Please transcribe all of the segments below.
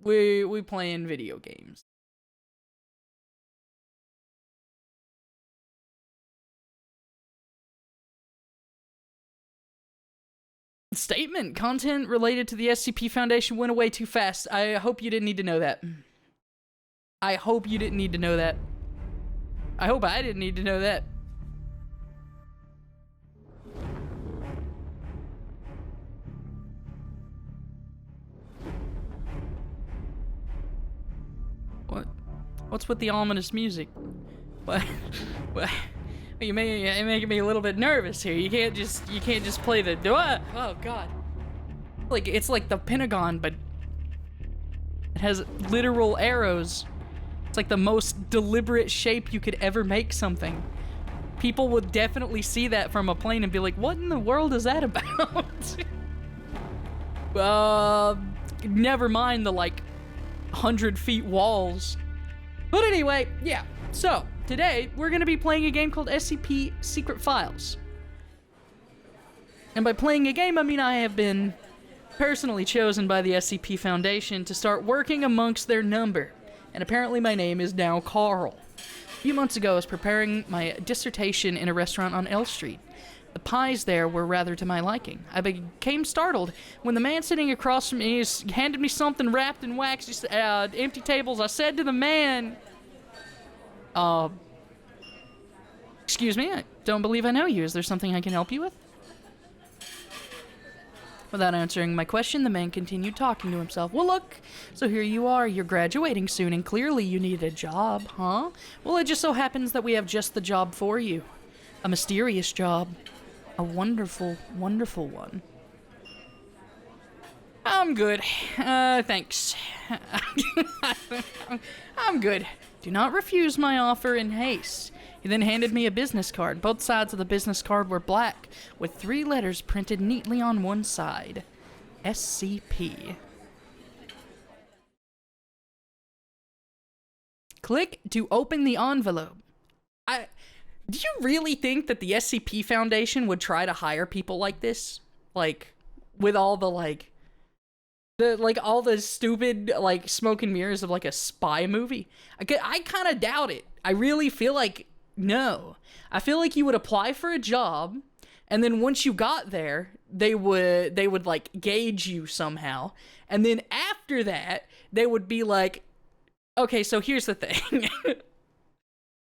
We playing video games. Statement. Content related to the SCP Foundation went away too fast. I hope you didn't need to know that. I hope you didn't need to know that. I hope I didn't need to know that. What? What's with the ominous music? What? What? You're making me a little bit nervous here. You can't just play the. Oh God! Like it's like the Pentagon, but it has literal arrows. It's like the most deliberate shape you could ever make something. People would definitely see that from a plane and be like, "What in the world is that about?" Never mind the like 100 feet walls. But anyway, yeah. So today we're gonna be playing a game called SCP Secret Files. And by playing a game, I mean I have been personally chosen by the SCP Foundation to start working amongst their number. And apparently my name is now Carl. A few months ago I was preparing my dissertation in a restaurant on L Street. The pies there were rather to my liking. I became startled when the man sitting across from me handed me something wrapped in wax. Just empty tables. I said to the man, excuse me, I don't believe I know you. Is there something I can help you with? Without answering my question, the man continued talking to himself. Well, look, so here you are. You're graduating soon, and clearly you need a job, huh? Well, it just so happens that we have just the job for you. A mysterious job. A wonderful, wonderful one. I'm good. Thanks. I'm good. Do not refuse my offer in haste. He then handed me a business card. Both sides of the business card were black, with 3 letters printed neatly on one side. SCP. Click to open the envelope. Do you really think that the SCP Foundation would try to hire people like this? Like, with all the, all the stupid, smoke and mirrors of, a spy movie? I kind of doubt it. I really feel like, no. I feel like you would apply for a job, and then once you got there, they would, gauge you somehow. And then after that, they would be like, okay, so here's the thing.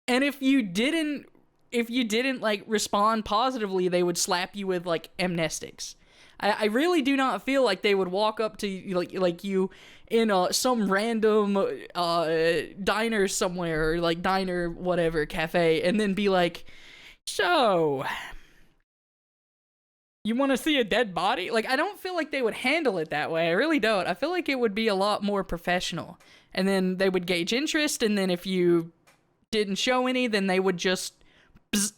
And if you didn't, respond positively, they would slap you with, amnestics. I really do not feel like they would walk up to you, you in some random diner somewhere, or diner whatever cafe, and then be like, so you want to see a dead body? I don't feel like they would handle it that way. I really don't. I feel like it would be a lot more professional. And then they would gauge interest, and then if you didn't show any, then they would just bzz.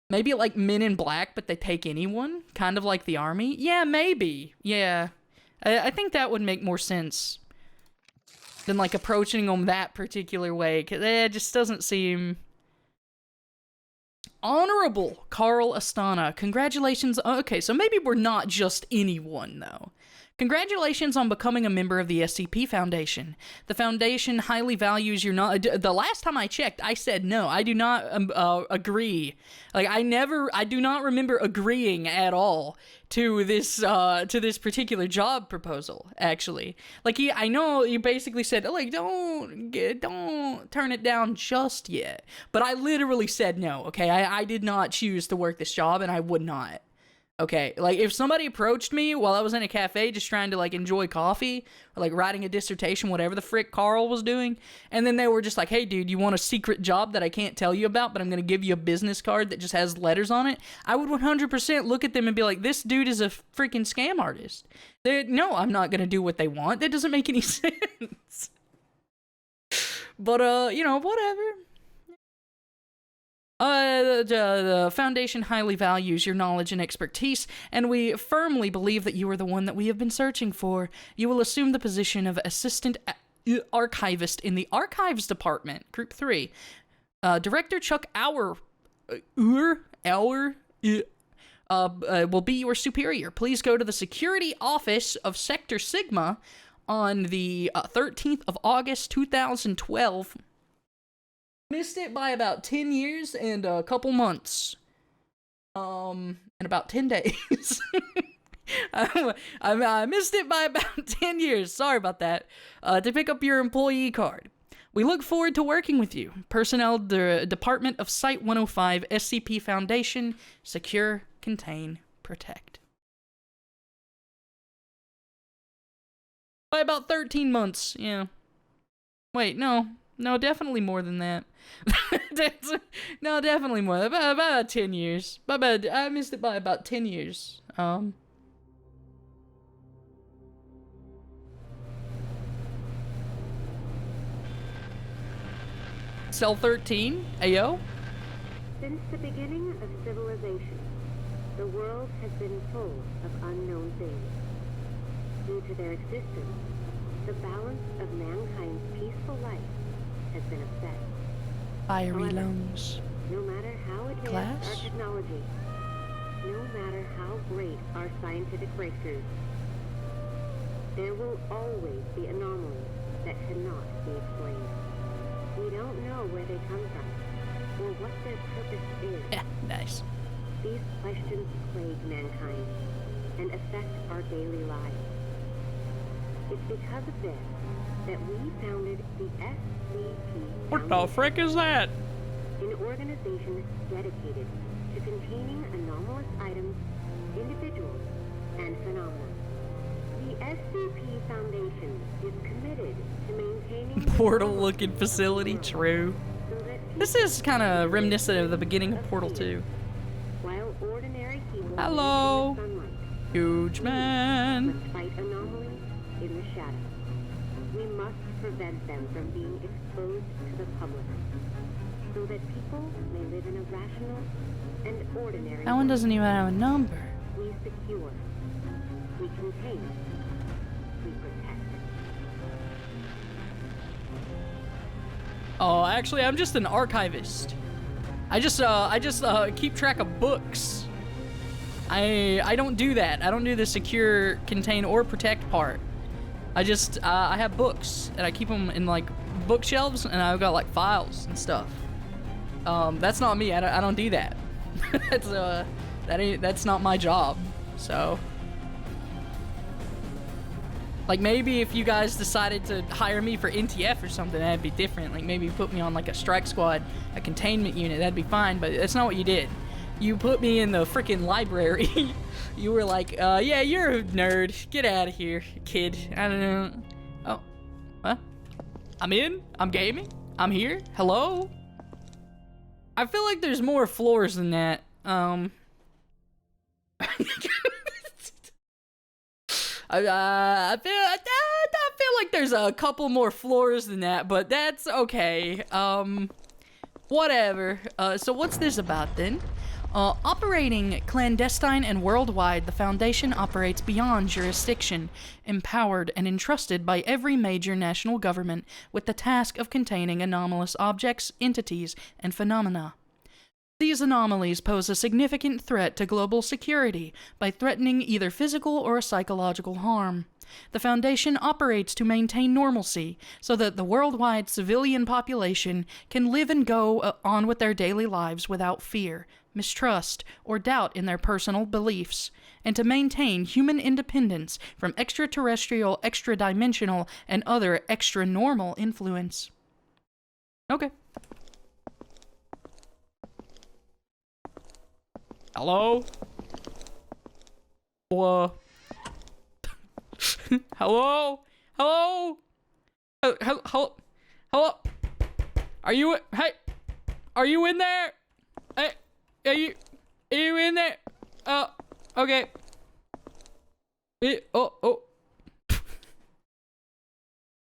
Maybe like Men in Black, but they take anyone? Kind of like the army? Yeah, maybe. Yeah. I think that would make more sense than approaching them that particular way, because it just doesn't seem honorable. Carl Astana. Congratulations. Okay, so maybe we're not just anyone, though. Congratulations on becoming a member of the SCP Foundation. The Foundation highly values your knowledge. The last time I checked, I said no. I do not agree. I do not remember agreeing at all to this particular job proposal. Actually, I know you basically said don't turn it down just yet. But I literally said no. Okay, I did not choose to work this job, and I would not. Okay, if somebody approached me while I was in a cafe just trying to, enjoy coffee, or, writing a dissertation, whatever the frick Carl was doing, and then they were just like, hey, dude, you want a secret job that I can't tell you about, but I'm going to give you a business card that just has letters on it? I would 100% look at them and be like, this dude is a freaking scam artist. No, I'm not going to do what they want. That doesn't make any sense. But, whatever. The Foundation highly values your knowledge and expertise, and we firmly believe that you are the one that we have been searching for. You will assume the position of Assistant Archivist in the Archives Department, Group 3. Director Chuck will be your superior. Please go to the Security Office of Sector Sigma on the 13th of August, 2012. Missed it by about 10 years and a couple months. And about 10 days. I missed it by about 10 years. Sorry about that. To pick up your employee card. We look forward to working with you. Personnel, the Department of Site 105, SCP Foundation, Secure, Contain, Protect. By about 13 months, yeah. Wait, no, definitely more than that. No, definitely more. About 10 years. I missed it by about 10 years. Cell 13, Ayo? Since the beginning of civilization, the world has been full of unknown things. Due to their existence, the balance of mankind's peaceful life has been upset. Fiery lungs. No matter how advanced our technology, no matter how great our scientific breakthroughs, there will always be anomalies that cannot be explained. We don't know where they come from, or what their purpose is. Yeah, nice. These questions plague mankind, and affect our daily lives. It's because of this that we founded the SCP What the frick is that? An organization dedicated to containing anomalous items, individuals, and phenomena. The SCP Foundation is committed to maintaining Portal-looking facility, true. This is kind of reminiscent of the beginning of Portal 2. While ordinary people Hello, sunlight, huge man. must fight anomalies in the shadows. We must prevent them from being exposed to the public, so that people may live in a rational and ordinary That one doesn't even have a number. We secure, we contain, we protect. Oh, actually, I'm just an archivist. I just keep track of books. I don't do that. I don't do the secure, contain, or protect part. I have books, and I keep them in, like, bookshelves, and I've got, like, files and stuff. That's not me. I don't do that. That's not my job. So, like, maybe if you guys decided to hire me for NTF or something, that'd be different. Like, maybe put me on, like, a strike squad, a containment unit, that'd be fine, but that's not what you did. You put me in the freaking library. You were like, yeah, you're a nerd. Get out of here, kid. I don't know. Oh, what? I'm in? I'm gaming? I'm here? Hello? I feel like there's more floors than that. I feel like there's a couple more floors than that, but that's okay. Whatever. So what's this about then? Operating clandestine and worldwide, the Foundation operates beyond jurisdiction, empowered and entrusted by every major national government with the task of containing anomalous objects, entities, and phenomena. These anomalies pose a significant threat to global security by threatening either physical or psychological harm. The Foundation operates to maintain normalcy so that the worldwide civilian population can live and go on with their daily lives without fear, mistrust, or doubt in their personal beliefs, and to maintain human independence from extraterrestrial, extra-dimensional, and other extra-normal influence. Okay. Hello? Hello? Hello? Hello? Hello? Hello? Are you, hey? Are you in there? Hey, are you in there? Okay. Oh.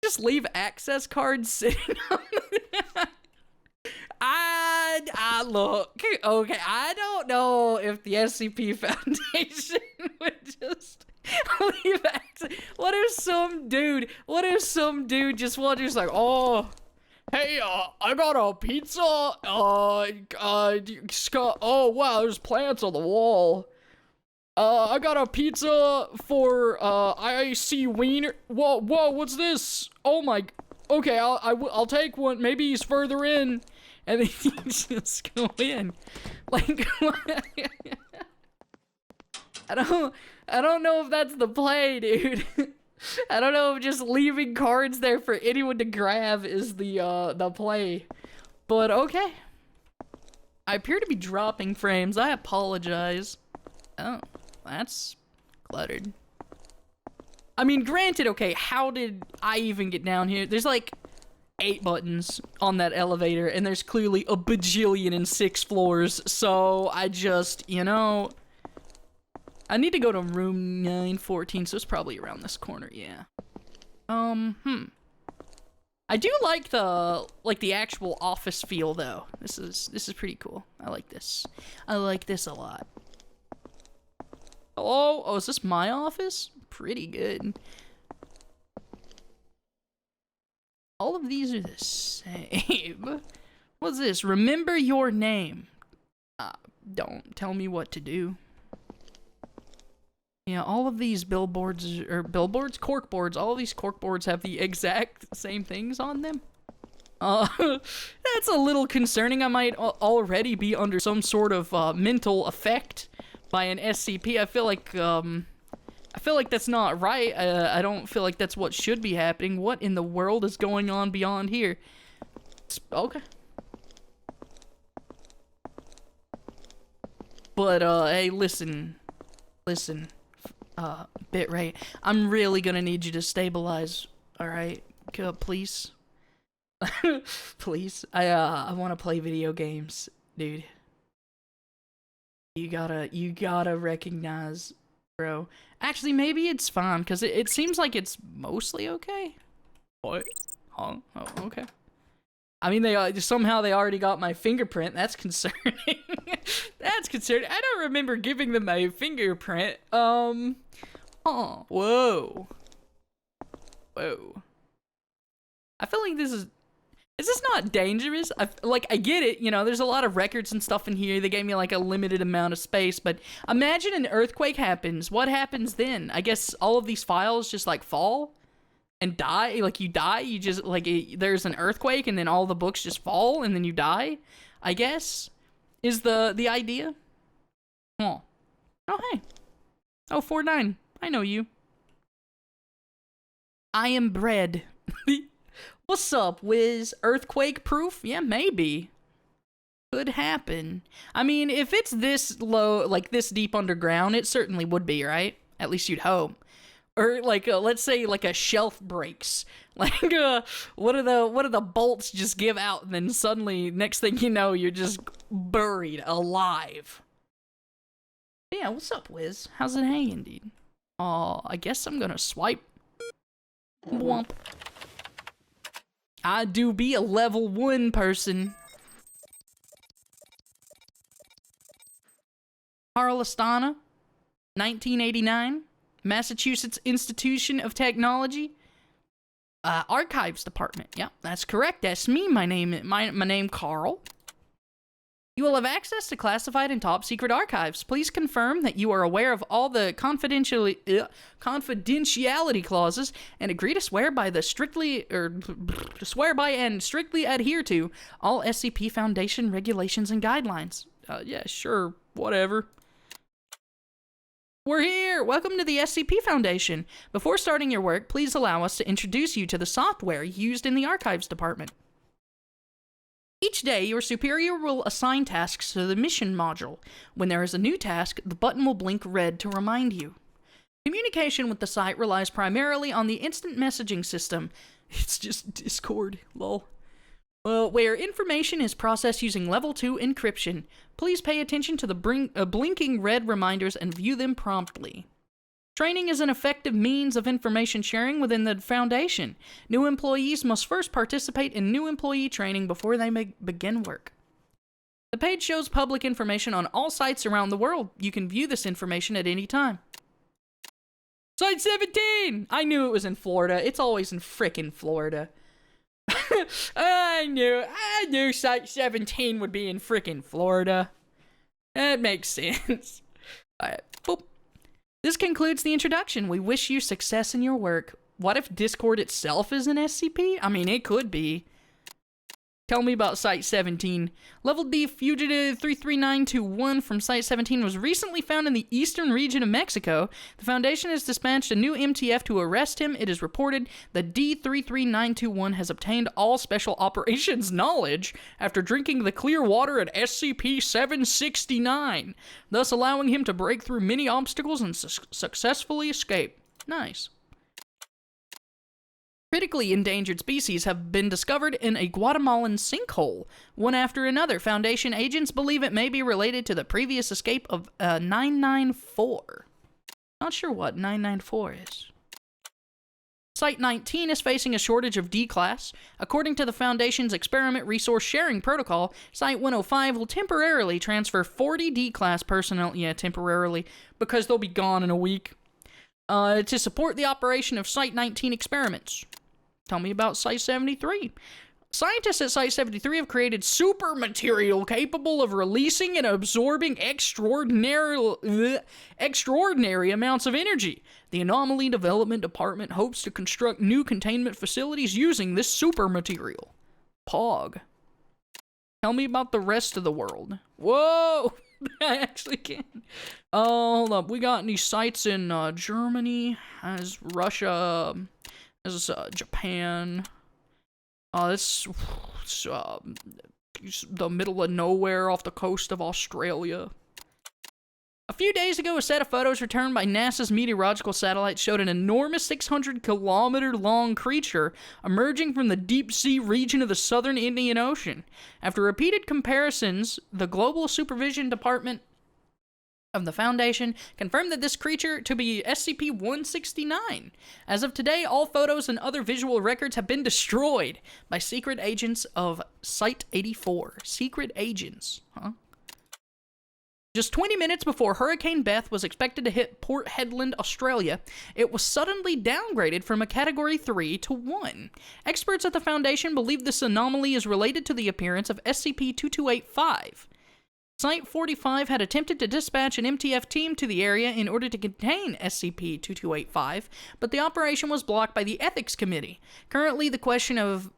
Just leave access cards sitting on the... look, okay, I don't know if the SCP Foundation would just leave access. What if some dude just like, oh, hey, I got a pizza, oh, wow, there's plants on the wall. I got a pizza for, IC Wiener. Whoa, what's this? Oh my, okay, I'll take one. Maybe he's further in. And then you just go in. Like, I don't know if that's the play, dude. I don't know if just leaving cards there for anyone to grab is the play. But okay. I appear to be dropping frames. I apologize. Oh, that's cluttered. I mean, granted, okay, how did I even get down here? There's like 8 buttons on that elevator, and there's clearly a bajillion and 6 floors, so I just, you know, I need to go to room 914, so it's probably around this corner, yeah. I do like the actual office feel though. This is pretty cool. I like this. I like this a lot. Hello? Oh, is this my office? Pretty good. All of these are the same. What's this? Remember your name. Don't tell me what to do. Yeah, all of these corkboards, all of these corkboards have the exact same things on them. That's a little concerning. I might already be under some sort of mental effect by an SCP. I feel like that's not right. I don't feel like that's what should be happening. What in the world is going on beyond here? Okay. But hey, listen. Bitrate, I'm really gonna need you to stabilize, alright? Please? Please? I wanna play video games, dude. You gotta recognize, bro. Actually, maybe it's fine, because it seems like it's mostly okay. What? Huh? Oh, okay. I mean, somehow they already got my fingerprint. That's concerning. That's concerning. I don't remember giving them my fingerprint. Oh, whoa. Whoa. I feel like this is this not dangerous? I get it, you know, there's a lot of records and stuff in here. They gave me like a limited amount of space, but imagine an earthquake happens. What happens then? I guess all of these files just like fall and die. Like you die, you just like there's an earthquake and then all the books just fall and then you die, I guess, is the idea. Oh, hey. Oh, 49. I know you. I am bread. What's up, Wiz? Earthquake proof? Yeah, maybe. Could happen. I mean, if it's this low, like this deep underground, it certainly would be, right? At least you'd hope. Or like, let's say like a shelf breaks. Like, what are the bolts just give out, and then suddenly, next thing you know, you're just buried alive. Yeah, what's up, Wiz? How's it hanging, dude? I guess I'm gonna swipe. Womp. I do be a level 1 person. Harlestana, 1989, Massachusetts Institution of Technology, Archives Department. Yeah, that's correct. That's me. My name Carl. You will have access to classified and top secret archives. Please confirm that you are aware of all the confidentiality clauses and agree to swear by and strictly adhere to all SCP Foundation regulations and guidelines. Yeah, sure, whatever. We're here! Welcome to the SCP Foundation. Before starting your work, please allow us to introduce you to the software used in the Archives Department. Each day, your superior will assign tasks to the mission module. When there is a new task, the button will blink red to remind you. Communication with the site relies primarily on the instant messaging system. It's just Discord, lol. Where information is processed using level 2 encryption. Please pay attention to the blinking red reminders and view them promptly. Training is an effective means of information sharing within the Foundation. New employees must first participate in new employee training before they begin work. The page shows public information on all sites around the world. You can view this information at any time. Site 17! I knew it was in Florida. It's always in frickin' Florida. I knew Site 17 would be in frickin' Florida. That makes sense. Alright, boop. This concludes the introduction. We wish you success in your work. What if Discord itself is an SCP? I mean, it could be. Tell me about Site-17. Level D Fugitive 33921 from Site-17 was recently found in the eastern region of Mexico. The Foundation has dispatched a new MTF to arrest him. It is reported that D33921 has obtained all Special Operations knowledge after drinking the clear water at SCP-769, thus allowing him to break through many obstacles and successfully escape. Nice. Critically endangered species have been discovered in a Guatemalan sinkhole, one after another. Foundation agents believe it may be related to the previous escape of 994. Not sure what 994 is. Site-19 is facing a shortage of D-Class. According to the Foundation's Experiment Resource Sharing Protocol, Site-105 will temporarily transfer 40 D-Class personnel, temporarily, because they'll be gone in a week, to support the operation of Site-19 experiments. Tell me about Site-73. Scientists at Site-73 have created super material capable of releasing and absorbing extraordinary amounts of energy. The Anomaly Development Department hopes to construct new containment facilities using this super material. Pog. Tell me about the rest of the world. Whoa! I actually can. Hold up. We got any sites in Germany? As Russia? As Japan? It's the middle of nowhere off the coast of Australia. A few days ago, a set of photos returned by NASA's meteorological satellite showed an enormous 600-kilometer-long creature emerging from the deep-sea region of the southern Indian Ocean. After repeated comparisons, the Global Supervision Department of the Foundation confirmed that this creature to be SCP-169. As of today, all photos and other visual records have been destroyed by secret agents of Site-84. Secret agents, huh? Just 20 minutes before Hurricane Beth was expected to hit Port Hedland, Australia, it was suddenly downgraded from a Category 3 to 1. Experts at the Foundation believe this anomaly is related to the appearance of SCP-2285. Site-45 had attempted to dispatch an MTF team to the area in order to contain SCP-2285, but the operation was blocked by the Ethics Committee. Currently, the question of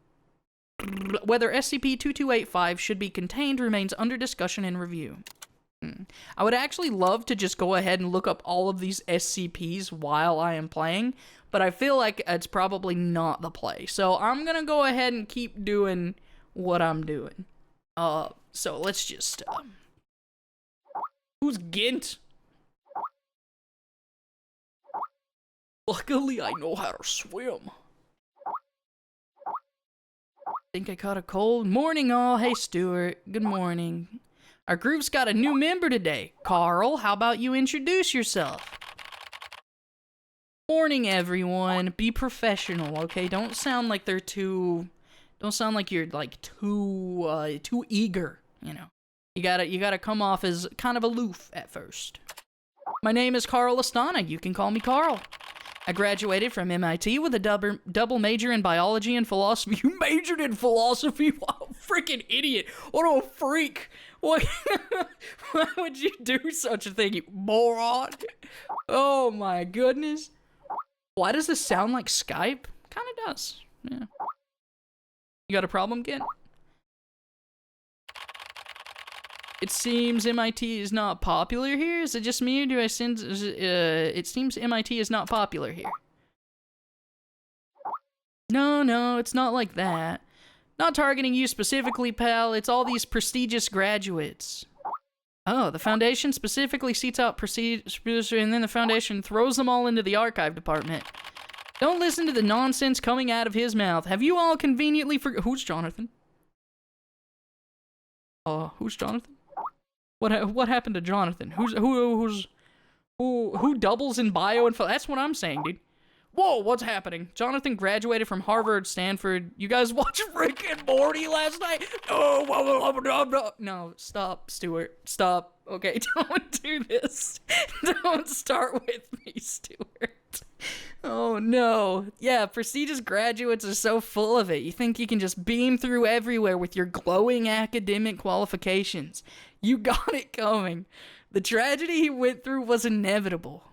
whether SCP-2285 should be contained remains under discussion and review. I would actually love to just go ahead and look up all of these SCPs while I am playing, but I feel like it's probably not the play. So I'm gonna go ahead and keep doing what I'm doing. So let's just, who's Gint? Luckily, I know how to swim. Think I caught a cold? Morning, all. Hey, Stewart. Good morning. Our group's got a new member today. Carl, how about you introduce yourself? Morning, everyone. Be professional, okay? Don't sound like they're too... Don't sound like you're, like, too eager, you know? You gotta come off as kind of aloof at first. My name is Carl Astana. You can call me Carl. I graduated from MIT with a double major in biology and philosophy. You majored in philosophy? Wow, freaking idiot. What a freak. What? Why would you do such a thing, you moron? Oh my goodness. Why does this sound like Skype? Kinda does. Yeah. You got a problem, Kent? It seems MIT is not popular here. Is it just me, or do I sense... it seems MIT is not popular here. No, it's not like that. Not targeting you specifically, pal. It's all these prestigious graduates. Oh, the Foundation specifically seats out prestigious, and then the Foundation throws them all into the archive department. Don't listen to the nonsense coming out of his mouth. Have you all conveniently Who's Jonathan? Who's Jonathan? What happened to Jonathan? Who doubles in bio and that's what I'm saying, dude. Whoa, what's happening? Jonathan graduated from Harvard, Stanford. You guys watched Rick and Morty last night? No, stop, Stewart. Stop. Okay, don't do this. Don't start with me, Stewart. Oh no. Yeah, prestigious graduates are so full of it. You think you can just beam through everywhere with your glowing academic qualifications. You got it coming. The tragedy he went through was inevitable.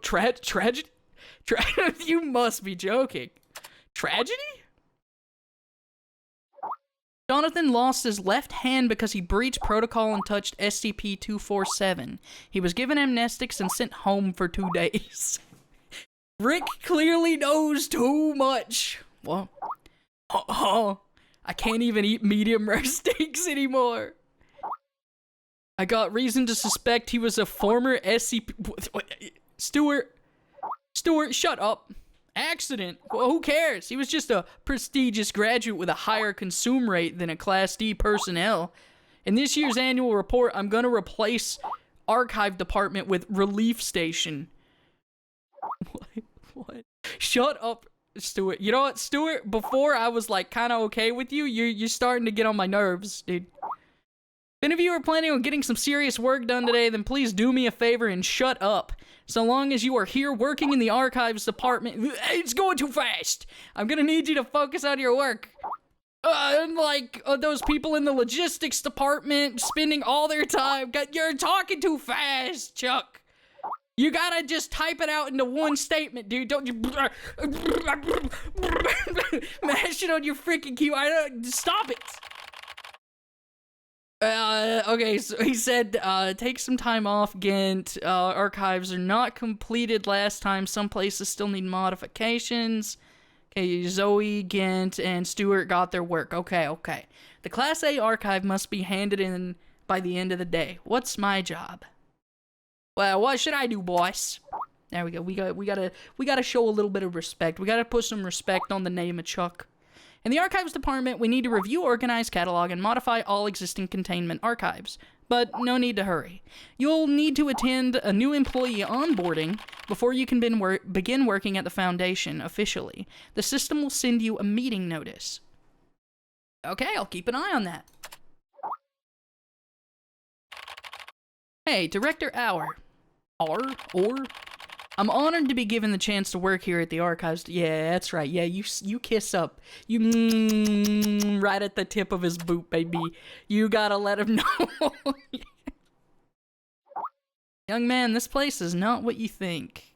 Tragedy? You must be joking. Tragedy? Jonathan lost his left hand because he breached protocol and touched SCP-247. He was given amnestics and sent home for 2 days. Rick clearly knows too much. Well, I can't even eat medium rare steaks anymore. I got reason to suspect he was a former SCP... Stewart, shut up. Accident. Well, who cares? He was just a prestigious graduate with a higher consume rate than a Class D personnel. In this year's annual report, I'm gonna replace Archive Department with Relief Station. What? Shut up, Stewart. You know what, Stewart? Before I was like kind of okay with you, you're starting to get on my nerves, dude. If any of you are planning on getting some serious work done today, then please do me a favor and shut up. So long as you are here working in the archives department, it's going too fast. I'm gonna need you to focus on your work. Unlike those people in the logistics department spending all their time, you're talking too fast, Chuck. You gotta just type it out into one statement, dude. Don't you mash it on your freaking keyboard. Stop it. Okay, so he said, take some time off, Gent. Archives are not completed last time. Some places still need modifications. Okay, Zoe, Gent, and Stewart got their work. Okay. The Class A archive must be handed in by the end of the day. What's my job? Well, what should I do, boss? There we go. We gotta show a little bit of respect. We gotta put some respect on the name of Chuck. In the Archives Department, we need to review, organize, catalog, and modify all existing containment archives. But no need to hurry. You'll need to attend a new employee onboarding before you can begin working at the Foundation officially. The system will send you a meeting notice. Okay, I'll keep an eye on that. Hey, Director Auer. I'm honored to be given the chance to work here at the archives. Yeah, that's right. Yeah, you kiss up. You right at the tip of his boot, baby. You gotta let him know. Young man, this place is not what you think.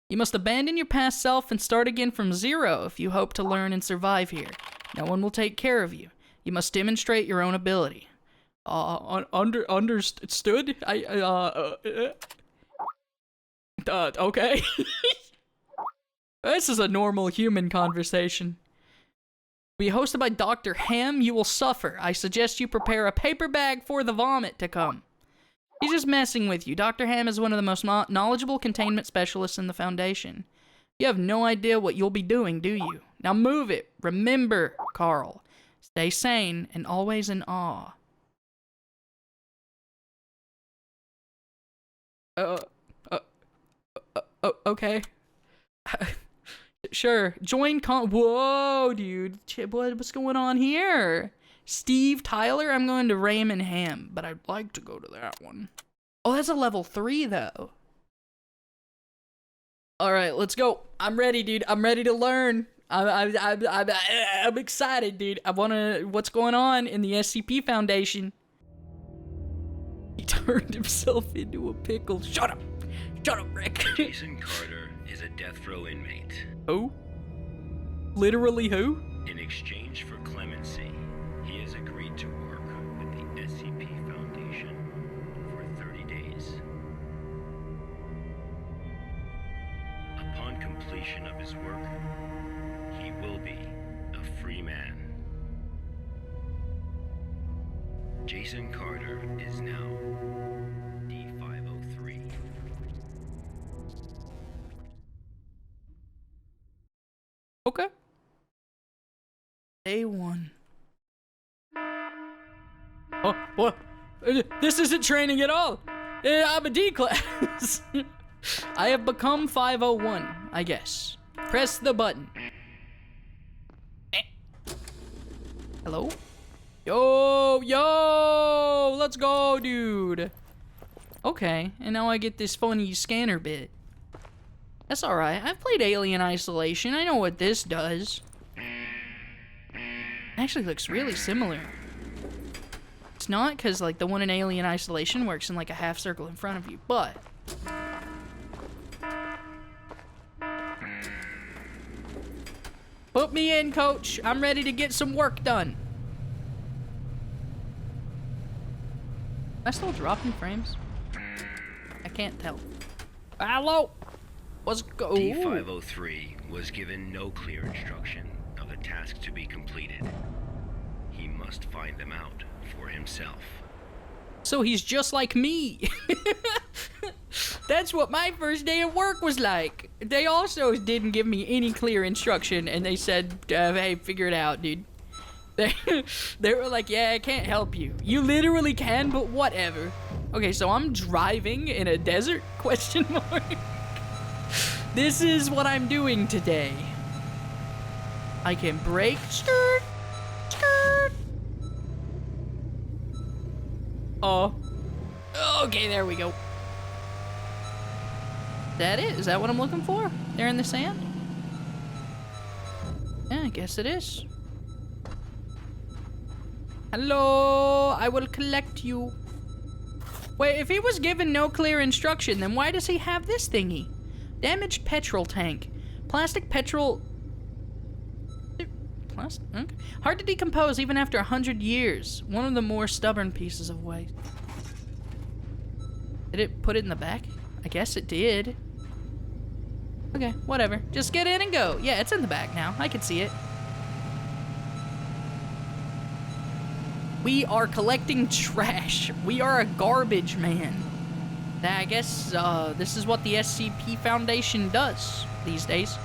You must abandon your past self and start again from zero if you hope to learn and survive here. No one will take care of you. You must demonstrate your own ability. Understood? Okay. This is a normal human conversation. Be hosted by Dr. Ham, you will suffer. I suggest you prepare a paper bag for the vomit to come. He's just messing with you. Dr. Ham is one of the most knowledgeable containment specialists in the Foundation. You have no idea what you'll be doing, do you? Now move it. Remember, Carl. Stay sane and always in awe. Okay. Sure. Join Whoa, dude. What's going on here? Steve Tyler? I'm going to Raymond Ham, but I'd like to go to that one. Oh, that's a level 3, though. Alright, let's go. I'm ready, dude. I'm ready to learn. I'm excited, dude. I wanna... What's going on in the SCP Foundation? He turned himself into a pickle. Shut up! Shut up, Rick. Jason Carter is a death row inmate. Who? Literally who? In exchange for clemency, he has agreed to work with the SCP Foundation for 30 days. Upon completion of his work, he will be a free man. Jason Carter is now D503. Okay. Day 1. Oh, what? This isn't training at all. I'm a D class. I have become 501, I guess. Press the button. Hello? Yo, let's go, dude. Okay, and now I get this funny scanner bit. That's alright, I've played Alien Isolation, I know what this does. It actually looks really similar. it's not, because, like, the one in Alien Isolation works in, like, a half circle in front of you, but... Put me in, coach. I'm ready to get some work done. Am I still dropping frames? I can't tell. Hello? What's go? D503 was given no clear instruction of the task to be completed. He must find them out for himself. So he's just like me. That's what my first day of work was like. They also didn't give me any clear instruction, and they said, hey, figure it out, dude. They were like, yeah, I can't help you. You literally can, but whatever. Okay, so I'm driving in a desert? Question mark. This is what I'm doing today. I can brake. Skirt. Skirt. Oh. Okay, there we go. That it? Is that what I'm looking for? There in the sand? Yeah, I guess it is. Hello, I will collect you. Wait, if he was given no clear instruction, then why does he have this thingy? Damaged petrol tank. Plastic petrol... Plastic? Okay. Hard to decompose even after 100 years. One of the more stubborn pieces of waste. Did it put it in the back? I guess it did. Okay, whatever. Just get in and go. Yeah, it's in the back now. I can see it. We are collecting trash. We are a garbage man. I guess this is what the SCP Foundation does these days.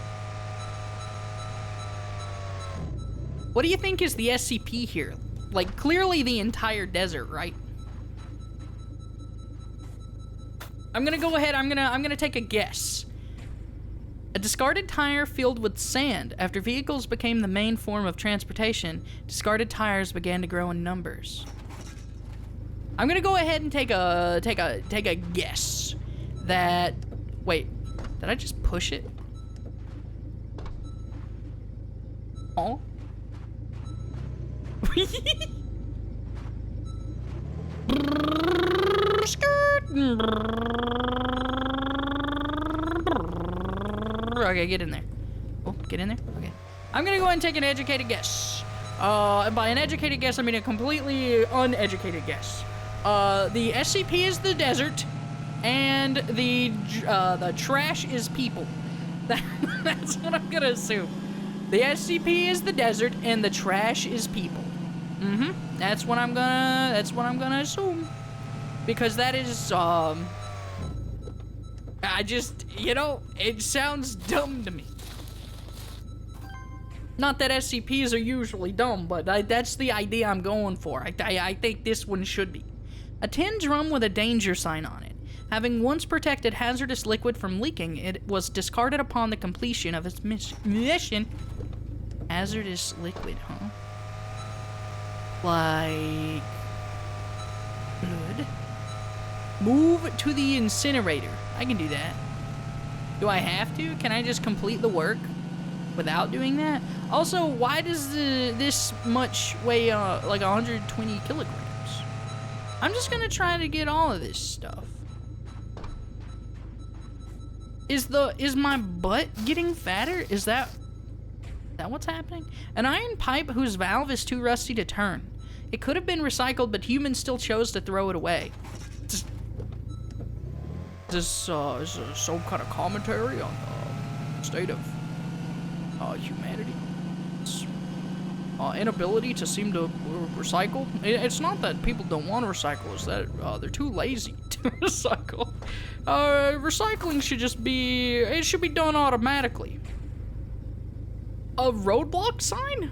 What do you think is the SCP here? Like, clearly the entire desert, right? I'm gonna go ahead, I'm gonna take a guess. A discarded tire filled with sand. After vehicles became the main form of transportation, discarded tires began to grow in numbers. I'm gonna go ahead and take a guess that... Wait, did I just push it? Oh? Okay, get in there. Oh, get in there? Okay. I'm gonna go ahead and take an educated guess. And by an educated guess, I mean a completely uneducated guess. The SCP is the desert, and the trash is people. That's what I'm gonna assume. The SCP is the desert, and the trash is people. Mm-hmm. That's what I'm gonna assume. Because that is, I just, you know, it sounds dumb to me. Not that SCPs are usually dumb, but that's the idea I'm going for. I think this one should be. A tin drum with a danger sign on it. Having once protected hazardous liquid from leaking, it was discarded upon the completion of its mission. Hazardous liquid, huh? Like... blood? Move to the incinerator. I can do that. Do I have to? Can I just complete the work without doing that? Also, why does this much weigh like 120 kilograms? I'm just gonna try to get all of this stuff. Is my butt getting fatter? Is that what's happening? An iron pipe whose valve is too rusty to turn. It could have been recycled, but humans still chose to throw it away. Is some kind of commentary on the state of humanity? Inability to seem to recycle. It's not that people don't want to recycle, it's that they're too lazy to recycle. Recycling should just be, it should be done automatically. A roadblock sign?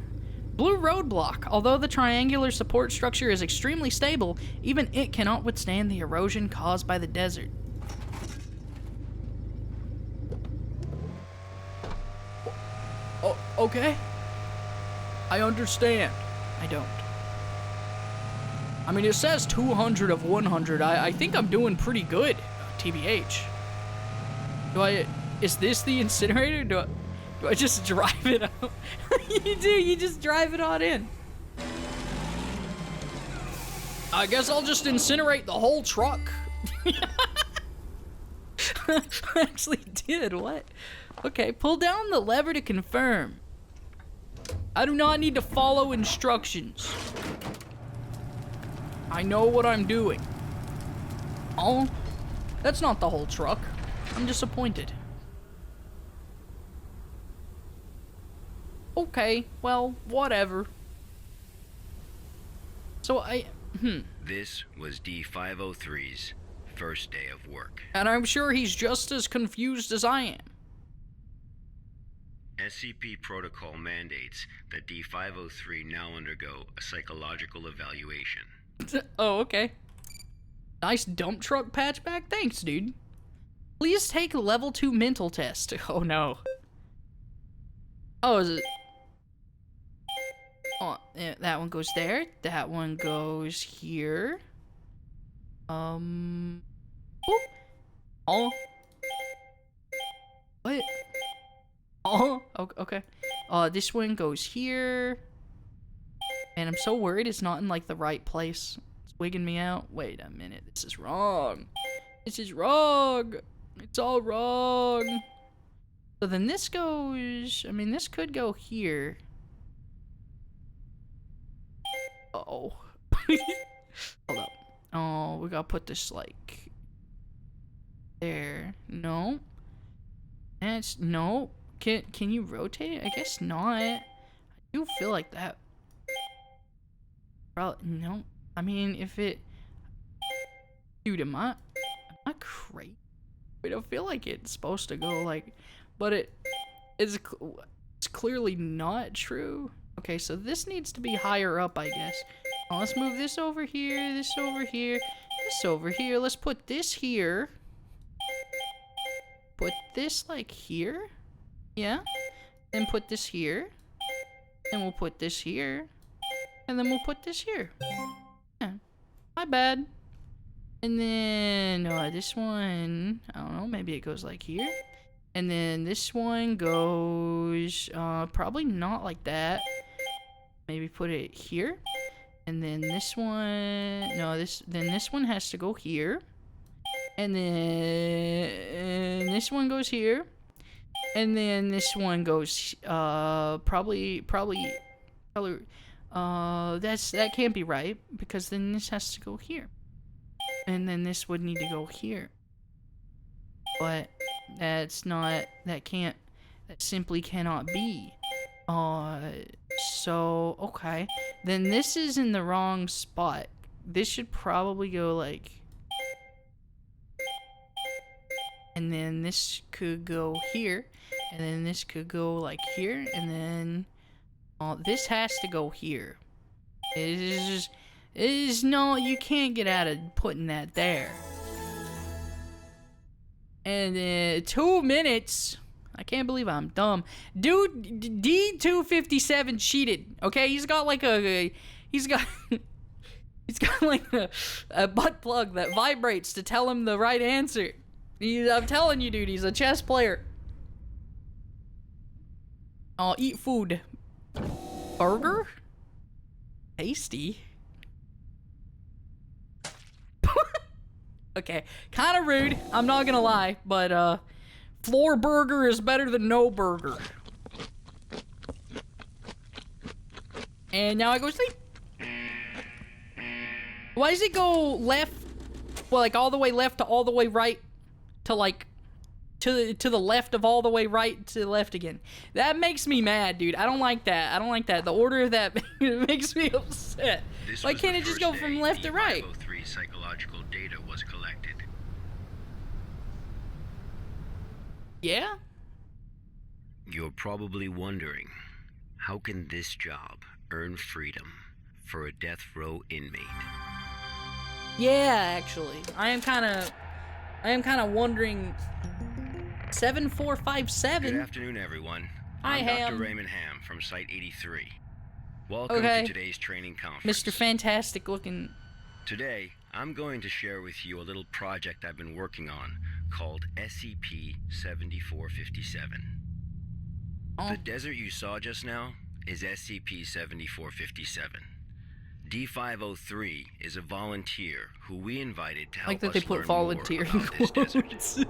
Blue roadblock. Although the triangular support structure is extremely stable, even it cannot withstand the erosion caused by the desert. Oh, okay. I understand. I don't. I mean, it says 200 of 100. I think I'm doing pretty good, TBH. Is this the incinerator? Do I just drive it out? You just drive it on in. I guess I'll just incinerate the whole truck. I actually did, what? Okay, pull down the lever to confirm. I do not need to follow instructions. I know what I'm doing. Oh, that's not the whole truck. I'm disappointed. Okay, well, whatever. So This was D503's first day of work. And I'm sure he's just as confused as I am. SCP protocol mandates that D503 now undergo a psychological evaluation. Oh, okay. Nice dump truck patchback. Thanks, dude. Please take a level 2 mental test. Oh, no. Oh, is it? Oh, yeah, that one goes there. That one goes here. Oop. Oh. What? Oh, okay. This one goes here. And I'm so worried it's not in, like, the right place. It's wigging me out. Wait a minute. This is wrong. This is wrong. It's all wrong. So then this goes... I mean, this could go here. Uh-oh. Hold up. Oh, we gotta put this, like... there. No. That's... no. Can you rotate it? I guess not. I do feel like that... probably... no. I mean, if it... dude, am I crazy? I don't feel like it's supposed to go, like... but it's clearly not true. Okay, so this needs to be higher up, I guess. Oh, let's move this over here, this over here, this over here. Let's put this here. Put this, like, here. Yeah. Then put this here. And we'll put this here. And then we'll put this here. Yeah. My bad. And then, this one, I don't know, maybe it goes like here. And then this one goes, probably not like that. Maybe put it here. And then this one, no, then this one has to go here. And then this one goes here. And then this one goes, probably, that can't be right, because then this has to go here. And then this would need to go here. But that's not, that simply cannot be. So, okay. Then this is in the wrong spot. This should probably go like... and then this could go here. And then this could go like here. And then... this has to go here. It is no, you can't get out of putting that there. And 2 minutes. I can't believe I'm dumb. Dude, D257 cheated. Okay, he's got like a a butt plug that vibrates to tell him the right answer. I'm telling you, dude, he's a chess player. Oh, eat food. Burger? Tasty. Okay, kind of rude. I'm not gonna lie, but floor burger is better than no burger. And now I go sleep. Why does it go left? Well, like all the way left to all the way right to like to the left of all the way right to the left again. That makes me mad, dude. I don't like that. I don't like that. The order of that makes me upset. Why can't it just go from left to right? D503 psychological data was collected. Yeah? You're probably wondering, how can this job earn freedom for a death row inmate? Yeah, actually. I am kind of wondering. 7457. Good afternoon, everyone. I'm Dr. Raymond Ham from Site 83. Welcome to today's training conference. Mr. Fantastic looking. Today, I'm going to share with you a little project I've been working on called SCP-7457. Oh. The desert you saw just now is SCP-7457. D503 is a volunteer who we invited to help Like that us they put learn volunteer more in about this desert. quotes.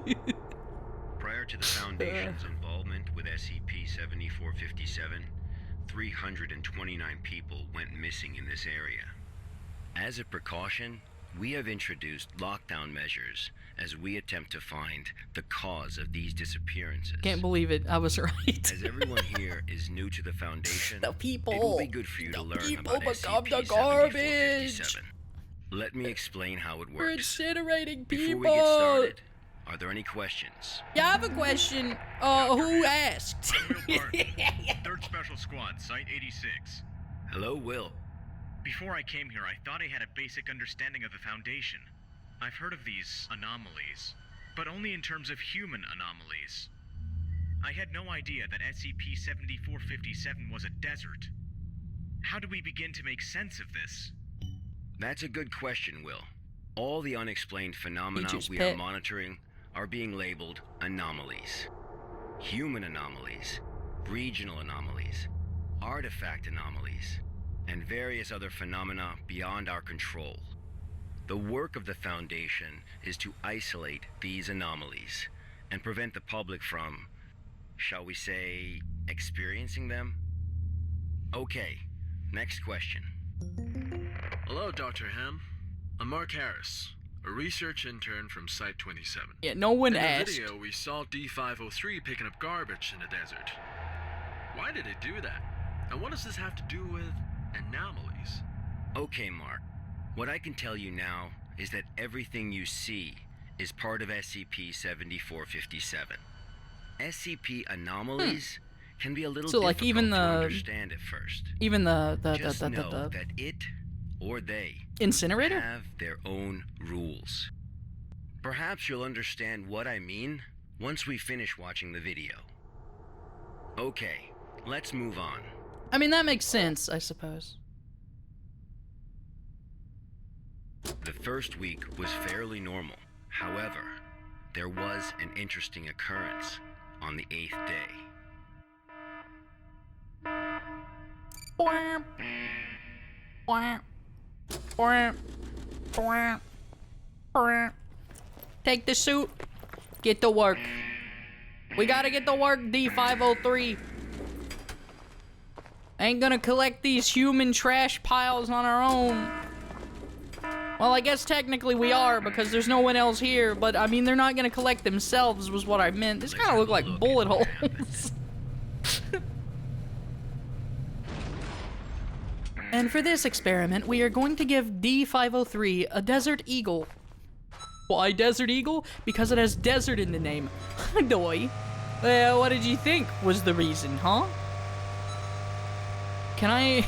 Prior to the Foundation's involvement with SCP-7457, 329 people went missing in this area. As a precaution, we have introduced lockdown measures as we attempt to find the cause of these disappearances. Can't believe it. I was right. As everyone here is new to the Foundation, The people. it will be good for you to learn about become the SCP-7457. Let me explain how it We're works. incinerating people. Before we get started, are there any questions? Yeah, I have a question. Who asked? Will Barton, 3rd Special Squad, Site 86. Hello, Will. Before I came here, I thought I had a basic understanding of the Foundation. I've heard of these anomalies, but only in terms of human anomalies. I had no idea that SCP-7457 was a desert. How do we begin to make sense of this? That's a good question, Will. All the unexplained phenomena Teacher's we pet. are monitoring are being labeled anomalies. Human anomalies, regional anomalies, artifact anomalies, and various other phenomena beyond our control. The work of the Foundation is to isolate these anomalies and prevent the public from, shall we say, experiencing them? Okay, next question. Hello, Dr. Ham. I'm Mark Harris, a research intern from Site 27. Yeah, no one In the asked. video, we saw D503 picking up garbage in the desert. Why did it do that? And what does this have to do with anomalies? Okay, Mark. What I can tell you now is that everything you see is part of SCP-7457. SCP anomalies can be a little So, like, difficult even to the- understand at first. Even the Just know that it or they incinerator? have their own rules. Perhaps you'll understand what I mean once we finish watching the video. Okay, let's move on. I mean, that makes sense, I suppose. The first week was fairly normal. However, there was an interesting occurrence on the 8th day. Bwamp. Bwamp. Bwamp. Bwamp. Bwamp. Take the suit. Get to work. We gotta get to work, D503. Ain't gonna collect these human trash piles on our own. Well, I guess technically we are, because there's no one else here, but I mean, they're not gonna collect themselves, was what I meant. This kinda look like bullet holes. And for this experiment, we are going to give D503 a desert eagle. Why desert eagle? Because it has desert in the name. Doy. What did you think was the reason, huh? Can I...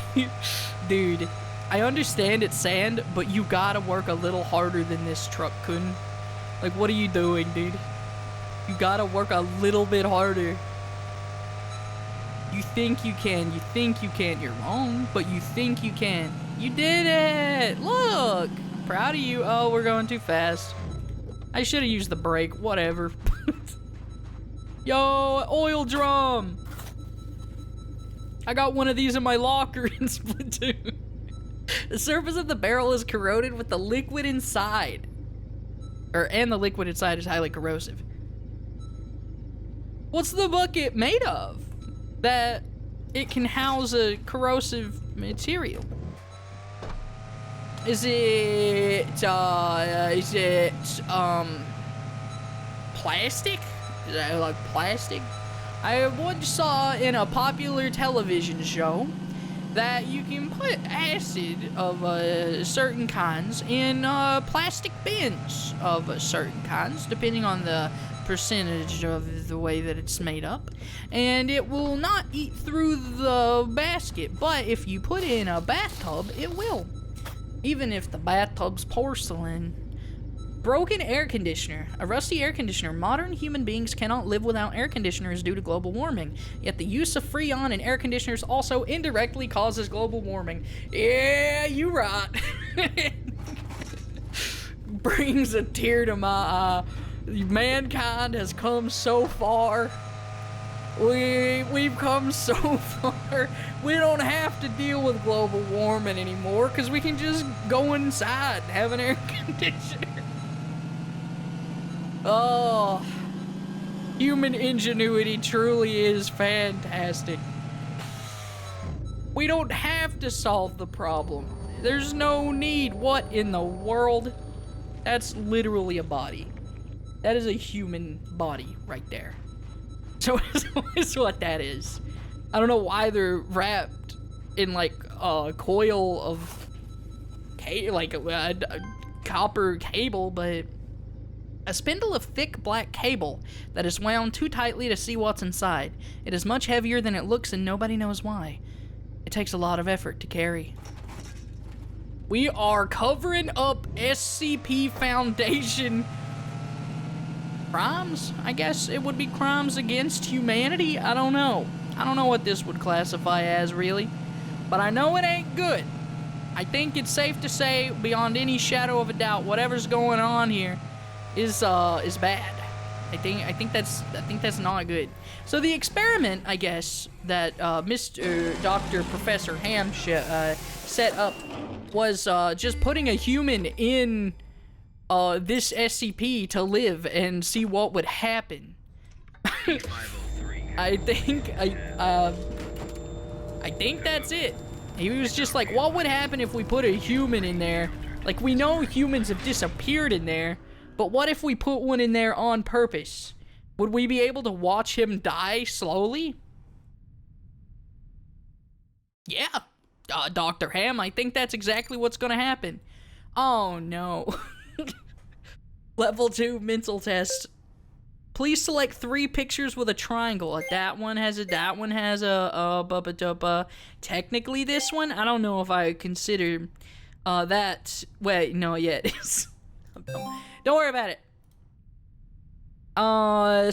Dude, I understand it's sand, but you gotta work a little harder than this, Truck-kun. Like, what are you doing, dude? You gotta work a little bit harder. You think you can, you think you can't. You're wrong, but you think you can. You did it! Look! Proud of you. Oh, we're going too fast. I should have used the brake. Whatever. Yo, oil drum! I got one of these in my locker in Splatoon. The surface of the barrel is corroded with the liquid inside. And the liquid inside is highly corrosive. What's the bucket made of that it can house a corrosive material? Is it plastic? Is that like plastic? I once saw in a popular television show that you can put acid of certain kinds in plastic bins of certain kinds, depending on the percentage of the way that it's made up, and it will not eat through the basket, but if you put it in a bathtub, it will. Even if the bathtub's porcelain. Broken air conditioner. A rusty air conditioner. Modern human beings cannot live without air conditioners due to global warming. Yet the use of Freon in air conditioners also indirectly causes global warming. Yeah, you right. Brings a tear to my eye. Mankind has come so far. We've come so far. We don't have to deal with global warming anymore because we can just go inside and have an air conditioner. Oh, human ingenuity truly is fantastic. We don't have to solve the problem. There's no need. What in the world? That's literally a body. That is a human body right there. So is what that is. I don't know why they're wrapped in like a coil of copper cable, but a spindle of thick black cable that is wound too tightly to see what's inside. It is much heavier than it looks and nobody knows why. It takes a lot of effort to carry. We are covering up SCP Foundation crimes? I guess it would be crimes against humanity? I don't know. I don't know what this would classify as, really. But I know it ain't good. I think it's safe to say, beyond any shadow of a doubt, whatever's going on here is bad. I think that's not good. So the experiment, I guess, that Dr. Professor Ham set up was just putting a human in this SCP to live and see what would happen. I think that's it. He was just like, what would happen if we put a human in there? Like, we know humans have disappeared in there, but what if we put one in there on purpose? Would we be able to watch him die slowly? Yeah, Dr. Ham, I think that's exactly what's gonna happen. Oh no. Level 2 mental test. Please select 3 pictures with a triangle. That one has a technically this one, I don't know if I consider that. Wait, no, yeah, it is. Don't worry about it.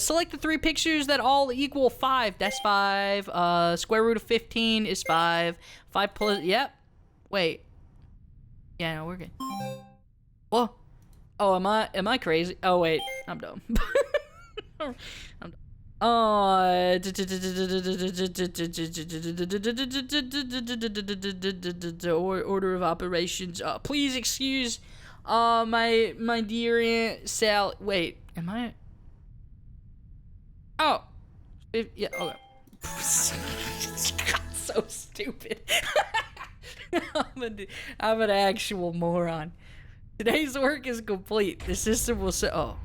Select the 3 pictures that all equal 5. That's 5. Square root of 15 is 5. 5 plus, yep. Wait. Yeah, no, we're good. Whoa. Oh, am I crazy? Oh, wait. I'm dumb. I'm dumb. Order of operations. Please excuse, my dear Aunt Sal. Wait, am I? Oh, yeah. Okay. God, so stupid. I'm an actual moron. Today's work is complete. The system will say, oh.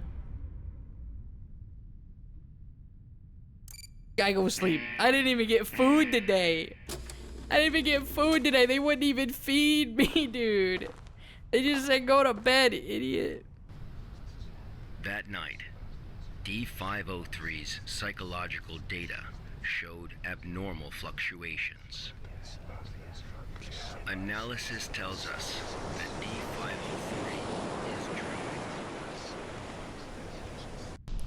Gotta go sleep. I didn't even get food today. They wouldn't even feed me, dude. They just said go to bed, idiot. That night, D503's psychological data showed abnormal fluctuations. Analysis tells us that D503 is dreaming.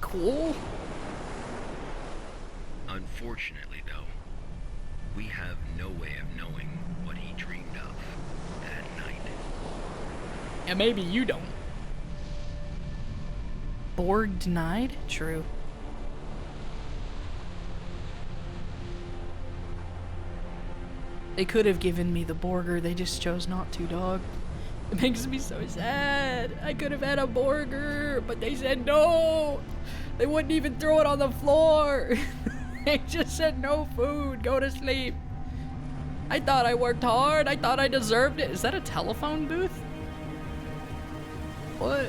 Cool. Unfortunately, though, we have no way of knowing what he dreamed of that night. And maybe you don't. Borg denied? True. They could have given me the Borger, they just chose not to, dog. It makes me so sad. I could have had a Borger, but they said no. They wouldn't even throw it on the floor. They just said no food, go to sleep. I thought I worked hard. I thought I deserved it. Is that a telephone booth? What?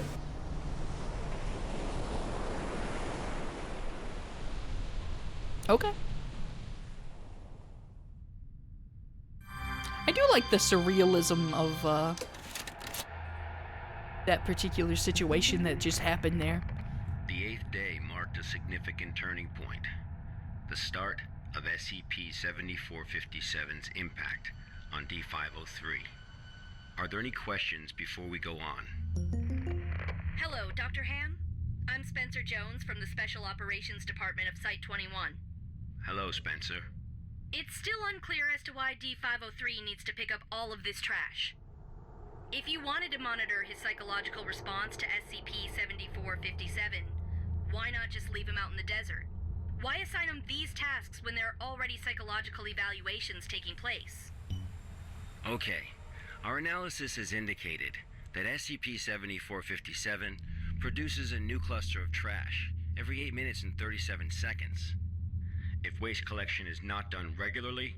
Okay. I do like the surrealism of that particular situation that just happened there. The 8th day marked a significant turning point. The start of SCP-7457's impact on D503. Are there any questions before we go on? Hello, Dr. Ham? I'm Spencer Jones from the Special Operations Department of Site-21. Hello, Spencer. It's still unclear as to why D503 needs to pick up all of this trash. If you wanted to monitor his psychological response to SCP-7457, why not just leave him out in the desert? Why assign them these tasks when there are already psychological evaluations taking place? Okay, our analysis has indicated that SCP-7457 produces a new cluster of trash every 8 minutes and 37 seconds. If waste collection is not done regularly,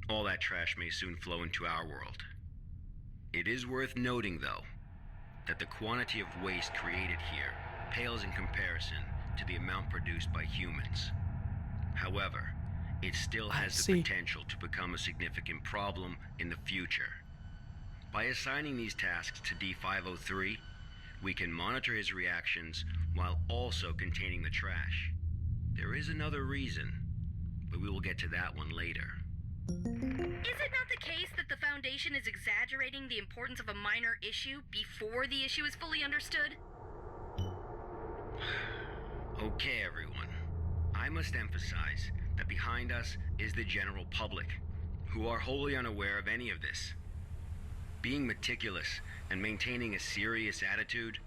all that trash may soon flow into our world. It is worth noting, though, that the quantity of waste created here pales in comparison to the amount produced by humans. However, it still has the potential to become a significant problem in the future. By assigning these tasks to D503, we can monitor his reactions while also containing the trash. There is another reason, but we will get to that one later. Is it not the case that the Foundation is exaggerating the importance of a minor issue before the issue is fully understood? Okay, everyone. I must emphasize that behind us is the general public, who are wholly unaware of any of this. Being meticulous and maintaining a serious attitude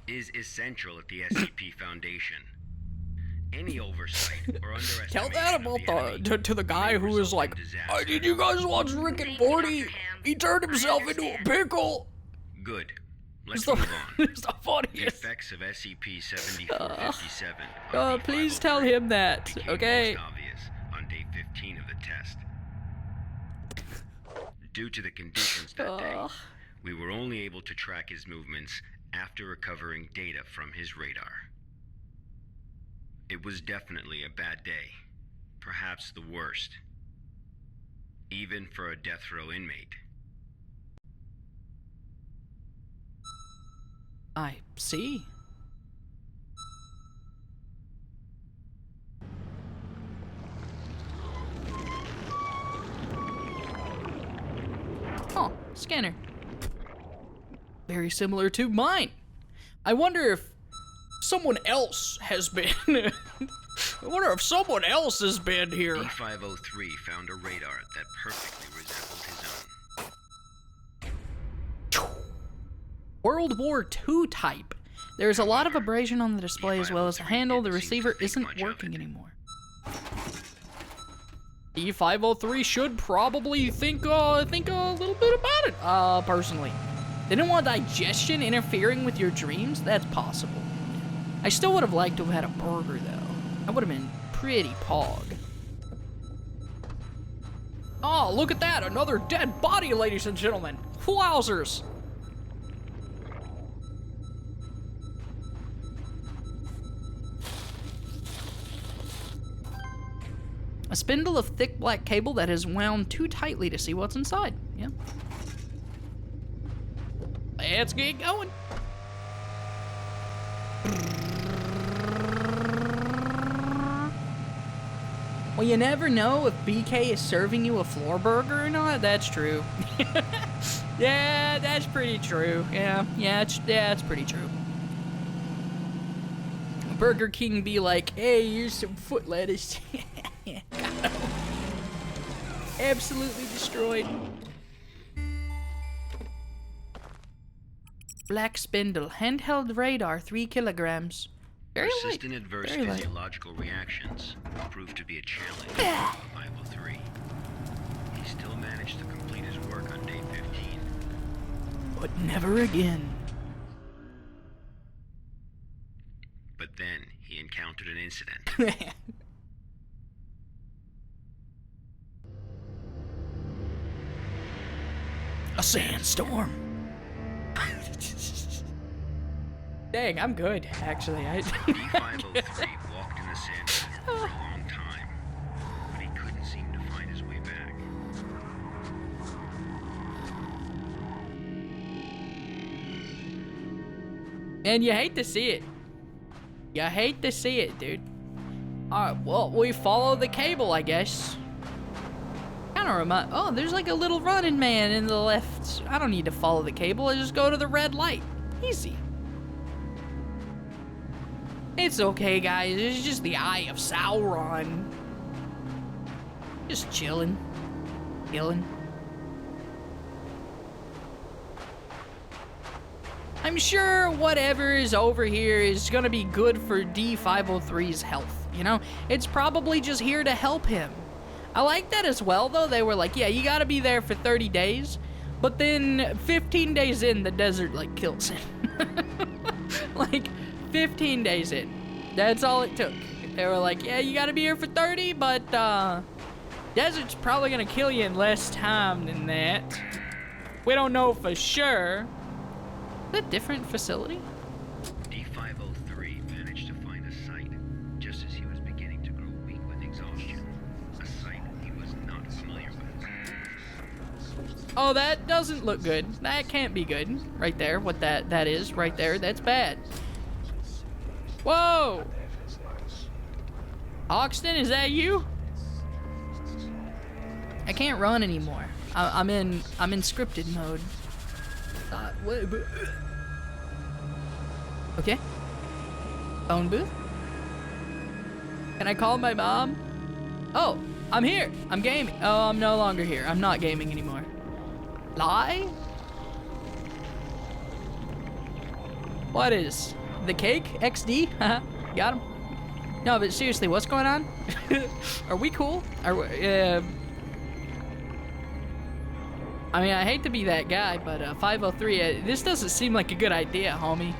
is essential at the SCP Foundation. Any oversight or underestimation Tell that about to the guy who was like, "Oh, did you guys watch Rick and Morty? He turned himself into a pickle." Good. Let's move on. It's the funniest. The effects of SCP-7457 please tell him that, became okay? most obvious on day 15 of the test. Due to the conditions that day, we were only able to track his movements after recovering data from his radar. It was definitely a bad day, perhaps the worst, even for a death row inmate. I see. Oh, scanner. Very similar to mine. I wonder if someone else has been. I wonder if someone else has been here. D503 found a radar that perfectly resembled his own. World War II type. There's a lot of abrasion on the display as well as the handle. The receiver isn't working anymore. D503 should probably think a little bit about it, personally. They didn't want digestion interfering with your dreams? That's possible. I still would have liked to have had a burger, though. That would have been pretty pog. Oh, look at that! Another dead body, ladies and gentlemen! Wowzers! A spindle of thick black cable that is wound too tightly to see what's inside. Yeah. Let's get going. Well, you never know if BK is serving you a floor burger or not. That's true. Yeah, that's pretty true. Yeah, it's pretty true. Burger King be like, "Hey, here's some foot lettuce." Absolutely destroyed. Black spindle, handheld radar, 3 kilograms. Very light. Persistent adverse Very light. physiological reactions proved to be a challenge for 503. He still managed to complete his work on day 15. But never again. But then he encountered an incident. A sandstorm. Dang, I'm good, actually. D503 walked in the sandstorm for a long time, but he couldn't seem to find his way back. And you hate to see it. You hate to see it, dude. Alright, well, we follow the cable, I guess. Kinda remind. Oh, there's like a little running man in the left. I don't need to follow the cable. I just go to the red light. Easy. It's okay, guys. It's just the Eye of Sauron. Just chilling. I'm sure whatever is over here is gonna be good for D503's health. you know? It's probably just here to help him. I like that as well, though. They were like, yeah, you gotta be there for 30 days. But then 15 days in, the desert, like, kills him. Like, 15 days in. That's all it took. They were like, yeah, you gotta be here for 30, but, desert's probably gonna kill you in less time than that. We don't know for sure. Is that a different facility? D503 managed to find a site just as he was beginning to grow weak with exhaustion. A site he was not familiar with. Oh, that doesn't look good. That can't be good. Right there, what that is right there, that's bad. Whoa! Hoxton, is that you? I can't run anymore. I'm in scripted mode. Okay. Phone booth? Can I call my mom? Oh, I'm here. I'm gaming. Oh, I'm no longer here. I'm not gaming anymore. Lie? What is the cake? XD? Haha. Got him. No, but seriously, what's going on? Are we cool? Are we, I mean, I hate to be that guy, but 503, this doesn't seem like a good idea, homie.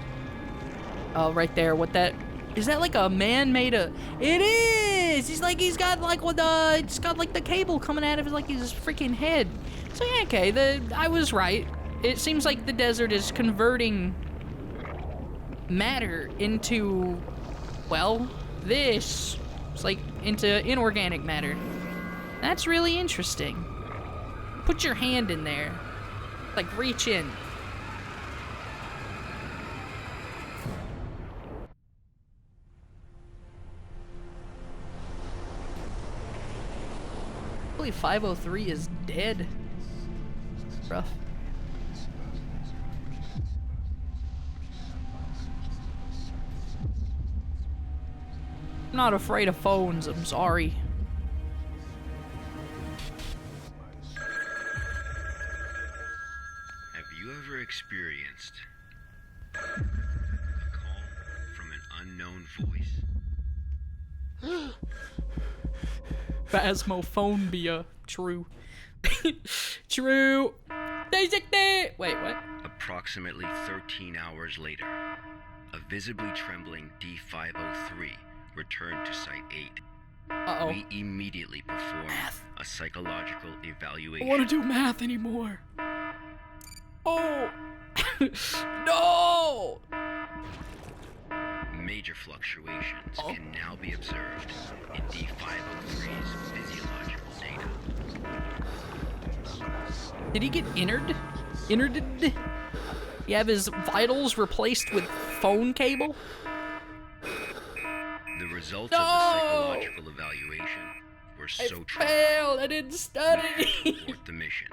Oh, right there, what that... Is that like a man made a... It is! He's got like it's got like the cable coming out of his, like, his freaking head. So yeah, okay, I was right. It seems like the desert is converting matter into, well, this. It's like into inorganic matter. That's really interesting. Put your hand in there. Like, reach in. I believe 503 is dead. Rough. I'm not afraid of phones, I'm sorry. Experienced a call from an unknown voice. Phasmophobia. True. True. Wait, what? Approximately 13 hours later, a visibly trembling D503 returned to Site 8. Uh-oh. We immediately performed a psychological evaluation. I don't want to do math anymore. Oh! No! Major fluctuations can now be observed in D503's physiological data. Did he get entered? Entered? You have his vitals replaced with phone cable? The results of the psychological evaluation were so troubling. Failed. I didn't study. Abort the mission.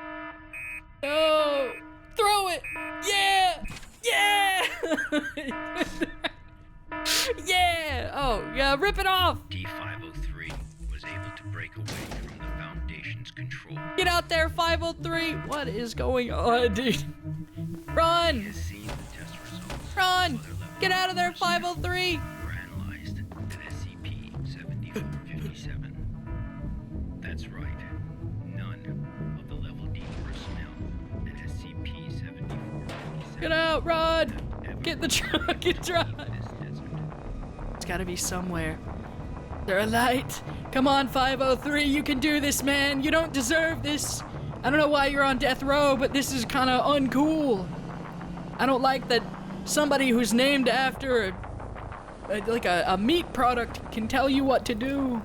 No! Throw it! Yeah! Yeah! Yeah! Oh, yeah, rip it off! D503 was able to break away from the Foundation's control. Get out there, 503! What is going on, dude? Run! He has seen the test results. Run! Get out of there, 503! Were analyzed at SCP-7457. That's right. None of the Level D personnel at SCP-7457. Get out, run! Get in the truck and drive! It's gotta be somewhere. They're a light. Come on, 503, you can do this, man. You don't deserve this. I don't know why you're on death row, but this is kind of uncool. I don't like that somebody who's named after a meat product can tell you what to do.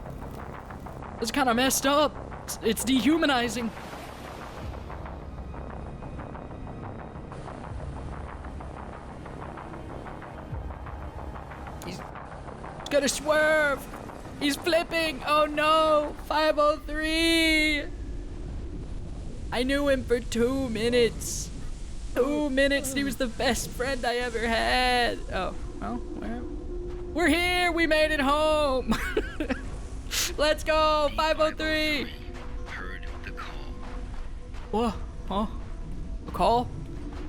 It's kind of messed up. It's dehumanizing. He's gonna swerve. He's flipping. Oh no, 503. I knew him for 2 minutes. 2 minutes. He was the best friend I ever had. Oh, well, we're here. We made it home. Let's go, 503. Heard the call. What? Huh? A call?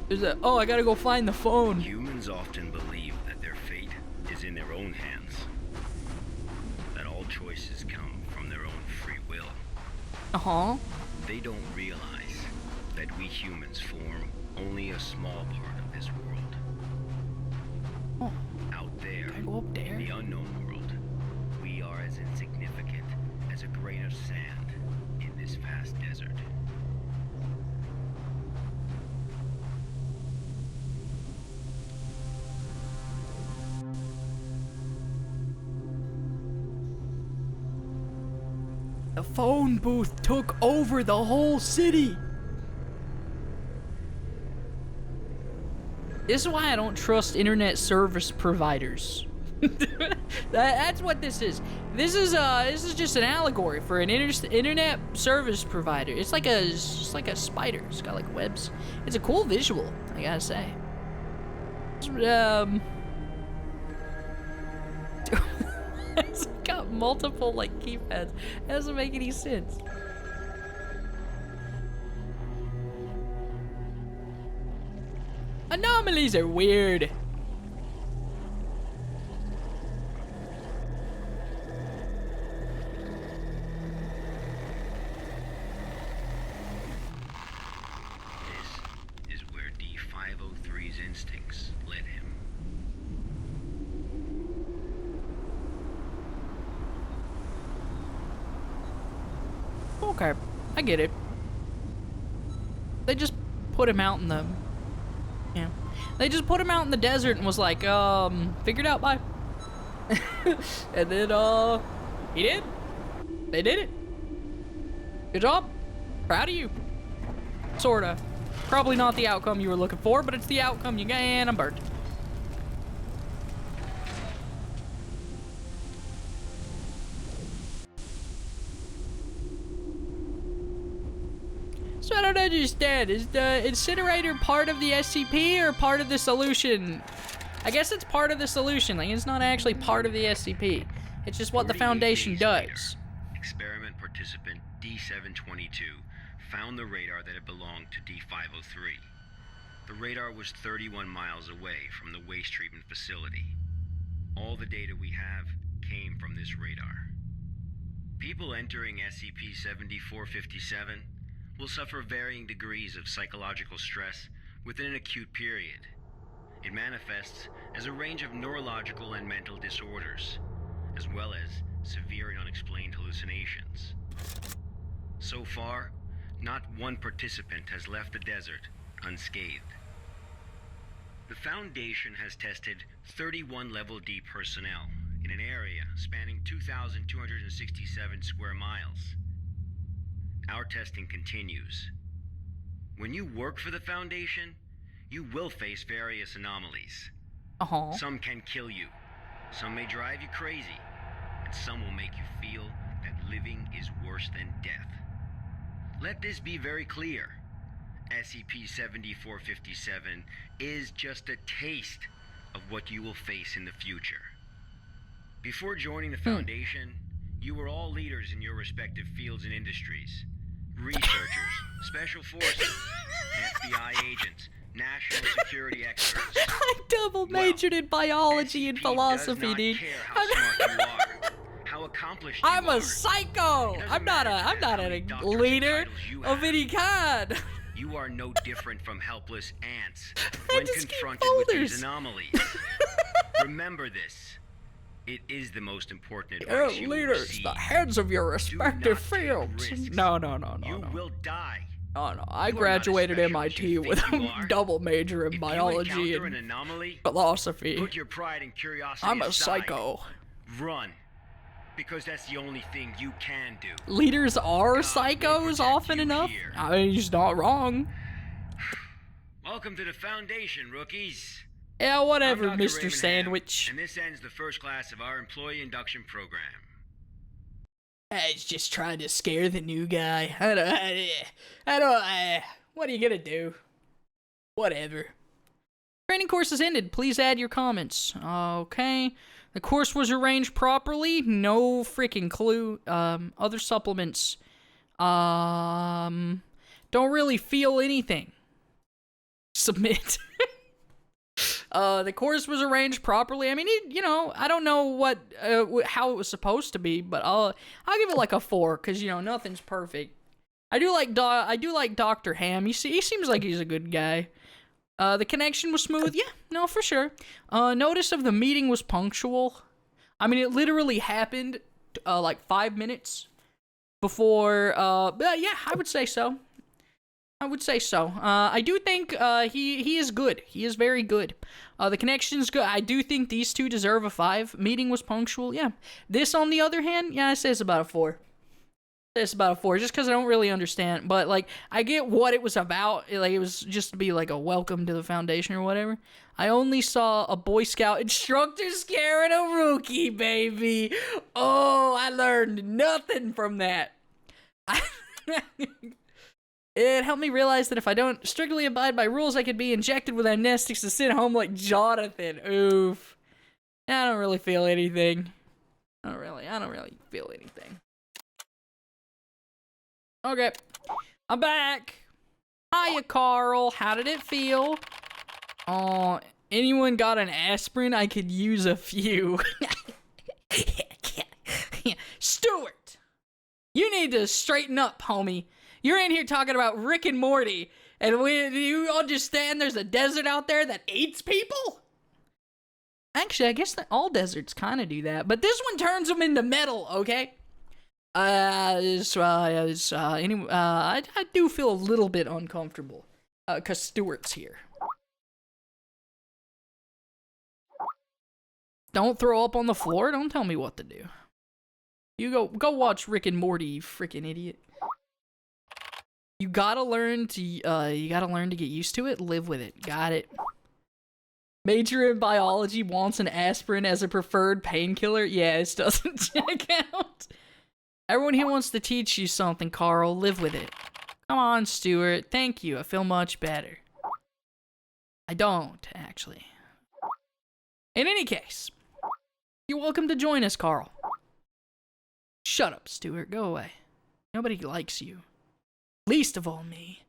Is that? Oh, I gotta go find the phone. Humans often believe that their fate is in their own hands. That choices come from their own free will. Uh-huh. They don't realize that we humans form only a small part of this world. Oh. Out there, Can I go up there? in the unknown world, we are as insignificant as a grain of sand in this vast desert. The phone booth took over the whole city. This is why I don't trust internet service providers. That's what this is. This is just an allegory for an internet service provider. It's like just like a spider. It's got like webs. It's a cool visual, I gotta say. It's got multiple like keypads. It doesn't make any sense. Anomalies are weird. This is where D503's instincts led him. Okay, I get it. They just put him out in the... Yeah. They just put him out in the desert and was like, figured out, bye. And then, he did. They did it. Good job. Proud of you. Sorta. Probably not the outcome you were looking for, but it's the outcome you got, and I'm burnt. So I don't understand. Is the incinerator part of the SCP or part of the solution? I guess it's part of the solution. Like, it's not actually part of the SCP. It's just what the 48 Foundation days does. later, experiment participant D722 found the radar that had belonged to D503. The radar was 31 miles away from the waste treatment facility. All the data we have came from this radar. People entering SCP-7457 will suffer varying degrees of psychological stress within an acute period. It manifests as a range of neurological and mental disorders, as well as severe and unexplained hallucinations. So far, not one participant has left the desert unscathed. The Foundation has tested 31 Level D personnel in an area spanning 2,267 square miles. Our testing continues. When you work for the Foundation, you will face various anomalies. Uh-huh. Some can kill you, some may drive you crazy, and some will make you feel that living is worse than death. Let this be very clear. SCP-7457 is just a taste of what you will face in the future. Before joining the Foundation, you were all leaders in your respective fields and industries. Researchers, special forces, FBI agents, national security experts. I double majored in biology and SCP philosophy, does not dude. care how smart you are, how accomplished you I'm are. a psycho. It doesn't I'm not matter a how many a doctorates and leader titles you of have. any kind. You are no different from helpless ants I when just keep confronted with folders. these anomalies. Remember this. It is the most important Your advice you will leaders, receive. the heads of your Do respective not take fields. risks. No. You will die. No. I You are not as graduated special as MIT you with think you a are. double major in If biology you encounter an and anomaly, philosophy. put your pride and curiosity I'm a aside. psycho. Run. Because that's the only thing you can do. Leaders are God will psychos protect often you enough. here. I mean, he's not wrong. Welcome to the Foundation, rookies. Yeah, I'm whatever, Dr. Mr. Raymond Sandwich. Ham, and this ends the first class of our employee induction program. I was just trying to scare the new guy. What are you gonna do? Whatever. Training course has ended. Please add your comments. Okay. The course was arranged properly. No freaking clue. Other supplements. Don't really feel anything. Submit. The course was arranged properly. I mean, you know, I don't know what how it was supposed to be, but I'll give it like a 4 because you know nothing's perfect. I do like Dr. Ham. He seems like he's a good guy. The connection was smooth. Yeah, no, for sure. Notice of the meeting was punctual. I mean, it literally happened like 5 minutes before. But yeah, I would say so. I do think he is good. He is very good. The connection's good. I do think these two deserve a 5. Meeting was punctual. Yeah. This, on the other hand, yeah, I say it's about a 4. It's about a 4, just because I don't really understand. But like, I get what it was about. Like, it was just to be like a welcome to the Foundation or whatever. I only saw a Boy Scout instructor scaring a rookie, baby. Oh, I learned nothing from that. It helped me realize that if I don't strictly abide by rules, I could be injected with amnestics to send home like Jonathan. Oof. I don't really feel anything. I don't really feel anything. Okay. I'm back. Hiya, Carl. How did it feel? Oh, anyone got an aspirin? I could use a few. Stewart, you need to straighten up, homie. You're in here talking about Rick and Morty, and you understand there's a desert out there that eats people? Actually, I guess that all deserts kind of do that, but this one turns them into metal, okay? I do feel a little bit uncomfortable, because Stewart's here. Don't throw up on the floor, don't tell me what to do. You go watch Rick and Morty, you freaking idiot. You gotta learn to get used to it, live with it. Got it. Major in biology wants an aspirin as a preferred painkiller? Yeah, this doesn't check out. Everyone here wants to teach you something, Carl. Live with it. Come on, Stewart. Thank you. I feel much better. I don't, actually. In any case, you're welcome to join us, Carl. Shut up, Stewart. Go away. Nobody likes you. Least of all me.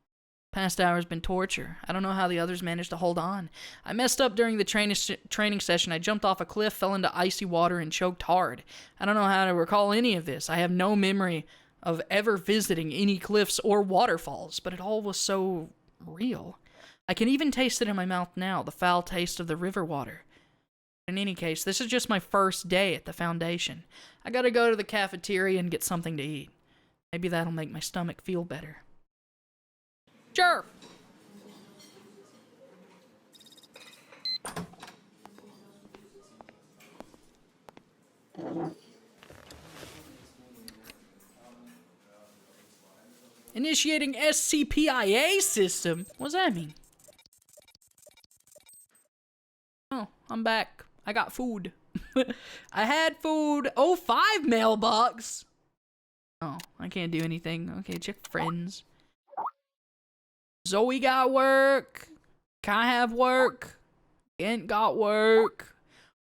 Past hour's been torture. I don't know how the others managed to hold on. I messed up during the training session. I jumped off a cliff, fell into icy water, and choked hard. I don't know how to recall any of this. I have no memory of ever visiting any cliffs or waterfalls, but it all was so real. I can even taste it in my mouth now, the foul taste of the river water. In any case, this is just my first day at the Foundation. I gotta go to the cafeteria and get something to eat. Maybe that'll make my stomach feel better. Sure. Initiating SCPIA system? What does that mean? Oh, I'm back. I got food. I had food. Oh, 5 mailbox. Oh, I can't do anything. Okay, check friends. Zoe got work. Kai have work. Kent got work.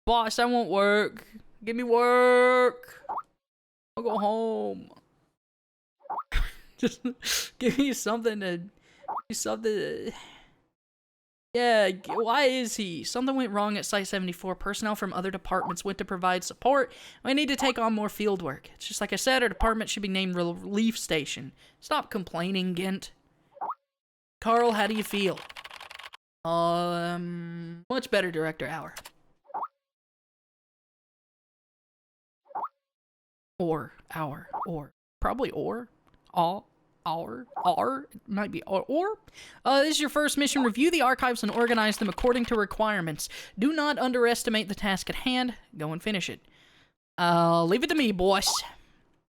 Boss, I want work. Give me work. I'll go home. Just give me something to... Yeah, why is he? Something went wrong at Site 74. Personnel from other departments went to provide support. We need to take on more field work. It's just like I said, our department should be named Relief Station. Stop complaining, Gent. Carl, how do you feel? Much better, Director Hour. Probably it might be or. This is your first mission. Review the archives and organize them according to requirements. Do not underestimate the task at hand. Go and finish it. Leave it to me, boss.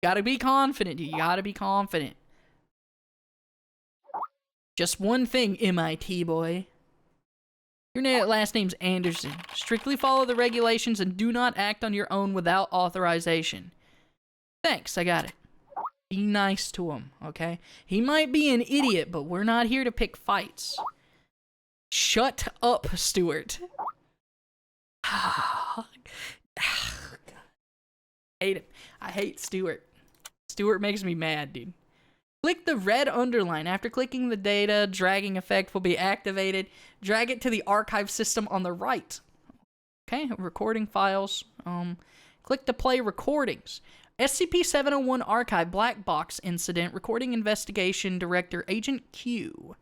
Gotta be confident. You gotta be confident. Just one thing, MIT boy. Your last name's Anderson. Strictly follow the regulations and do not act on your own without authorization. Thanks, I got it. Be nice to him, okay? He might be an idiot, but we're not here to pick fights. Shut up, Stewart. Hate him. I hate Stewart. Stewart makes me mad, dude. Click the red underline. After clicking, the data dragging effect will be activated. Drag it to the archive system on the right. Okay, recording files. Click to play recordings. SCP-701 Archive Black Box Incident. Recording Investigation Director Agent Q.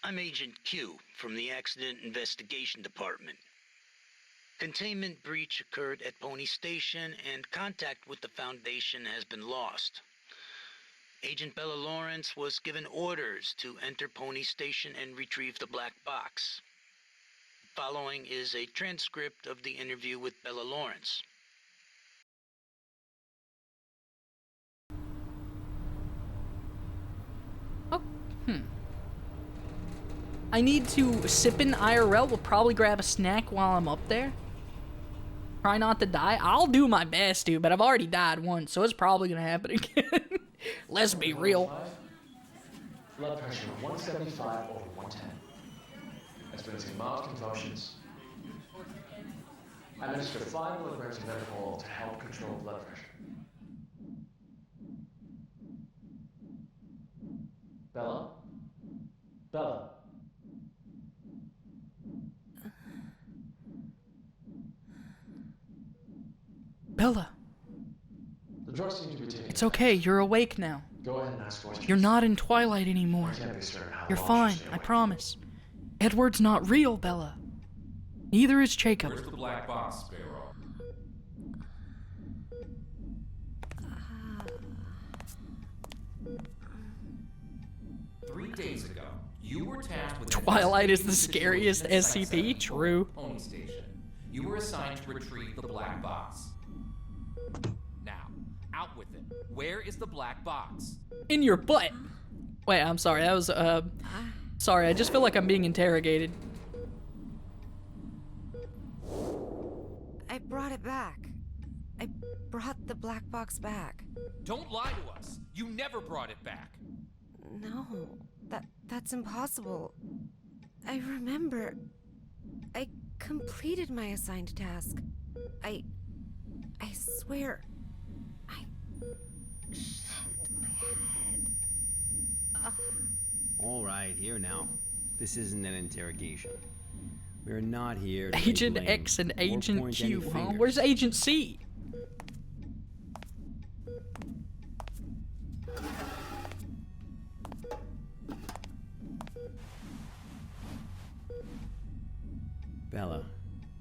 I'm Agent Q from the Accident Investigation Department. Containment breach occurred at Pony Station and contact with the Foundation has been lost. Agent Bella Lawrence was given orders to enter Pony Station and retrieve the black box. Following is a transcript of the interview with Bella Lawrence. Oh, I need to sip in IRL. We'll probably grab a snack while I'm up there. Try not to die. I'll do my best, dude, but I've already died once, so it's probably gonna happen again. Let's be real. Blood pressure 175 over 110. Experiencing mild convulsions. I administer 5 milligrams of methanol to help control blood pressure. Bella? Bella? Bella, The drugs seem to be taking it's okay. You're awake now. Go ahead and ask questions. You're not in Twilight anymore. I can't be certain how You're long fine, she'll stay I awake. promise. Edward's not real, Bella. Neither is Jacob. Where's the black box, Sparrow? Three days ago, you were tasked with Twilight is the investigating scariest situation at Site SCP, 74 true. Pony Station. You were assigned to retrieve the black box. Now, out with it. Where is the black box? In your butt. Wait, I'm sorry. That was, sorry, I just feel like I'm being interrogated. I brought it back. I brought the black box back. Don't lie to us. You never brought it back. No, that's impossible. I remember. I completed my assigned task. I swear. I shit my head. Ugh. All right, here now. This isn't an interrogation. We're not here to Agent blame X and or Agent point Q, any huh? fingers. Where's Agent C? Bella,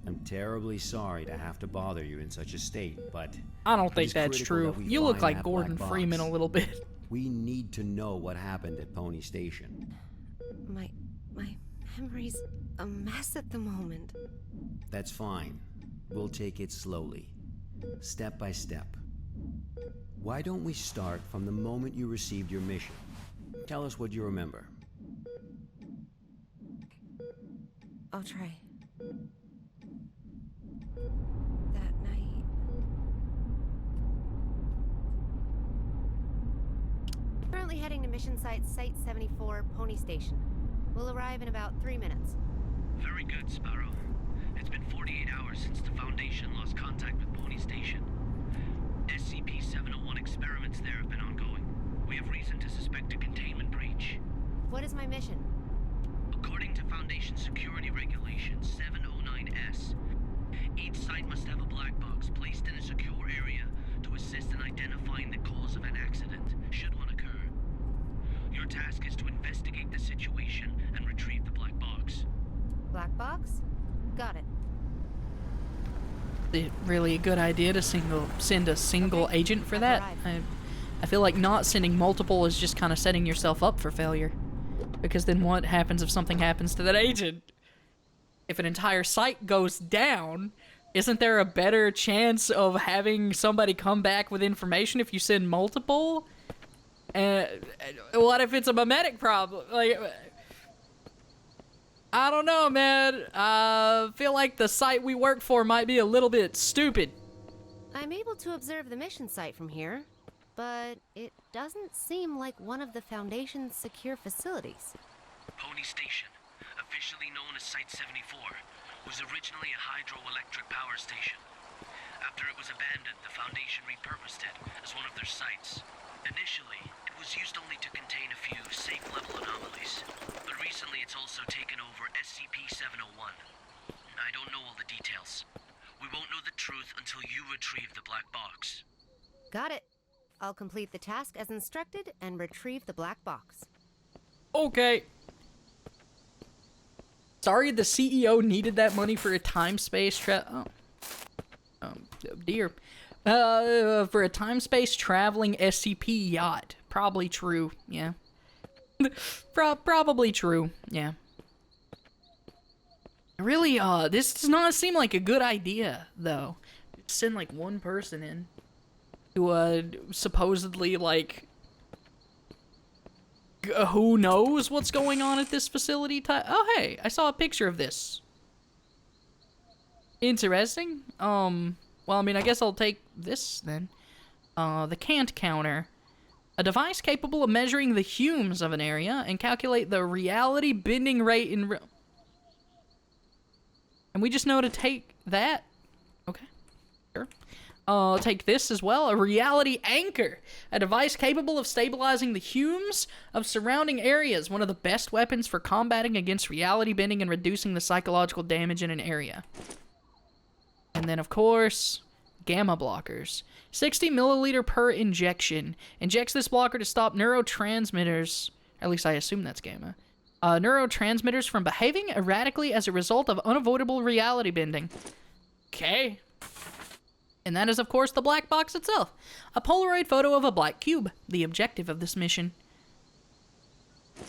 I'm terribly sorry to have to bother you in such a state, but I don't it think is that's critical true. that we You look find like that Gordon black Freeman box. a little bit. We need to know what happened at Pony Station. My memory's a mess at the moment. That's fine. We'll take it slowly, step by step. Why don't we start from the moment you received your mission? Tell us what you remember. I'll try. That night. Currently heading to mission site Site 74, Pony Station. We'll arrive in about 3 minutes. Very good, Sparrow. It's been 48 hours since the Foundation lost contact with Pony Station. SCP-701 experiments there have been ongoing. We have reason to suspect a containment breach. What is my mission? According to Foundation Security Regulations 709S, each site must have a black box placed in a secure area to assist in identifying the cause of an accident, should one occur. Your task is to investigate the situation and retrieve the black box. Black box? Got it. Is it really a good idea to send a single Okay, agent for I've that? arrived. I feel like not sending multiple is just kind of setting yourself up for failure. Because then what happens if something happens to that agent? If an entire site goes down, isn't there a better chance of having somebody come back with information if you send multiple? What if it's a memetic problem? Like, I don't know, man. I feel like the site we work for might be a little bit stupid. I'm able to observe the mission site from here, but it doesn't seem like one of the Foundation's secure facilities. Pony Station, officially known as Site 74, was originally a hydroelectric power station. After it was abandoned, the Foundation repurposed it as one of their sites. Initially, it was used only to contain a few safe-level anomalies, but recently it's also taken over SCP-701. I don't know all the details. We won't know the truth until you retrieve the black box. Got it. I'll complete the task as instructed and retrieve the black box. Okay. Sorry, the CEO needed that money for a time-space dear. For a time-space traveling SCP yacht. Probably true, yeah. Probably true, yeah. Really, this does not seem like a good idea, though. Send, like, one person in to, supposedly, like, who knows what's going on at this facility? Oh, hey, I saw a picture of this. Interesting. Well, I mean, I guess I'll take this, then. The Cant Counter. A device capable of measuring the humes of an area and calculate the reality bending rate in and we just know to take that. Okay, sure. Take this as well. A reality anchor. A device capable of stabilizing the humes of surrounding areas. One of the best weapons for combating against reality bending and reducing the psychological damage in an area. And then, of course, gamma blockers. 60 milliliter per injection. Injects this blocker to stop neurotransmitters. At least I assume that's gamma. Neurotransmitters from behaving erratically as a result of unavoidable reality bending. Okay. And that is, of course, the black box itself. A Polaroid photo of a black cube. The objective of this mission.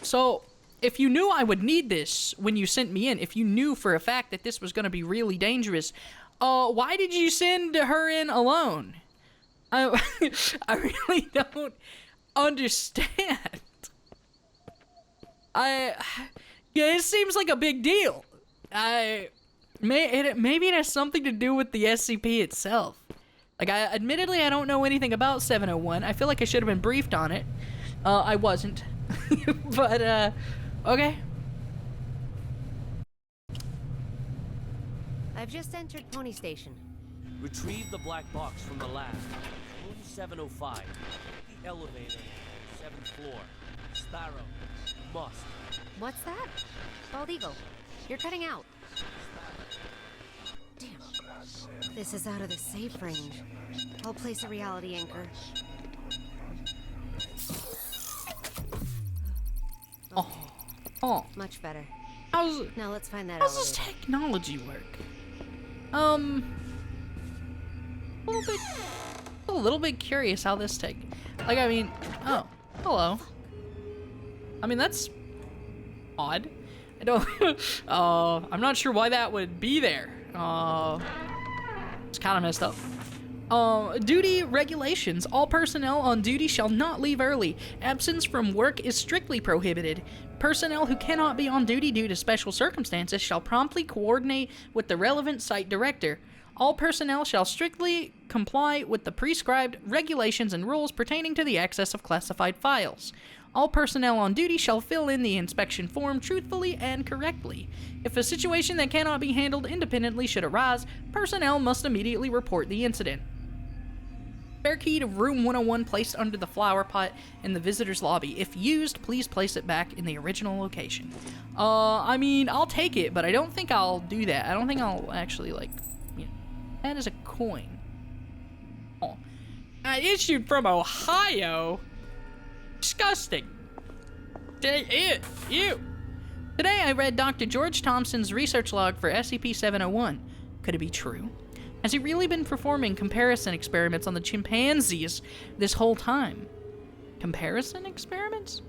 So, if you knew I would need this when you sent me in, if you knew for a fact that this was going to be really dangerous, why did you send her in alone? I really don't understand. Yeah, it seems like a big deal. Maybe it has something to do with the SCP itself. Like, admittedly, I don't know anything about 701. I feel like I should have been briefed on it. I wasn't. But, okay. I've just entered Pony Station. Retrieve the black box from the lab. Room 705. The elevator. 7th floor. Sparrow. Must. What's that? Bald Eagle, you're cutting out. Damn. This is out of the safe range. I'll place a reality anchor. Okay. Oh. Much better. How's now let's find that How's this technology work? A little bit curious how this like, I mean, oh, hello. I mean, that's odd. I don't, I'm not sure why that would be there. It's kind of messed up. Duty regulations. All personnel on duty shall not leave early. Absence from work is strictly prohibited. Personnel who cannot be on duty due to special circumstances shall promptly coordinate with the relevant site director. All personnel shall strictly comply with the prescribed regulations and rules pertaining to the access of classified files. All personnel on duty shall fill in the inspection form truthfully and correctly. If a situation that cannot be handled independently should arise, personnel must immediately report the incident. Spare key to room 101 placed under the flower pot in the visitor's lobby. If used, please place it back in the original location. I mean, I'll take it, but I don't think I'll do that. I don't think I'll actually, like, you know, that is a coin. Oh. Issued from Ohio? Disgusting. Ew. Today I read Dr. George Thompson's research log for SCP-701. Could it be true? Has he really been performing comparison experiments on the chimpanzees this whole time? Comparison experiments?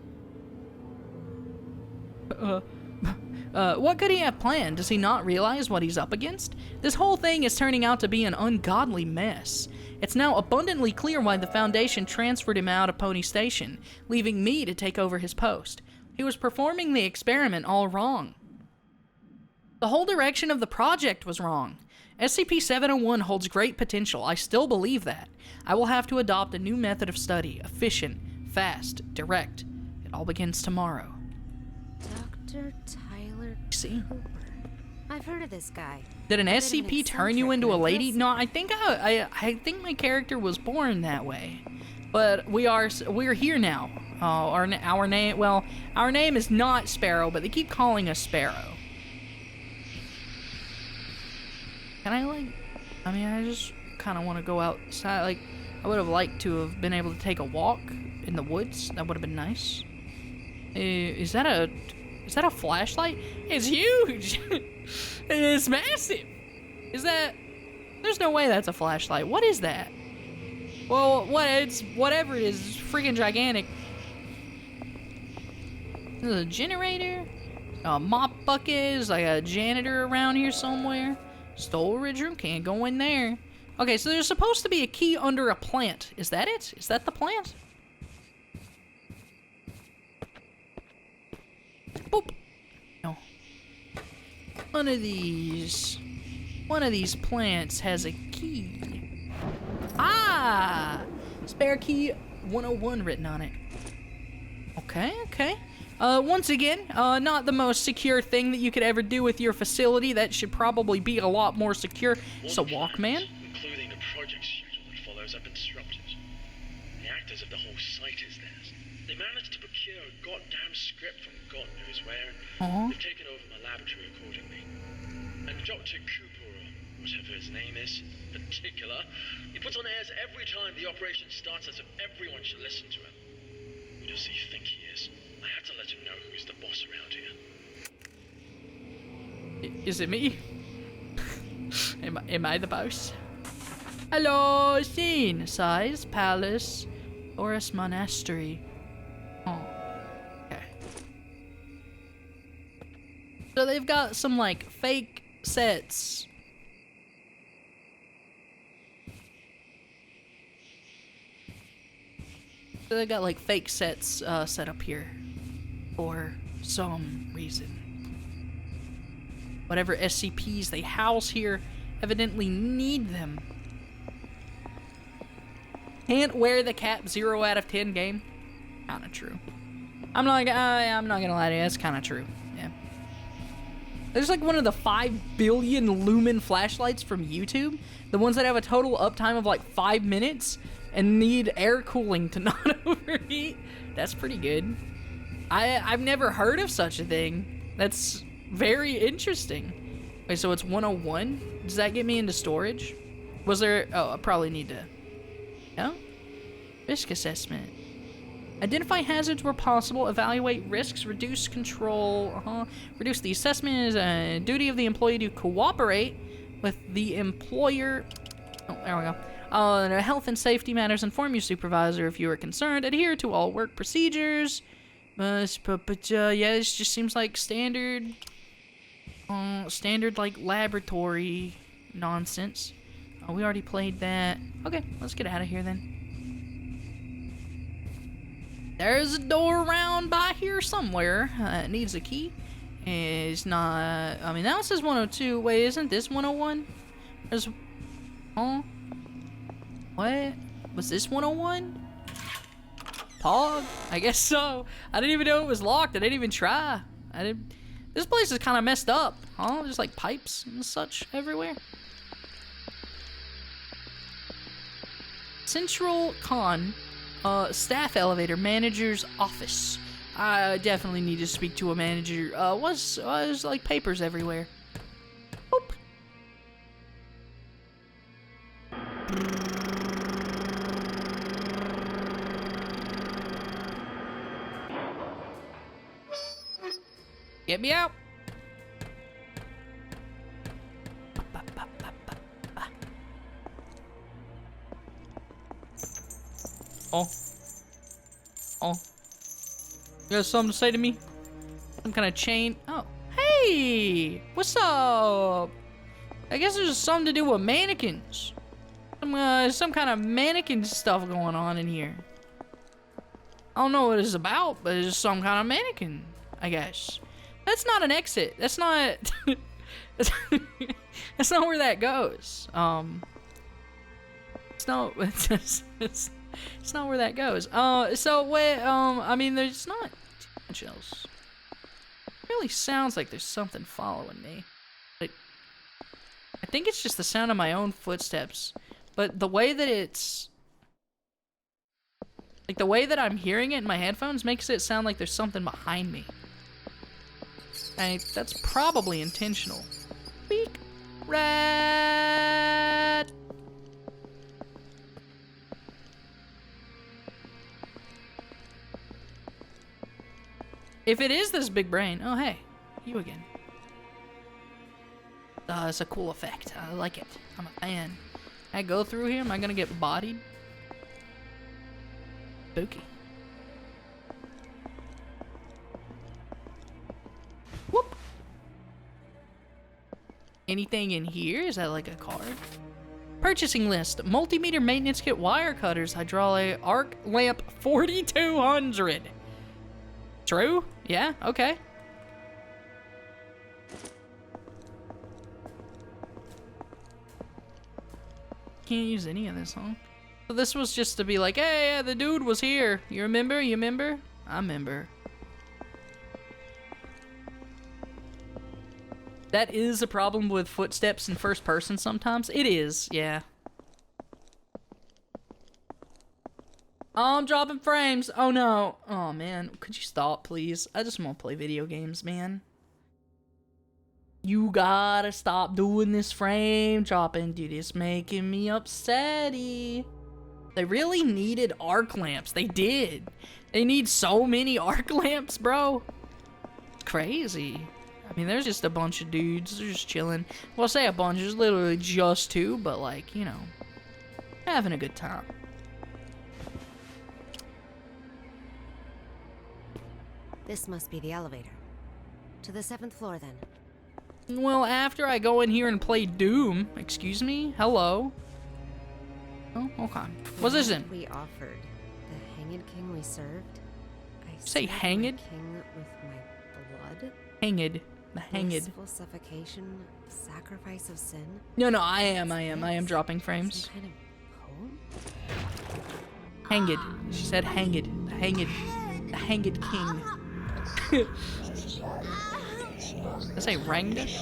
What could he have planned? Does he not realize what he's up against? This whole thing is turning out to be an ungodly mess. It's now abundantly clear why the Foundation transferred him out of Pony Station, leaving me to take over his post. He was performing the experiment all wrong. The whole direction of the project was wrong. SCP-701 holds great potential. I still believe that. I will have to adopt a new method of study. Efficient, fast, direct. It all begins tomorrow. Dr. Tyler See? Cooper. I've heard of this guy. Did an A bit of an SCP turn you eccentric, into a but lady? impressive. No, I think my character was born that way. But we're here now. Our name is not Sparrow, but they keep calling us Sparrow. Can I just kind of want to go outside. Like, I would have liked to have been able to take a walk in the woods. That would have been nice. Is that a flashlight? It's huge. It's massive. There's no way that's a flashlight. What is that? Well, whatever it is, it's freaking gigantic. There's a generator, a mop bucket, there's like a janitor around here somewhere. Storage room, can't go in there. Okay, so there's supposed to be a key under a plant. Is that it? Is that the plant? Boop. No. One of these plants has a key. Ah! Spare key 101 written on it. Okay. Once again, not the most secure thing that you could ever do with your facility. That should probably be a lot more secure. It's a Walkman. Including the project schedule that follows have been disrupted. The actors of the whole site is theirs. They managed to procure a goddamn script from God knows where, and they've taken over my laboratory accordingly. And Dr. Cooper, or whatever his name is, particular, he puts on airs every time the operation starts as if everyone should listen to him. Who does he think he is? I had to let him know who's the boss around here. Is it me? Am I the boss? Hello, scene, size, palace, Horus Monastery. Oh, okay. So they've got some like fake sets. So they got like fake sets set up here for some reason. Whatever SCPs they house here evidently need them. Can't wear the cap 0 out of 10 game. Kinda true. I'm not gonna lie to you, that's kinda true. Yeah. There's like one of the 5 billion lumen flashlights from YouTube. The ones that have a total uptime of like 5 minutes and need air cooling to not overheat. That's pretty good. I've never heard of such a thing. That's very interesting. Okay, so it's 101. Does that get me into storage? Was there... Oh, I probably need to... No? Risk assessment. Identify hazards where possible. Evaluate risks. Reduce control. Reduce the assessment is a duty of the employee to cooperate with the employer. Oh, there we go. Health and safety matters. Inform your supervisor if you are concerned. Adhere to all work procedures. Yeah, this just seems like standard like laboratory nonsense. Oh, we already played that. Okay, let's get out of here then. There's a door around by here somewhere. It needs a key. It's not... I mean, that says 102. Wait, isn't this 101? There's... Oh? What? Was this 101? Pog? I guess so. I didn't even know it was locked. I didn't even try. This place is kind of messed up. Huh? There's like pipes and such everywhere. Central Con, staff elevator, manager's office. I definitely need to speak to a manager. There's like papers everywhere. Boop. Get me out. Oh. You got something to say to me? Some kind of chain? Oh. Hey! What's up? I guess there's something to do with mannequins. Some kind of mannequin stuff going on in here. I don't know what it's about, but it's some kind of mannequin, I guess. That's not an exit. That's not... that's not where that goes. It's not where that goes. So wait, I mean, there's not too much else. It really sounds like there's something following me. But think it's just the sound of my own footsteps. But the way that it's... like, the way that I'm hearing it in my headphones makes it sound like there's something behind me. And that's probably intentional. Beak. Rat! If it is this big brain... oh, hey. You again. It's a cool effect. I like it. I'm a fan. I go through here, am I gonna get bodied? Spooky. Whoop! Anything in here? Is that like a card? Purchasing list. Multimeter maintenance kit, wire cutters, hydraulic arc lamp 4200. True? Yeah, okay. Can't use any of this, huh? So this was just to be like, hey, yeah, the dude was here. You remember? You remember? I remember. That is a problem with footsteps in first person sometimes. It is, yeah. Oh, I'm dropping frames. Oh no. Oh man, could you stop, please? I just want to play video games, man. You gotta stop doing this frame dropping, dude. It's making me upsetty. They really needed arc lamps. They did. They need so many arc lamps, bro. It's crazy. I mean, there's just a bunch of dudes. They're just chilling. Well, I say a bunch. There's literally just two, but like, you know, having a good time. This must be the elevator. To the 7th floor, then. Well, after I go in here and play Doom, excuse me, hello. Oh, okay. What's this in? We offered the Hanged King we served. I say hanged? King with my blood. Hanged, the hanged. Blissful suffocation, sacrifice of sin. No, I am dropping frames. Some kind of poem? Hanged. She said hanged. The hanged king. I say ranged?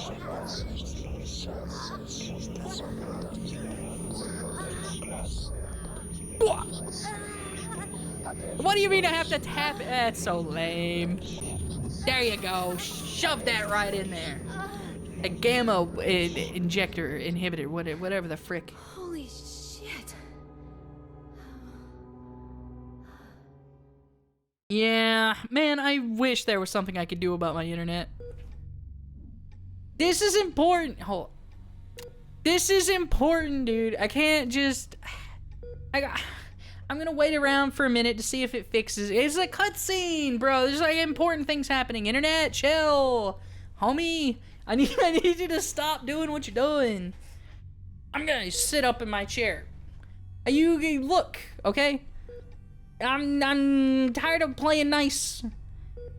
What do you mean I have to tap it? That's so lame. There you go. Shove that right in there. A gamma injector inhibitor, whatever the frick. Holy shit. Yeah, man, I wish there was something I could do about my internet. This is important. Hold on. This is important, dude. I can't just... I'm gonna wait around for a minute to see if it fixes. It's a cutscene, bro. There's like important things happening. Internet, chill. Homie, I need you to stop doing what you're doing. I'm gonna sit up in my chair. You look, okay? I'm tired of playing nice.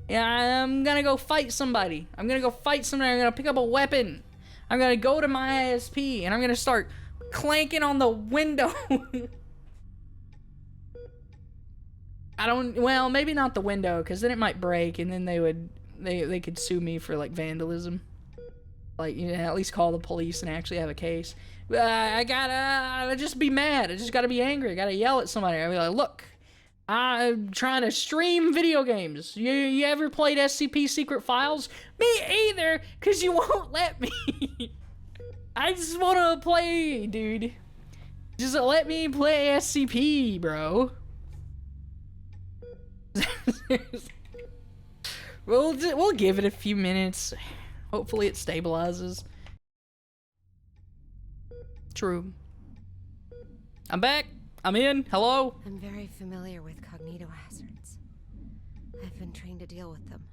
Yeah, I'm gonna go fight somebody. I'm gonna pick up a weapon. I'm gonna go to my ISP and I'm gonna start clanking on the window. Well, maybe not the window, because then it might break and then they could sue me for like vandalism. Like, you know, at least call the police and actually have a case. I gotta just be mad. I just gotta be angry. I gotta yell at somebody. I'll be like, look, I'm trying to stream video games. You ever played SCP Secret Files? Me either, because you won't let me. I just want to play, dude. Just let me play SCP, bro. We'll give it a few minutes. Hopefully it stabilizes. True. I'm back. I'm in. Hello. I'm very familiar with cognitohazards. I've been trained to deal with them.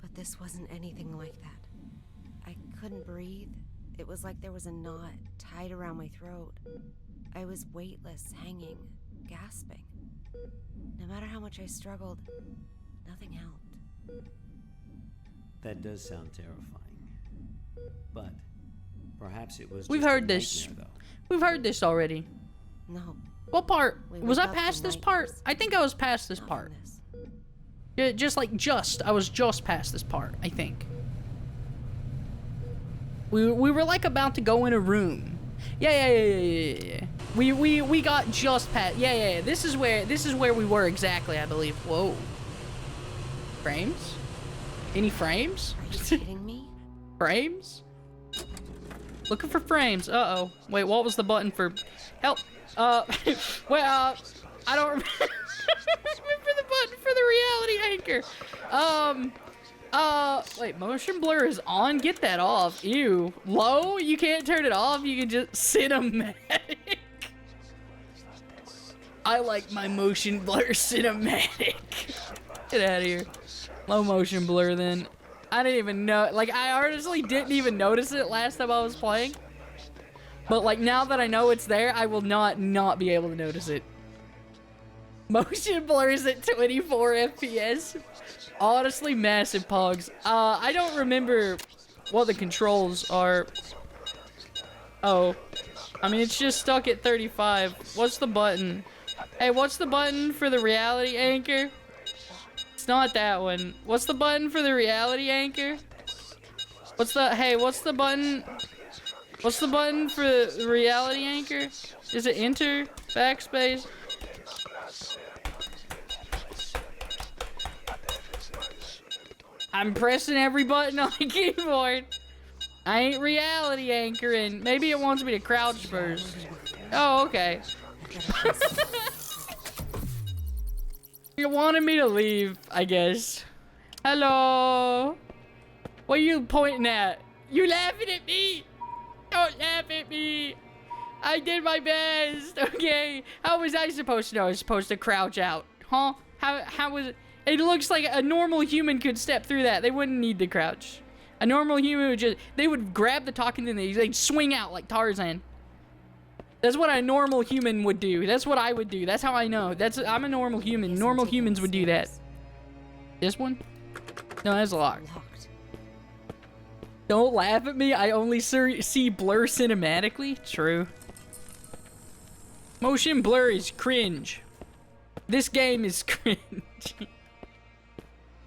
But this wasn't anything like that. I couldn't breathe. It was like there was a knot tied around my throat. I was weightless, hanging, gasping. No matter how much I struggled, nothing helped. That does sound terrifying. But perhaps it was We've heard this. We've heard this already. No. What part? Was I wake up past from this part? nightmares. I think I was past this Not part. from this. Yeah, I was just past this part, I think. We were like about to go in a room. Yeah. We got just past. Yeah. This is where we were exactly, I believe. Whoa. Frames? Any frames? Are you kidding me? Frames? Looking for frames. Uh-oh. Wait, what was the button for help? I don't remember the button for the reality anchor. Wait, motion blur is on? Get that off. Ew. Low? You can't turn it off? You can just cinematic. I like my motion blur cinematic. Get out of here. Low motion blur then. I didn't even know, like, I honestly didn't even notice it last time I was playing. But, like, now that I know it's there, I will not be able to notice it. Motion blurs at 24 FPS. Honestly, massive pogs. I don't remember what the controls are. Oh. I mean, it's just stuck at 35. What's the button? Hey, what's the button for the reality anchor? It's not that one. What's the button for the reality anchor? What's the button? What's the button for the reality anchor? Is it enter? Backspace? I'm pressing every button on the keyboard. I ain't reality anchoring. Maybe it wants me to crouch first. Oh, okay. You wanted me to leave, I guess. Hello? What are you pointing at? You laughing at me? Don't laugh at me. I did my best. Okay. How was I supposed to know I was supposed to crouch out? Huh? How was it? It looks like a normal human could step through that. They wouldn't need to crouch. A normal human would just, they would grab the talking thing, they'd swing out like Tarzan. That's what a normal human would do. That's what I would do. That's how I know. I'm a normal human. Normal humans would do that. This one? No, that's locked. Don't laugh at me. I only see blur cinematically. True. Motion blur is cringe. This game is cringe.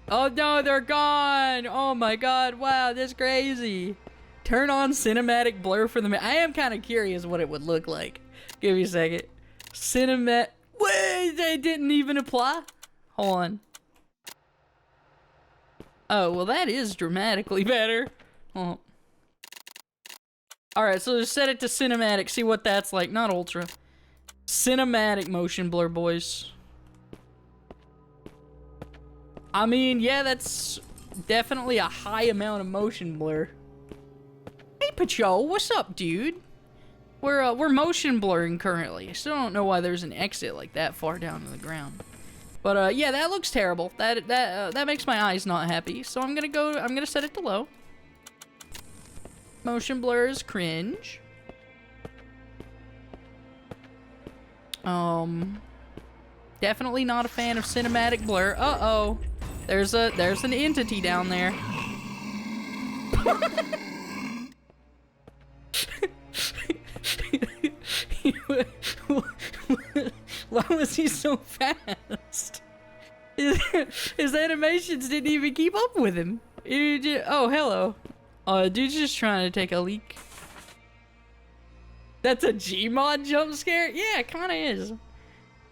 Oh no, they're gone. Oh my god. Wow, that's crazy. Turn on cinematic blur for the I am kind of curious what it would look like. Give me a second. Wait, they didn't even apply? Hold on. Oh, well that is dramatically better. Oh. Alright, so just set it to cinematic. See what that's like. Not ultra. Cinematic motion blur, boys. I mean, yeah, that's definitely a high amount of motion blur. Hey, Patrol, what's up, dude? We're motion blurring currently. I still don't know why there's an exit like that far down to the ground. But yeah, that looks terrible. That makes my eyes not happy. So I'm gonna set it to low. Motion blur is cringe. Definitely not a fan of cinematic blur. Uh-oh. There's an entity down there. Why was he so fast? His animations didn't even keep up with him. Oh, hello. Dude's just trying to take a leak. That's a Gmod jump scare? Yeah, it kinda is.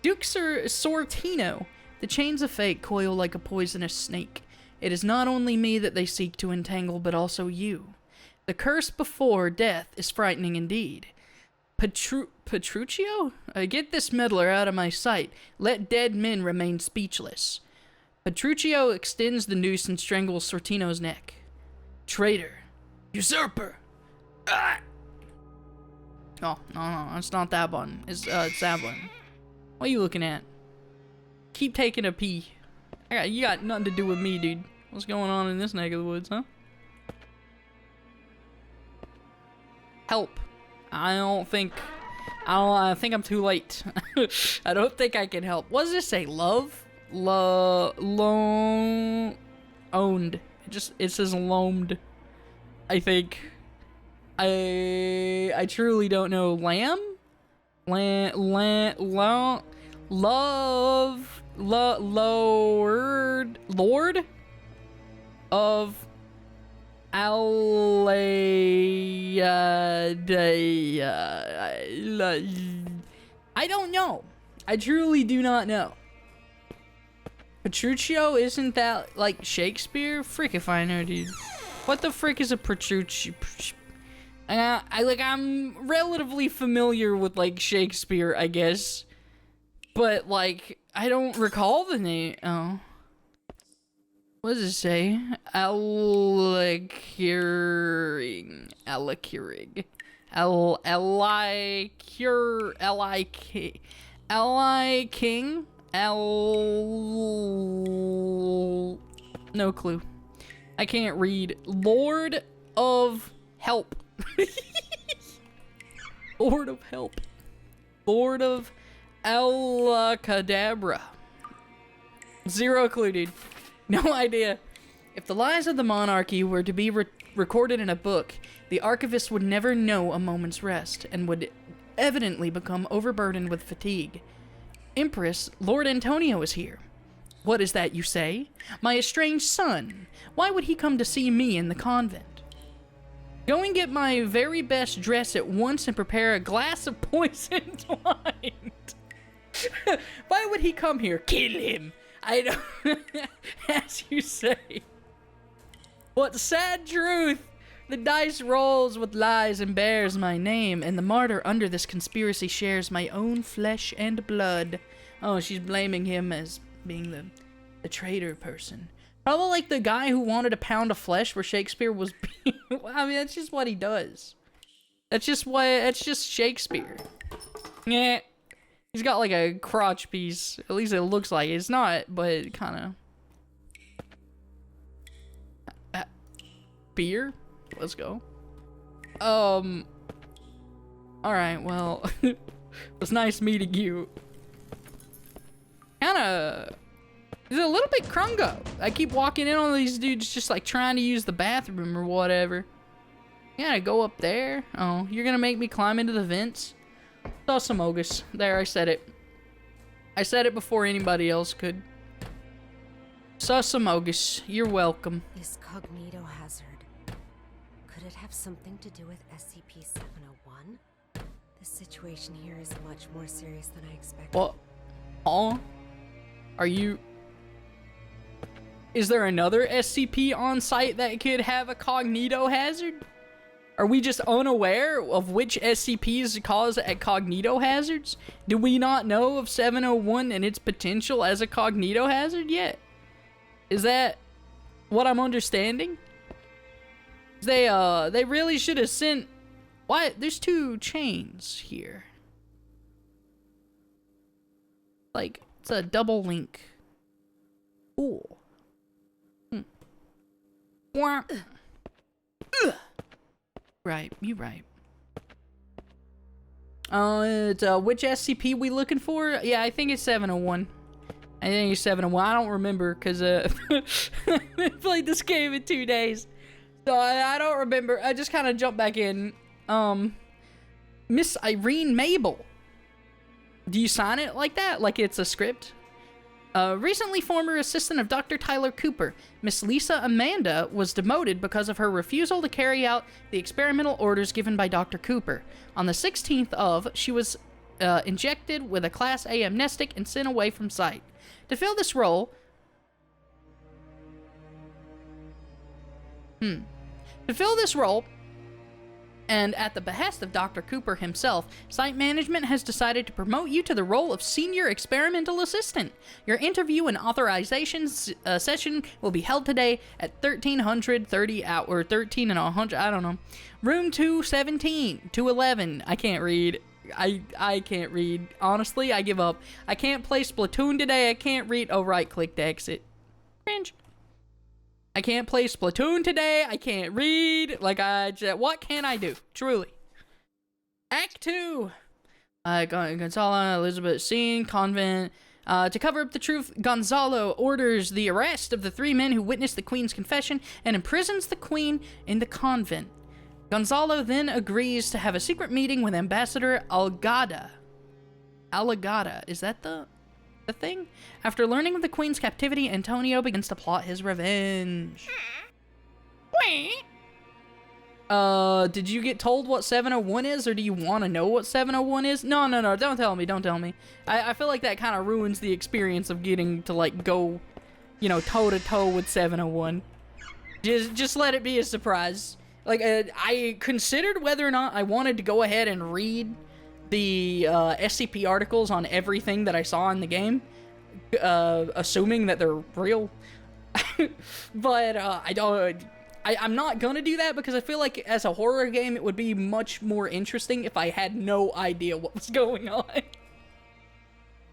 Duke Sortino. The chains of fate coil like a poisonous snake. It is not only me that they seek to entangle, but also you. The curse before death is frightening indeed. Petruccio? Get this meddler out of my sight. Let dead men remain speechless. Petruccio extends the noose and strangles Sortino's neck. Traitor. Usurper. Ah! Oh, no, it's not that button. It's that button. What are you looking at? Keep taking a pee. You got nothing to do with me, dude. What's going on in this neck of the woods, huh? Help. I think I'm too late. I don't think I can help. What does this say? Love? Owned. It says loamed. I think. I truly don't know. Lord of I don't know. I truly do not know. Petruchio, isn't that like Shakespeare? Frick if I know, dude. What the frick is a Petruchio? I'm relatively familiar with like Shakespeare, I guess. But like, I don't recall the name. Oh. What does it say? Alicuring. King? No clue. I can't read. Lord of Help. Lord of Help. Lord of Alacadabra. Zero clue, dude. No idea. If the lies of the monarchy were to be recorded in a book, the archivist would never know a moment's rest, and would evidently become overburdened with fatigue. Empress, Lord Antonio is here. What is that you say? My estranged son. Why would he come to see me in the convent? Go and get my very best dress at once and prepare a glass of poisoned wine. Why would he come here? Kill him. I don't... As you say. What sad truth! The dice rolls with lies and bears my name, and the martyr under this conspiracy shares my own flesh and blood. Oh, she's blaming him as being the traitor person. Probably like the guy who wanted a pound of flesh where Shakespeare was being... I mean, that's just what he does. That's just Shakespeare. Yeah. He's got like a crotch piece. At least it looks like it. It's not, but kind of. Beer? Let's go. Alright, well. It was nice meeting you. Kinda... He's a little bit crungo. I keep walking in on these dudes just like trying to use the bathroom or whatever. You gotta go up there. Oh, you're gonna make me climb into the vents? Sausamogus. There, I said it. I said it before anybody else could. Sausamogus, you're welcome. This cognito hazard. Could it have something to do with SCP-701? The situation here is much more serious than I expected. What? Huh? Are you... Is there another SCP on site that could have a cognito hazard? Are we just unaware of which SCPs cause cognito hazards? Do we not know of 701 and its potential as a cognito hazard yet? Is that what I'm understanding? They really should have sent... Why? There's 2 chains here. Like, it's a double link. Cool. Right, you right. It's, which SCP we looking for? Yeah, I think it's 701. I think it's 701. I don't remember, because, I played this game in 2 days. So, I don't remember. I just kind of jumped back in. Miss Irene Mabel. Do you sign it like that? Like it's a script? Recently former assistant of Dr. Tyler Cooper, Miss Lisa Amanda was demoted because of her refusal to carry out the experimental orders given by Dr. Cooper. On the 16th of, she was injected with a Class A amnestic and sent away from site. To fill this role... To fill this role, and at the behest of Dr. Cooper himself, site management has decided to promote you to the role of Senior Experimental Assistant. Your interview and authorization session will be held today at 1330 or 13 and 100, I don't know. Room 217, 211. I can't read. I can't read. Honestly, I give up. I can't play Splatoon today. I can't read. Oh, right-click to exit. Cringe. I can't play Splatoon today. I can't read. Like, what can I do? Truly. Act 2. Gonzalo, Elizabeth Scene, Convent. To cover up the truth, Gonzalo orders the arrest of the 3 men who witnessed the Queen's confession and imprisons the Queen in the convent. Gonzalo then agrees to have a secret meeting with Ambassador Algada. Alagada, is that the thing? After learning of the Queen's captivity, Antonio begins to plot his revenge. Did you get told what 701 is, or do you want to know what 701 is? No, don't tell me, don't tell me. I feel like that kind of ruins the experience of getting to, like, go, you know, toe-to-toe with 701. Just let it be a surprise. Like, I considered whether or not I wanted to go ahead and read the SCP articles on everything that I saw in the game, assuming that they're real. But I'm not gonna do that because I feel like as a horror game it would be much more interesting if I had no idea what was going on.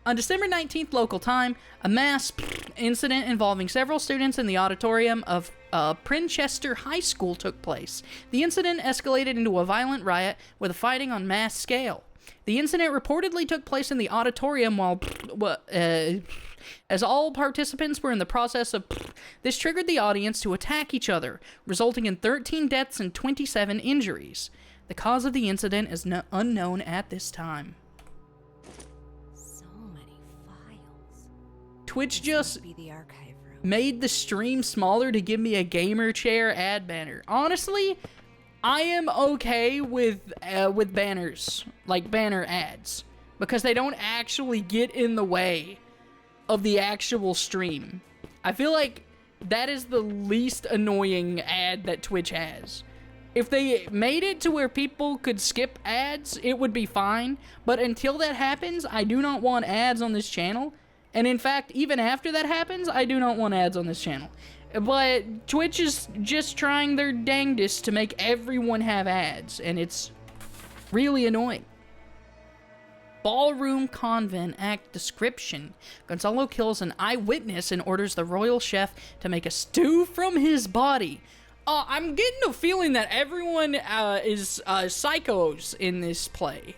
On December 19th local time, a mass incident involving several students in the auditorium of Princhester High School took place. The incident escalated into a violent riot with fighting on mass scale. The incident reportedly took place in the auditorium while as all participants were in the process of this triggered the audience to attack each other, resulting in 13 deaths and 27 injuries. The cause of the incident is unknown at this time. So many files. Twitch just made the stream smaller to give me a gamer chair ad banner. Honestly, I am okay with banners, like banner ads, because they don't actually get in the way of the actual stream. I feel like that is the least annoying ad that Twitch has. If they made it to where people could skip ads, it would be fine, but until that happens, I do not want ads on this channel. And in fact, even after that happens, I do not want ads on this channel. But Twitch is just trying their dangdest to make everyone have ads, and it's really annoying. Ballroom Convent Act description. Gonzalo kills an eyewitness and orders the royal chef to make a stew from his body. I'm getting a feeling that everyone is psychos in this play.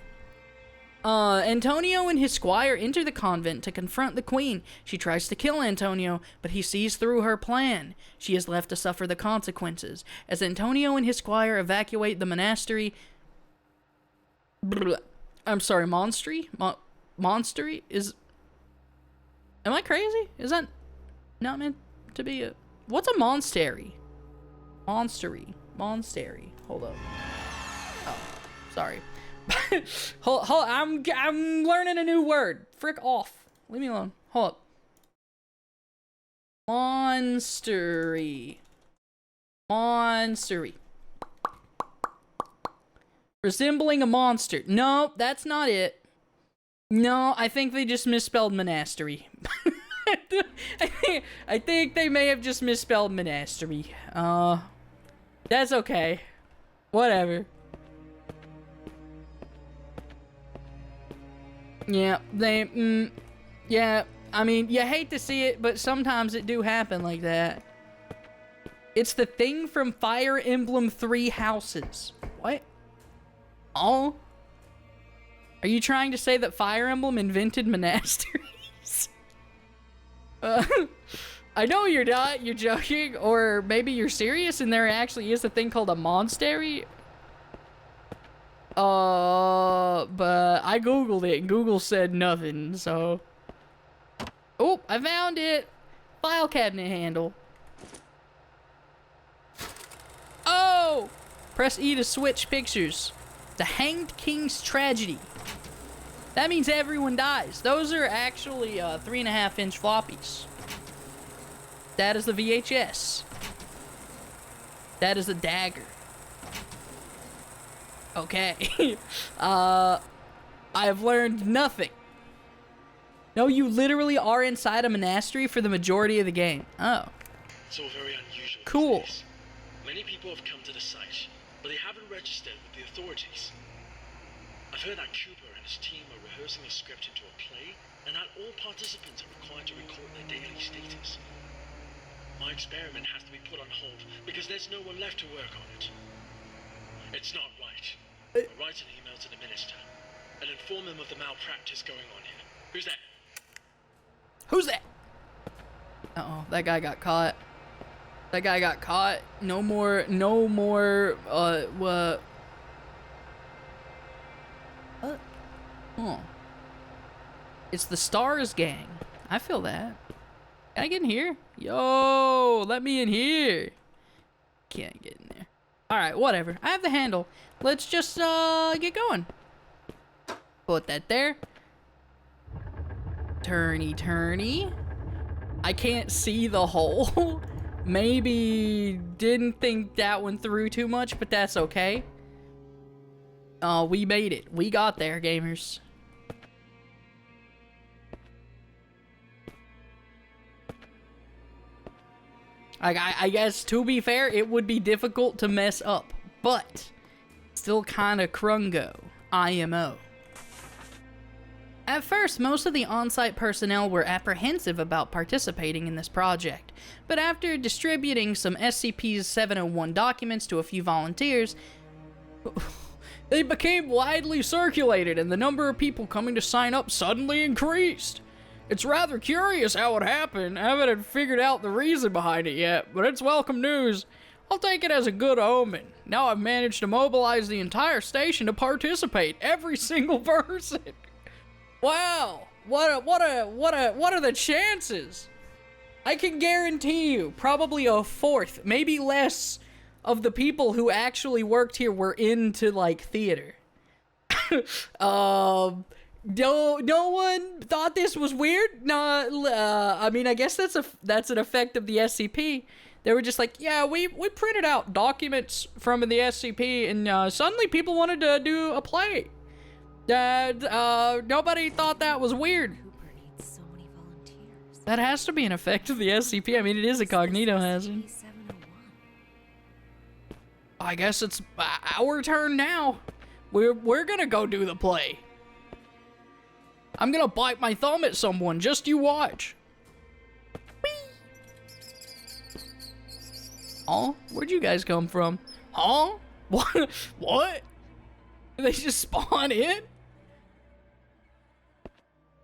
Antonio and his squire enter the convent to confront the queen. She tries to kill Antonio, but he sees through her plan. She is left to suffer the consequences. As Antonio and his squire evacuate the monastery... I'm sorry, monstery? Monstery? Am I crazy? Is that not meant to be a... What's a monstery? Monstery. Hold up. Oh, sorry. I'm learning a new word. Frick off. Leave me alone. Hold up. Monstery. Resembling a monster. No, that's not it. No, I think they just misspelled monastery. I think they may have just misspelled monastery. That's okay. Whatever. Yeah, yeah, I mean, you hate to see it, but sometimes it do happen like that. It's the thing from Fire Emblem 3 Houses. What? Oh? Are you trying to say that Fire Emblem invented monasteries? I know you're not, you're joking, or maybe you're serious and there actually is a thing called a monastery. But I googled it and Google said nothing, so... Oh, I found it! File cabinet handle. Oh! Press E to switch pictures. The Hanged King's Tragedy. That means everyone dies. Those are actually 3.5-inch floppies. That is the VHS. That is a dagger. Okay. I have learned nothing. No, you literally are inside a monastery for the majority of the game. Oh. It's all very unusual. Cool. Many people have come to the site, but they haven't registered with the authorities. I've heard that Cooper and his team are rehearsing a script into a play, and that all participants are required to record their daily status. My experiment has to be put on hold because there's no one left to work on it. It's not right. I'll write an email to the minister and inform him of the malpractice going on here. Who's that? Who's that? Uh-oh, that guy got caught. That guy got caught. No more, what? Oh. It's the Stars gang. I feel that. Can I get in here? Yo, let me in here. Can't get in there. Alright, whatever. I have the handle. Let's just, get going. Put that there. Turny, turny. I can't see the hole. Maybe didn't think that one through too much, but that's okay. We made it. We got there, gamers. I guess, to be fair, it would be difficult to mess up, but still kinda crungo. IMO. At first, most of the on-site personnel were apprehensive about participating in this project, but after distributing some SCP-701 documents to a few volunteers, they became widely circulated and the number of people coming to sign up suddenly increased. It's rather curious how it happened. I haven't figured out the reason behind it yet, but it's welcome news. I'll take it as a good omen. Now I've managed to mobilize the entire station to participate, every single person. Wow, what are the chances? I can guarantee you, probably a fourth, maybe less, of the people who actually worked here were into, like, theater. No one thought this was weird? No, I mean, I guess that's an effect of the SCP. They were just like, yeah, we printed out documents from the SCP, and suddenly people wanted to do a play. Nobody thought that was weird. That has to be an effect of the SCP. I mean, it is a cognito hazard. I guess it's our turn now. We're gonna go do the play. I'm gonna bite my thumb at someone. Just you watch. Whee! Oh, where'd you guys come from? Huh? What? What? Did they just spawn in?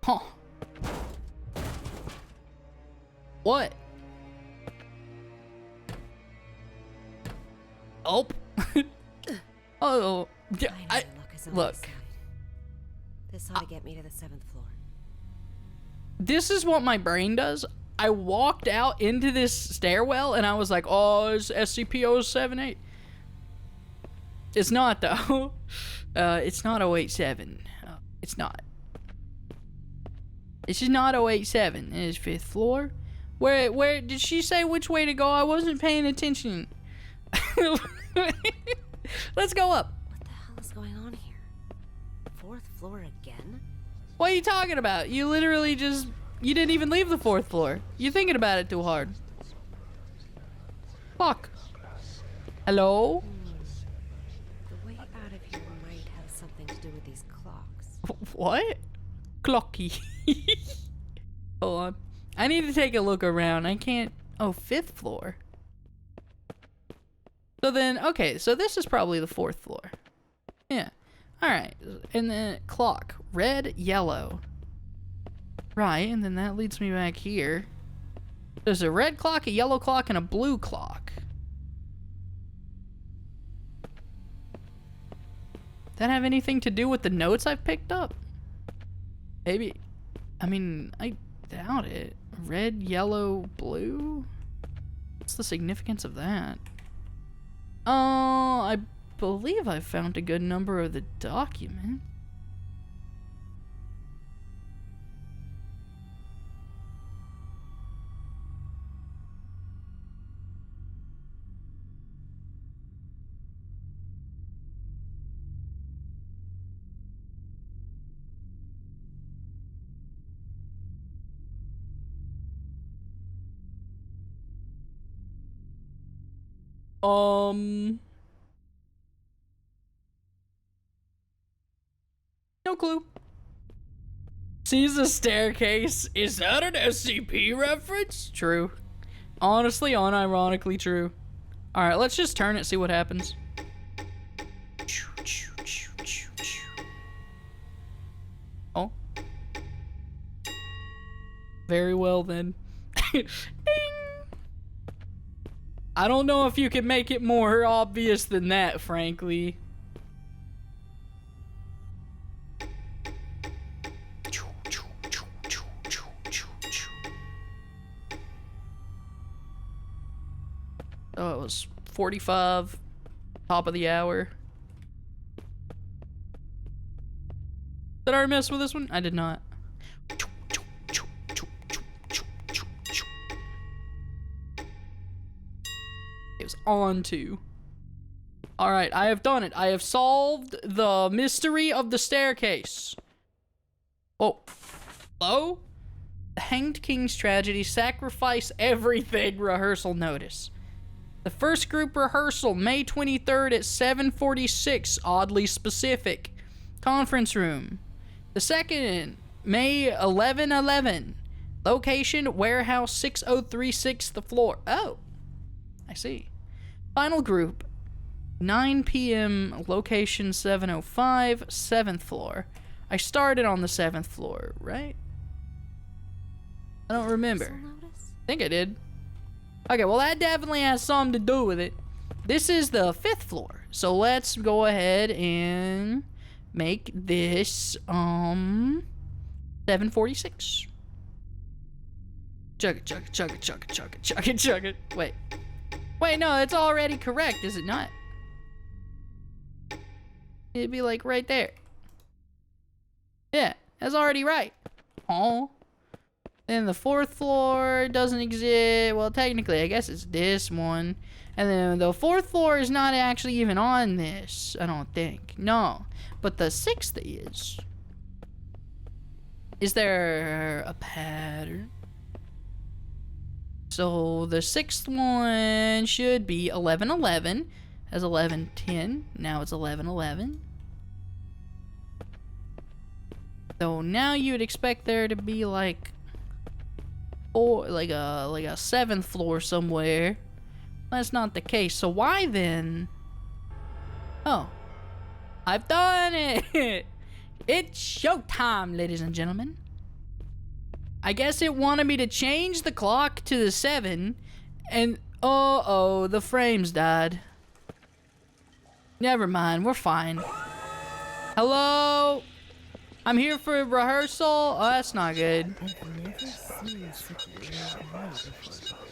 Huh. What? Oh. Oh. Yeah, look. This ought to get me to the 7th floor. This is what my brain does. I walked out into this stairwell and I was like, oh, it's SCP-078. It's not, though. It's not 087. It's not. It's just not 087. It is 5th floor. Where did she say which way to go? I wasn't paying attention. Let's go up. What the hell is going on here? 4th floor again? What are you talking about? You literally just... You didn't even leave the 4th floor. You're thinking about it too hard. Fuck. Hello? The way out of here might have something to do with these clocks. What? Clocky. Hold on. I need to take a look around. I can't... Oh, 5th floor. So then, okay, so this is probably the 4th floor. Yeah. Alright. And then clock. Red, yellow. Right, and then that leads me back here. There's a red clock, a yellow clock, and a blue clock. That have anything to do with the notes I've picked up? Maybe. I mean, I doubt it. Red, yellow, blue? What's the significance of that? I believe I found a good number of the documents. No clue. Sees the staircase. Is that an SCP reference? True. Honestly, unironically true. Alright, let's just turn it, see what happens. Oh. Very well then. Ding! I don't know if you can make it more obvious than that, frankly. Oh, it was 45. Top of the hour. Did I mess with this one? I did not. It was on to. Alright, I have done it. I have solved the mystery of the staircase. Oh. Hello? The Hanged King's Tragedy, sacrifice everything rehearsal notice. The first group rehearsal, May 23rd at 7:46, oddly specific. Conference room. The second, May 11/11. Location, warehouse 6036, the floor. Oh, I see. Final group, 9 p.m., location 705, 7th floor. I started on the 7th floor, right? I don't remember. I think I did. Okay, well that definitely has something to do with it. This is the 5th floor. So let's go ahead and make this 746. Chug it, chug it, chug it, chug it, chug it, chug it, chug it. Wait. Wait, no, it's already correct, is it not? It'd be like right there. Yeah, that's already right. Oh. Then the 4th floor doesn't exist. Well, technically, I guess it's this one. And then the 4th floor is not actually even on this, I don't think. No. But the 6th is. Is there a pattern? So the 6th one should be 11:11. As 11:10. Now it's 11:11. So now you'd expect there to be like, or like a 7th floor somewhere. That's not the case. So why then? Oh, I've done it. It's showtime, ladies and gentlemen. I guess it wanted me to change the clock to the 7, and uh-oh, the frames died. Never mind, we're fine. Hello? I'm here for rehearsal. Oh, that's not good. I've never seen such a weird guy before.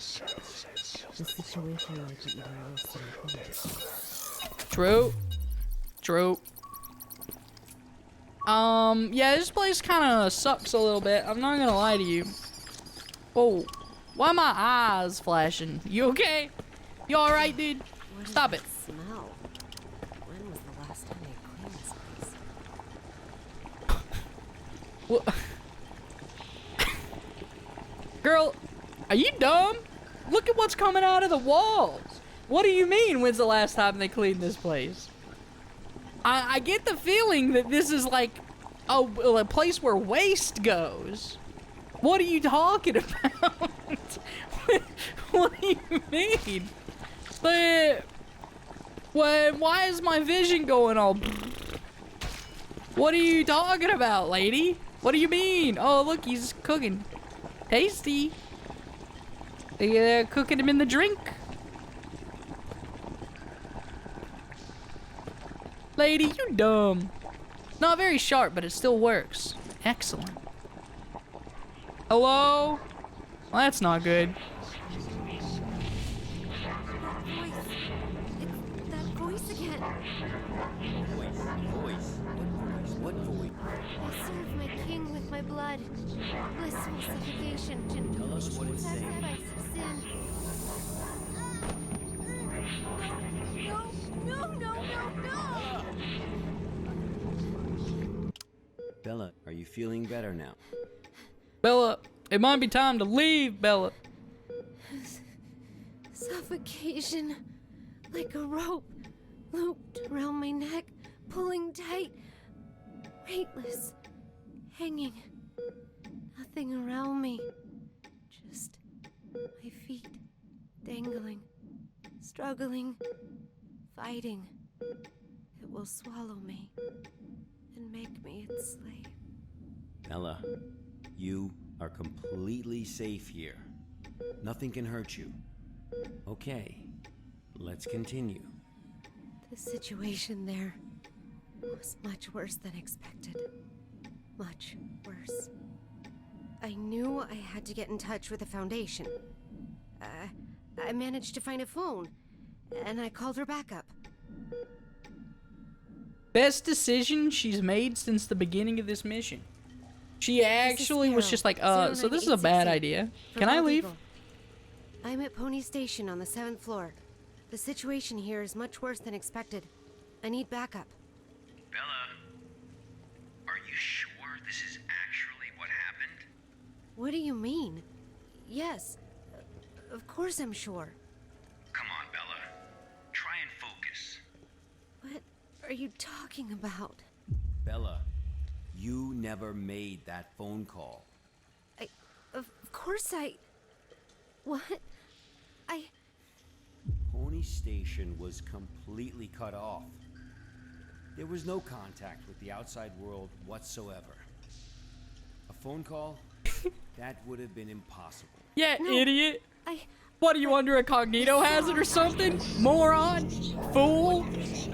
The situation might be even worse than I thought. True. True. Yeah, this place kind of sucks a little bit. I'm not gonna lie to you. Oh, why are my eyes flashing? You okay? You alright, dude? Stop it. Smell. When was the last time I cleaned this place? What? Girl, are you dumb? Look at what's coming out of the walls. What do you mean, when's the last time they cleaned this place? I get the feeling that this is like a place where waste goes. What are you talking about? What do you mean? But why is my vision going all? What are you talking about, lady? What do you mean? Oh, look, he's cooking. Tasty. They're cooking him in the drink. Lady, you dumb. Not very sharp, but it still works. Excellent. Hello? Well, that's not good. That voice again. What voice? I serve my king with my blood. Blissful suffocation. Tell us what it's saying. Sacrifice of sin. No. Bella, are you feeling better now? Bella, it might be time to leave, Bella. Suffocation. Like a rope. Looped around my neck. Pulling tight. Weightless. Hanging. Nothing around me. Just my feet. Dangling. Struggling. Fighting. It will swallow me. And make me its slave. Bella, you are completely safe here. Nothing can hurt you. Okay, let's continue. The situation there was much worse than expected. Much worse. I knew I had to get in touch with the Foundation. I managed to find a phone, and I called her back up. Best decision she's made since the beginning of this mission. She actually was just like, so this is a bad idea. Can I leave? I'm at Pony Station on the 7th floor. The situation here is much worse than expected. I need backup. Bella, are you sure this is actually what happened? What do you mean? Yes. Of course I'm sure. Come on, Bella. Try and focus. What are you talking about? Bella, you never made that phone call. Of course I... What? Pony Station was completely cut off. There was no contact with the outside world whatsoever. A phone call? That would have been impossible. Yeah, no, idiot. What are you, under a cognito hazard or something? Moron? Fool?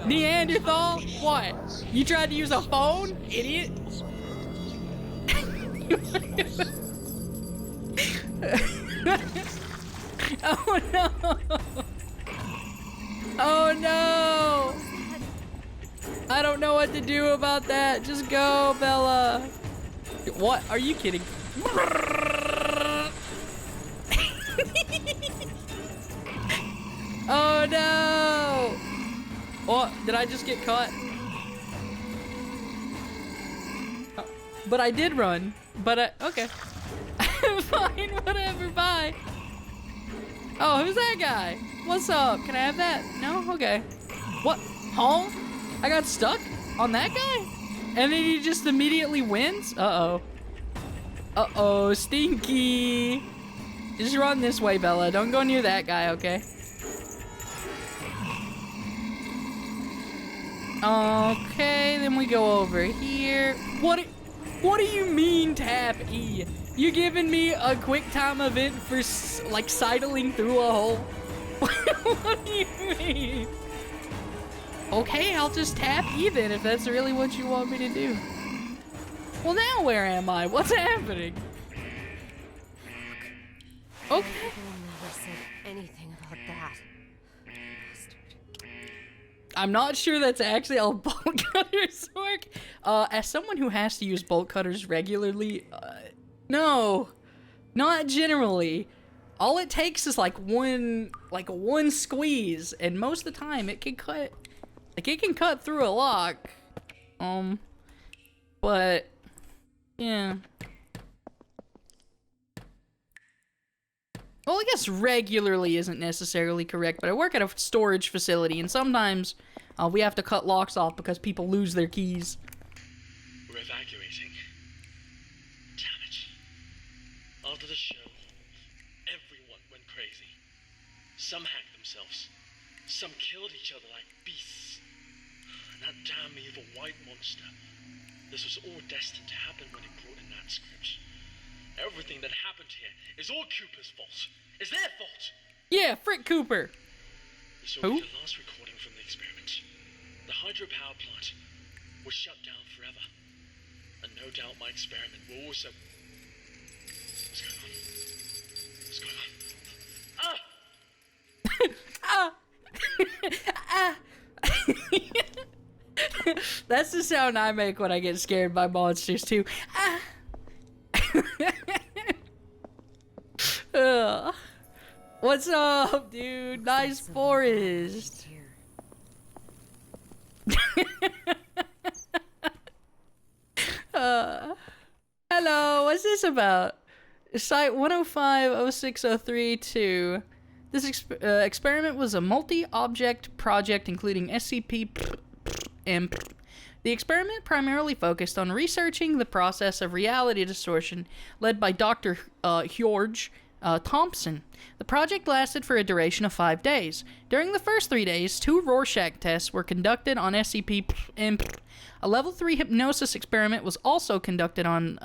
Neanderthal? What? You tried to use a phone? Idiot? Oh no! Oh no! I don't know what to do about that. Just go, Bella. What? Are you kidding? Oh no! What? Did I just get caught? Oh, but I did run. But okay. Fine, whatever, bye. Oh, who's that guy? What's up? Can I have that? No? Okay. What? Huh? I got stuck on that guy? And then he just immediately wins? Uh-oh. Uh-oh, stinky. Just run this way, Bella. Don't go near that guy, okay? Okay, then we go over here. What do you mean, tap E? You giving me a quick time event for, like, sidling through a hole? What do you mean? Okay, I'll just tap E then if that's really what you want me to do. Well, now where am I? What's happening? Okay. I never said anything about that. I'm not sure that's actually how bolt cutters work. As someone who has to use bolt cutters regularly, no, not generally. All it takes is like one squeeze, and most of the time it can cut, through a lock. But yeah. Well, I guess regularly isn't necessarily correct, but I work at a storage facility, and sometimes we have to cut locks off because people lose their keys. We're evacuating. Damn it. After the show, everyone went crazy. Some hacked themselves. Some killed each other like beasts. And that damn evil white monster. This was all destined to happen when he brought in that script. Everything that happened here is all Cooper's fault. It's their fault. Yeah, Frick Cooper. This will be the last recording from the experiment. The hydropower plant was shut down forever. And no doubt my experiment will also... What's going on? What's going on? That's the sound I make when I get scared by monsters too. What's up, dude? Nice forest. Hello, what's this about? Site 105-0603-2. This experiment was a multi-object project including SCP and the experiment primarily focused on researching the process of reality distortion led by Dr. George Thompson. The project lasted for a duration of 5 days. During the first 3 days, 2 Rorschach tests were conducted on SCP and a level 3 hypnosis experiment was also conducted on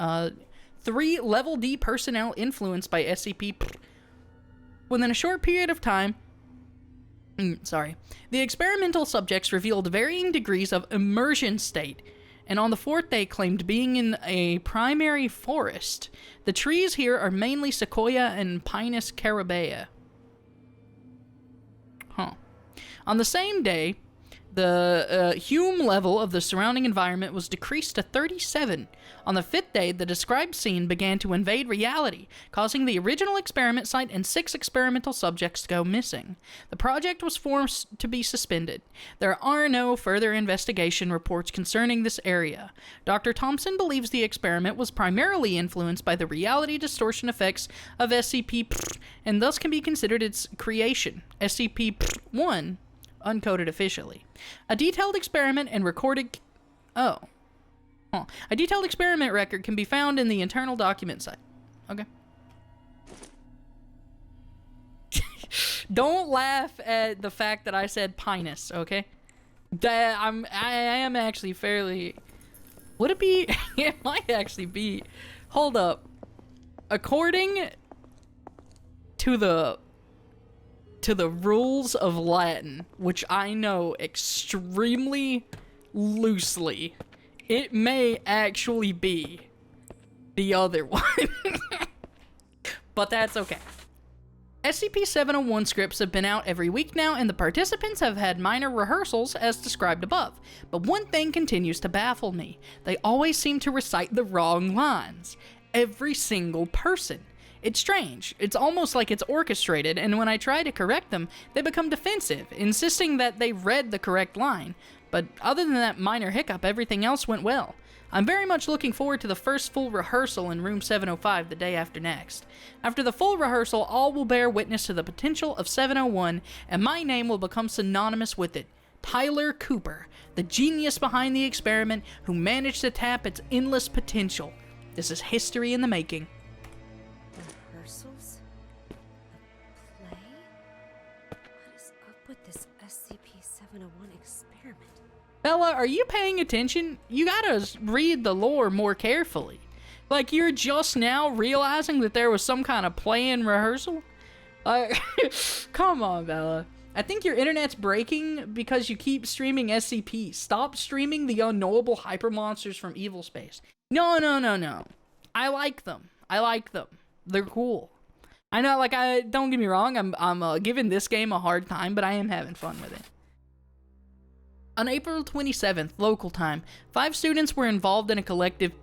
3 level D personnel influenced by SCP. Within a short period of time, the experimental subjects revealed varying degrees of immersion state, and on the 4th day claimed being in a primary forest. The trees here are mainly Sequoia and Pinus carabea. On the same day, The Hume level of the surrounding environment was decreased to 37. On the 5th day, the described scene began to invade reality, causing the original experiment site and 6 experimental subjects to go missing. The project was forced to be suspended. There are no further investigation reports concerning this area. Dr. Thompson believes the experiment was primarily influenced by the reality distortion effects of SCP and thus can be considered its creation. SCP-1 uncoded officially. A detailed experiment and recorded... A detailed experiment record can be found in the internal document site. Okay. Don't laugh at the fact that I said pinus, okay? I am actually fairly... Would it be... It might actually be... Hold up. According to the rules of Latin, which I know extremely loosely, it may actually be the other one. But that's okay. SCP-701 scripts have been out every week now, and the participants have had minor rehearsals as described above. But one thing continues to baffle me. They always seem to recite the wrong lines. Every single person. It's strange. It's almost like it's orchestrated, and when I try to correct them, they become defensive, insisting that they read the correct line. But other than that minor hiccup, everything else went well. I'm very much looking forward to the first full rehearsal in room 705 the day after next. After the full rehearsal, all will bear witness to the potential of 701, and my name will become synonymous with it. Tyler Cooper, the genius behind the experiment who managed to tap its endless potential. This is history in the making. Rehearsals? A play? What is up with this SCP-701 experiment? Bella, are you paying attention? You gotta read the lore more carefully. Like, you're just now realizing that there was some kind of play in rehearsal? Come on, Bella. I think your internet's breaking because you keep streaming SCP. Stop streaming the unknowable hypermonsters from Evil Space. No. I like them. They're cool. I know, like, don't get me wrong, I'm giving this game a hard time, but I am having fun with it. On April 27th, local time, 5 students were involved in a collective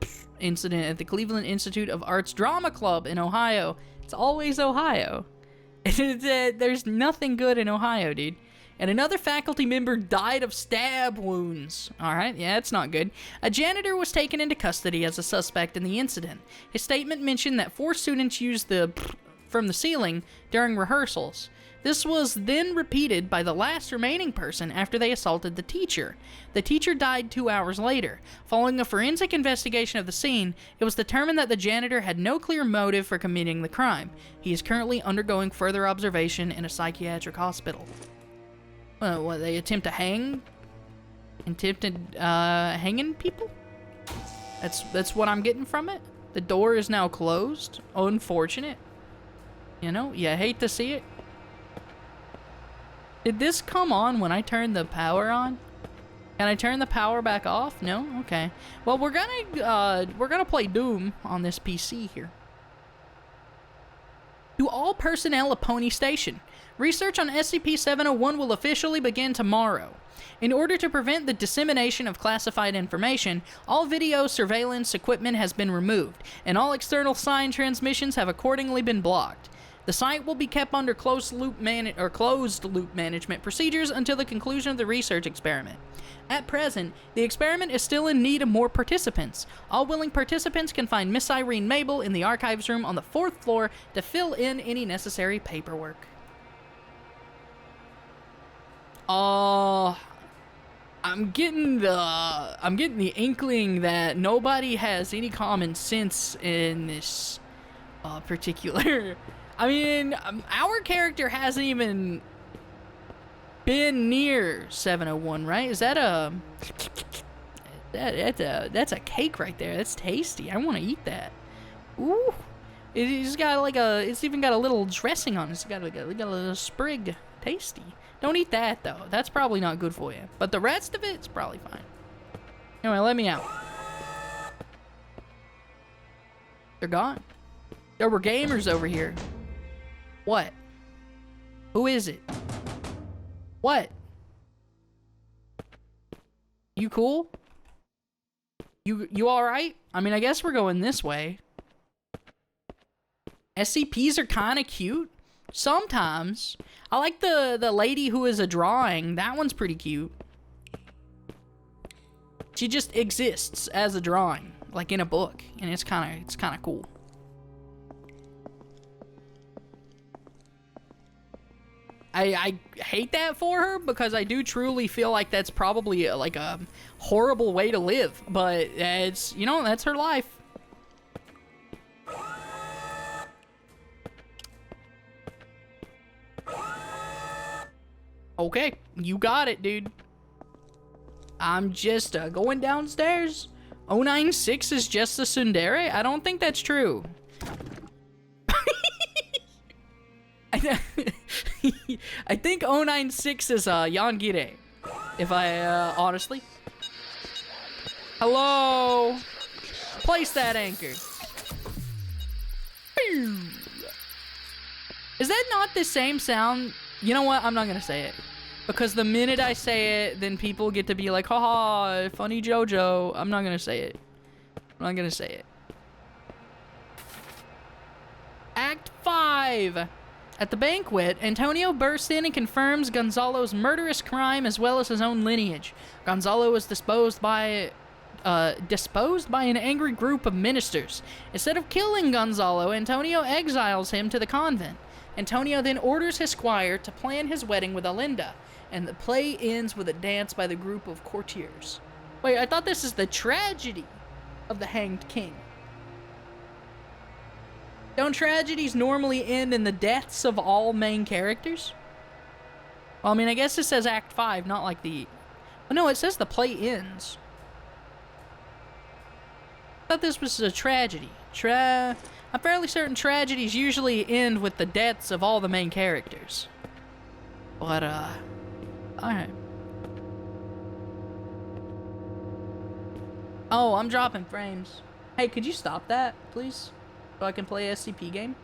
incident at the Cleveland Institute of Arts Drama Club in Ohio. It's always Ohio. There's nothing good in Ohio, dude. And another faculty member died of stab wounds. Alright, yeah, it's not good. A janitor was taken into custody as a suspect in the incident. His statement mentioned that 4 students used the from the ceiling during rehearsals. This was then repeated by the last remaining person after they assaulted the teacher. The teacher died 2 hours later. Following a forensic investigation of the scene, it was determined that the janitor had no clear motive for committing the crime. He is currently undergoing further observation in a psychiatric hospital. What, they attempt to hang? Attempted, hanging people? That's what I'm getting from it. The door is now closed. Unfortunate. You know, you hate to see it. Did this come on when I turned the power on? Can I turn the power back off? No? Okay. Well, we're gonna play Doom on this PC here. To all personnel at Pony Station. Research on SCP-701 will officially begin tomorrow. In order to prevent the dissemination of classified information, all video surveillance equipment has been removed, and all external sign transmissions have accordingly been blocked. The site will be kept under closed-loop management procedures until the conclusion of the research experiment. At present, the experiment is still in need of more participants. All willing participants can find Miss Irene Mabel in the archives room on the 4th floor to fill in any necessary paperwork. I'm getting the inkling that nobody has any common sense in this particular. I mean, our character hasn't even been near 701, right? Is that that's a cake right there. That's tasty. I want to eat that. Ooh, it's got like it's even got a little dressing on it. It's got a little sprig. Tasty. Don't eat that though. That's probably not good for you. But the rest of it's probably fine. Anyway, let me out. They're gone. There were gamers over here. What? Who is it? What? You cool? You alright? I mean, I guess we're going this way. SCPs are kind of cute. Sometimes. I like the lady who is a drawing. That one's pretty cute. She just exists as a drawing, like in a book, and it's kind of cool. I hate that for her because I do truly feel like that's probably like a horrible way to live, but it's, you know, that's her life. Okay, you got it, dude. I'm just going downstairs. 096 is just a tsundere? I don't think that's true. I think 096 is Yangire. If I honestly. Hello. Place that anchor. Is that not the same sound? You know what? I'm not gonna say it. Because the minute I say it, then people get to be like, haha, funny JoJo. I'm not gonna say it. I'm not gonna say it. Act 5. At the banquet, Antonio bursts in and confirms Gonzalo's murderous crime as well as his own lineage. Gonzalo was disposed by an angry group of ministers. Instead of killing Gonzalo, Antonio exiles him to the convent. Antonio then orders his squire to plan his wedding with Alinda, and the play ends with a dance by the group of courtiers. Wait, I thought this is the tragedy of the Hanged King. Don't tragedies normally end in the deaths of all main characters? Well, I mean, I guess it says Act 5, not like the... Oh, no, it says the play ends. I thought this was a tragedy. I'm fairly certain tragedies usually end with the deaths of all the main characters. But, alright. Oh, I'm dropping frames. Hey, could you stop that, please? So I can play a SCP game?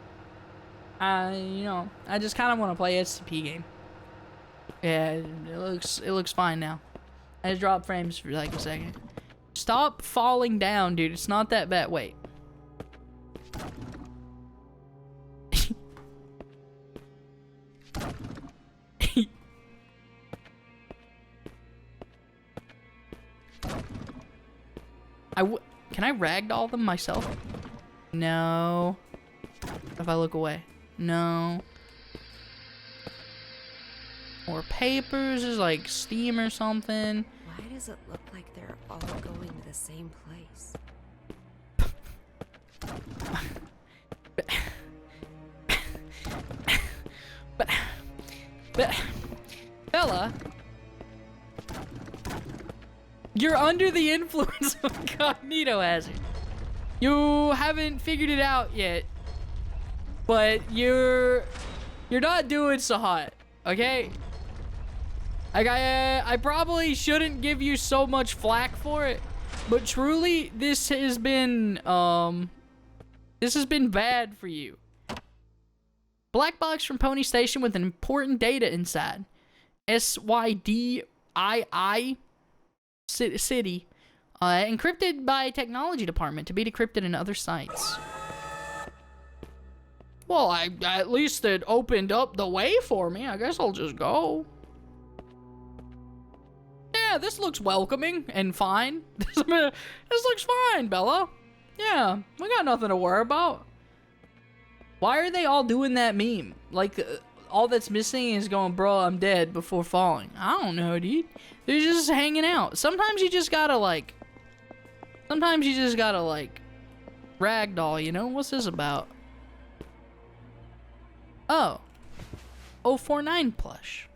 You know, I just kind of want to play a SCP game. Yeah, it looks fine now. I just dropped frames for like a second. Stop falling down, dude. It's not that bad. Wait. Can I ragdoll them myself? No. If I look away. No. More papers. There's like steam or something. Why does it look like they're all going to the same place? But Bella, you're under the influence of cognitohazard. You haven't figured it out yet, but you're not doing so hot, okay? Like I probably shouldn't give you so much flack for it, but truly this has been bad for you. Black box from Pony Station with important data inside. SYDII City. Encrypted by Technology Department to be decrypted in other sites. Well, at least it opened up the way for me. I guess I'll just go. Yeah, this looks welcoming and fine. This looks fine, Bella. Yeah, we got nothing to worry about. Why are they all doing that meme? Like, all that's missing is going, bro, I'm dead before falling. I don't know, dude. They're just hanging out. Sometimes you just gotta, like, ragdoll, you know? What's this about? Oh. 049 plush.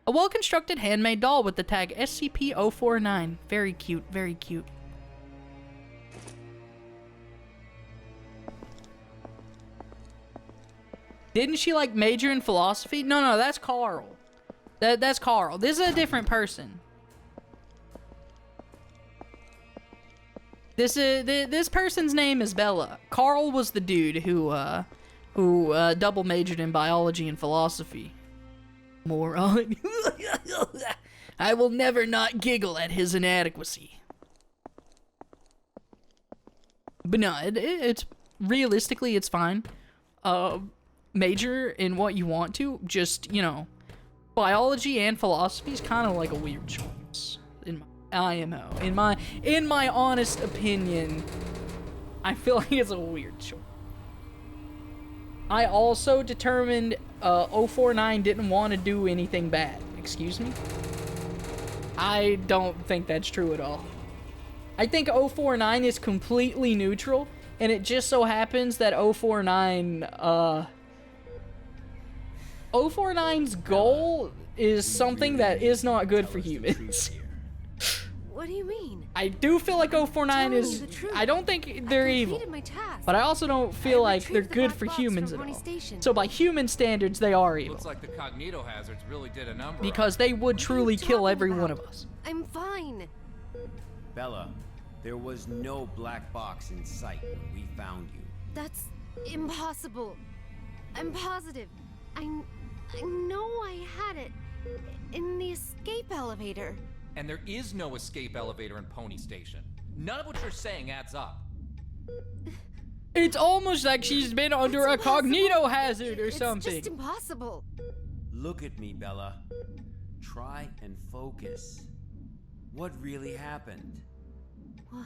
A well-constructed handmade doll with the tag SCP-049. Very cute, very cute. Didn't she, like, major in philosophy? No, that's Carl. That's Carl. This is a different person. This person's name is Bella. Carl was the dude who double majored in biology and philosophy. Moron. I will never not giggle at his inadequacy. But no, it's realistically, it's fine. Major in what you want to, just, you know, biology and philosophy is kind of like a weird choice in my IMO. In my honest opinion, I feel like it's a weird choice. I also determined 049 didn't want to do anything bad. Excuse me? I don't think that's true at all. I think 049 is completely neutral, and it just so happens that 049, 049's goal is something that is not good for humans. What do you mean? I do feel like 049 is... I don't think they're evil. But I also don't feel like they're good for humans at all. So by human standards, they are evil. Looks like the cognito hazards really did a number. Because they would truly kill every one of us. I'm fine. Bella, there was no black box in sight when we found you. That's impossible. I'm positive. I know I had it in the escape elevator. And there is no escape elevator in Pony Station. None of what you're saying adds up. It's almost like she's been under a cognito hazard or something. It's just impossible. Look at me, Bella. Try and focus. What really happened? What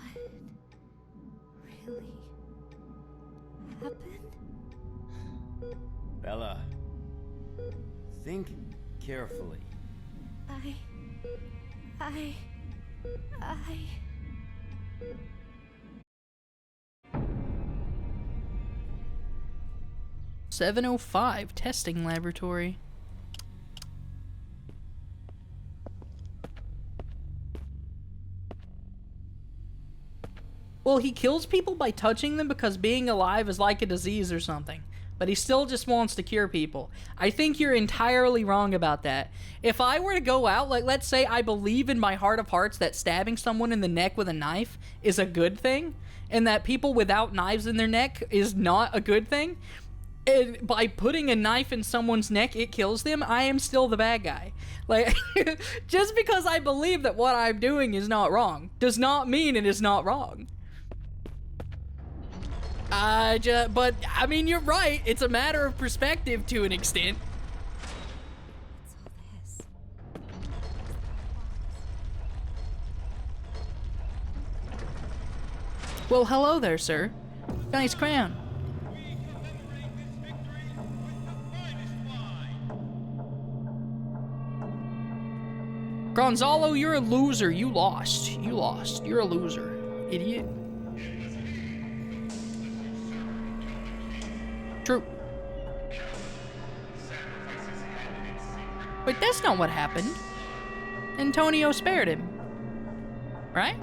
really happened? Bella, think carefully. I... 705 testing laboratory. Well, he kills people by touching them because being alive is like a disease or something. But he still just wants to cure people. I think you're entirely wrong about that. If I were to go out, like, let's say I believe in my heart of hearts that stabbing someone in the neck with a knife is a good thing, and that people without knives in their neck is not a good thing, and by putting a knife in someone's neck, it kills them, I am still the bad guy. Like, just because I believe that what I'm doing is not wrong, does not mean it is not wrong. But, I mean, you're right. It's a matter of perspective to an extent. Well, hello there, sir. Nice crown. Gonzalo, you're a loser. You lost. You lost. You're a loser. Idiot. True. Wait, that's not what happened. Antonio spared him. Right?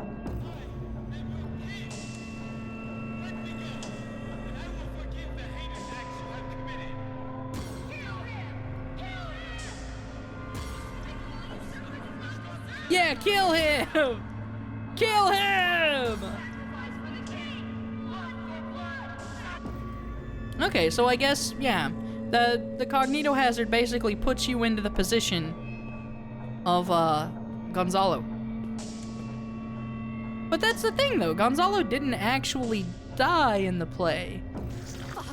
Yeah, kill him! Kill him! Okay, so I guess, yeah, the cognito hazard basically puts you into the position of, Gonzalo. But that's the thing, though. Gonzalo didn't actually die in the play. Fuck,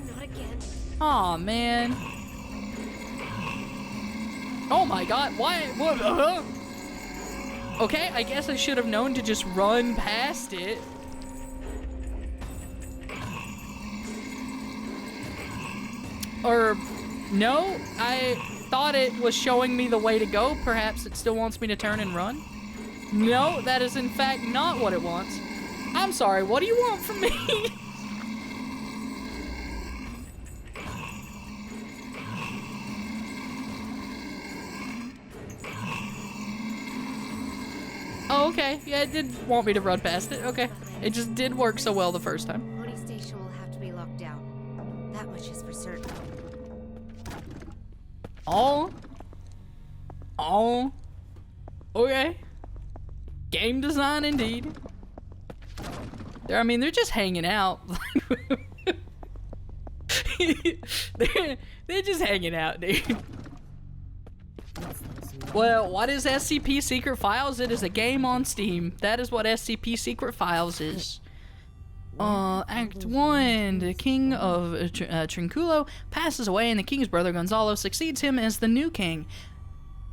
not again. Aw, man. Oh my god, why? What? Okay, I guess I should have known to just run past it. Or, no, I thought it was showing me the way to go. Perhaps it still wants me to turn and run. No, that is in fact not what it wants. I'm sorry, what do you want from me? Oh, okay. Yeah, it did want me to run past it. Okay. It just did work so well the first time. Pony Station will have to be locked down. That much is for certain. Oh. Okay. Game design indeed. They're just hanging out. they're just hanging out, dude. What's those Well, what is SCP Secret Files? It is a game on Steam. That is what SCP Secret Files is. Act 1. The king of Trinculo passes away and the king's brother Gonzalo succeeds him as the new king.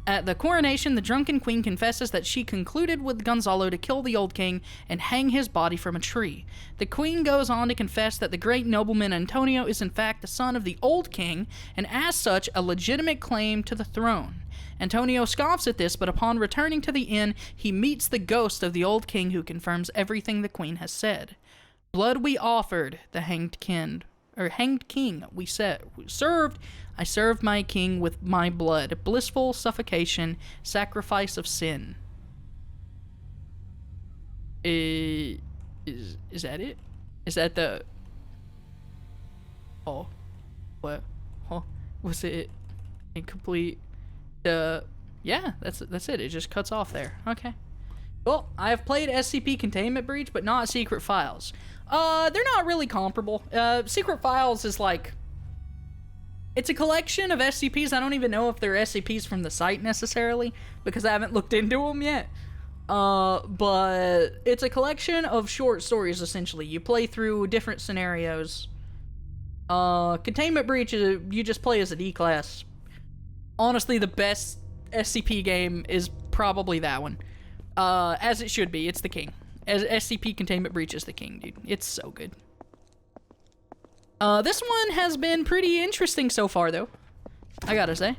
At the coronation, the drunken queen confesses that she concluded with Gonzalo to kill the old king and hang his body from a tree. The queen goes on to confess that the great nobleman Antonio is in fact the son of the old king, and as such, a legitimate claim to the throne. Antonio scoffs at this, but upon returning to the inn, he meets the ghost of the old king who confirms everything the queen has said. Blood we offered, the hanged king we served. I served my king with my blood. Blissful suffocation, sacrifice of sin. Is that it? Is that the... Oh. What? Oh. Was it incomplete? Yeah, that's it. It just cuts off there. Okay. Well, I have played SCP Containment Breach, but not Secret Files. They're not really comparable. Secret Files is like... It's a collection of SCPs. I don't even know if they're SCPs from the site necessarily, because I haven't looked into them yet. But it's a collection of short stories, essentially. You play through different scenarios. Containment Breach, you just play as a D-class. Honestly, the best SCP game is probably that one. As it should be. It's the king. As SCP Containment Breach is the king, dude. It's so good. This one has been pretty interesting so far, though. I gotta say.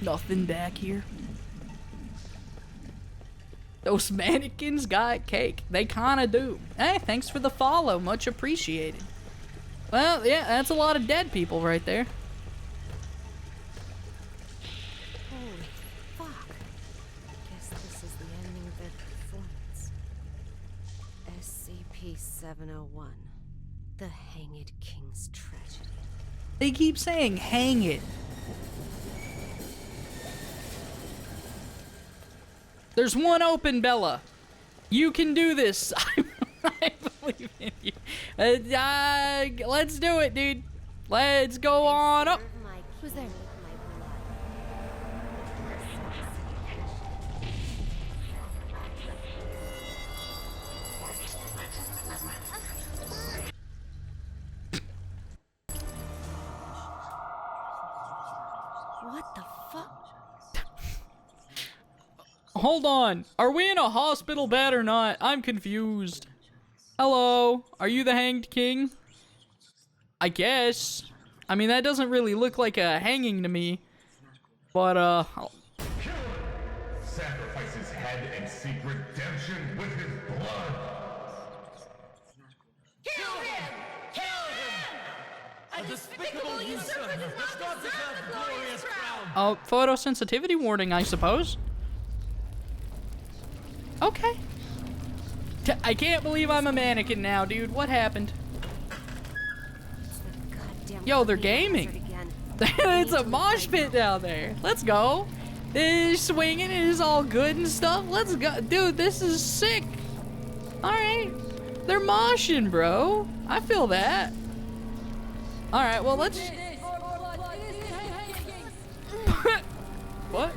Nothing back here. Those mannequins got cake. They kinda do. Hey, thanks for the follow. Much appreciated. Well, yeah, that's a lot of dead people right there. Holy fuck. Guess this is the ending of their performance. SCP-701. The Hanged King's Tragedy. They keep saying hang it. There's one open, Bella. You can do this. I believe in you. Let's do it, dude. Let's go on up. Who's there? What the fuck? Hold on. Are we in a hospital bed or not? I'm confused. Hello. Are you the Hanged King? I guess. I mean, that doesn't really look like a hanging to me. But, Sacrifice his head and seek redemption with his blood. Kill him! Kill him! A despicable usurper does not deserve the glorious crown! Photosensitivity warning, I suppose. Okay. I can't believe I'm a mannequin now, dude. What happened? Yo, they're gaming. It's a mosh pit down there. Let's go. They're swinging. It is all good and stuff. Let's go. Dude, this is sick. Alright. They're moshing, bro. I feel that. Alright, well, let's... What?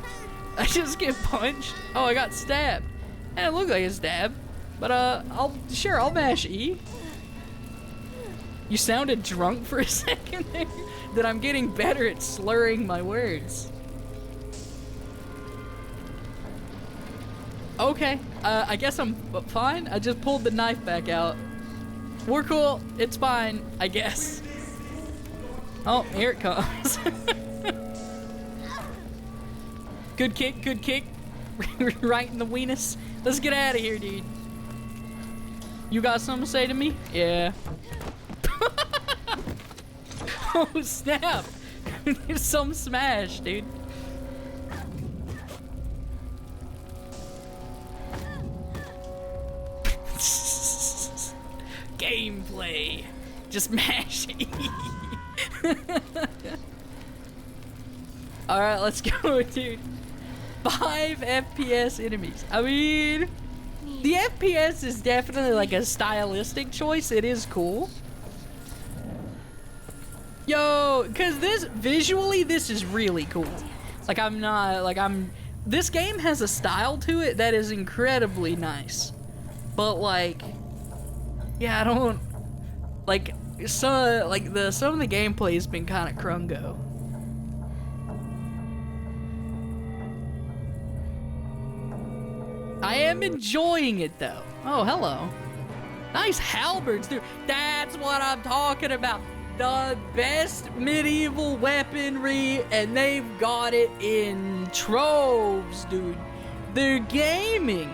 I just get punched? Oh, I got stabbed. It didn't look like a stab. But, I'll mash E. You sounded drunk for a second there. That I'm getting better at slurring my words. Okay, I guess I'm fine. I just pulled the knife back out. We're cool. It's fine, I guess. Oh, here it comes. Good kick, good kick. Right in the weenus. Let's get out of here, dude. You got something to say to me? Yeah. Oh, snap. Some smash, dude. Gameplay. Just mash E. Alright, let's go, dude. 5 FPS enemies. I mean, the FPS is definitely like a stylistic choice. It is cool. Yo, cause this, visually, this is really cool. Like, this game has a style to it that is incredibly nice. But like, yeah, I don't, like, some of the gameplay has been kind of crungo. I am enjoying it though. Oh, hello. Nice halberds, dude. That's what I'm talking about. The best medieval weaponry, and they've got it in troves, dude. They're gaming.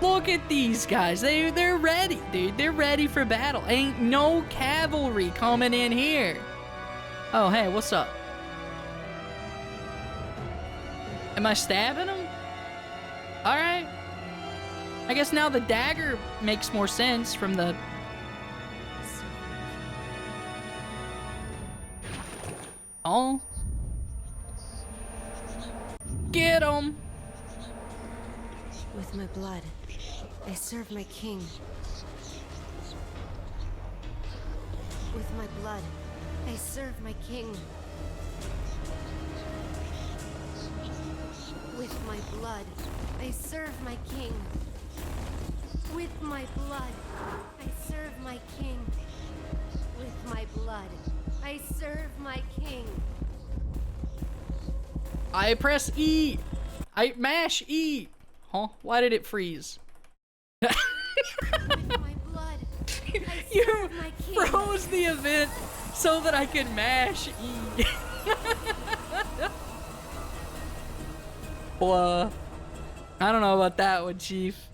Look at these guys. They're ready, dude. They're ready for battle. Ain't no cavalry coming in here. Oh, hey, what's up? Am I stabbing him? All right. I guess now the dagger makes more sense from the... Oh. Get him. With my blood, I serve my king. With my blood, I serve my king. With my blood, I serve my king. With my blood, I serve my king. With my blood, I serve my king. I press E. I mash E. Huh? Why did it freeze? With my blood, I You serve my king. froze the event so that I could mash E. Well, I don't know about that one, Chief.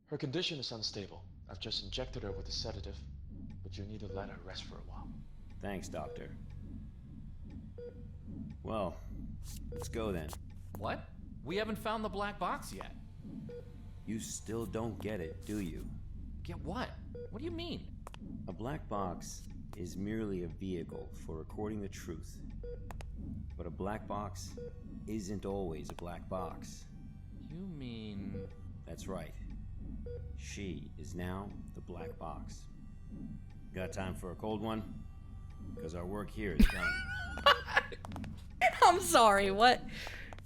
Her condition is unstable. I've just injected her with a sedative, but you need to let her rest for a while. Thanks, Doctor. Well, let's go then. What? We haven't found the black box yet. You still don't get it, do you? Get what? What do you mean? A black box is merely a vehicle for recording the truth. But a black box isn't always a black box. You mean... That's right. She is now the black box. Got time for a cold one? Because our work here is done. I'm sorry, what?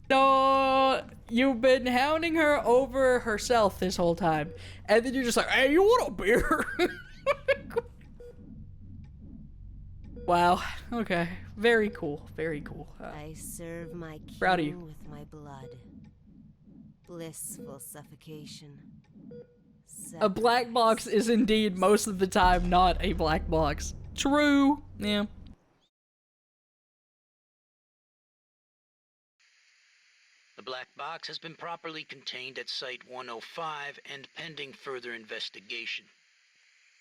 No, you've been hounding her over herself this whole time. And then you're just like, hey, you want a beer? Wow, okay. Very cool, very cool. I serve my proud of you. king with my blood. Blissful suffocation. A black box is indeed most of the time not a black box. True, yeah. The black box has been properly contained at Site-105 and pending further investigation.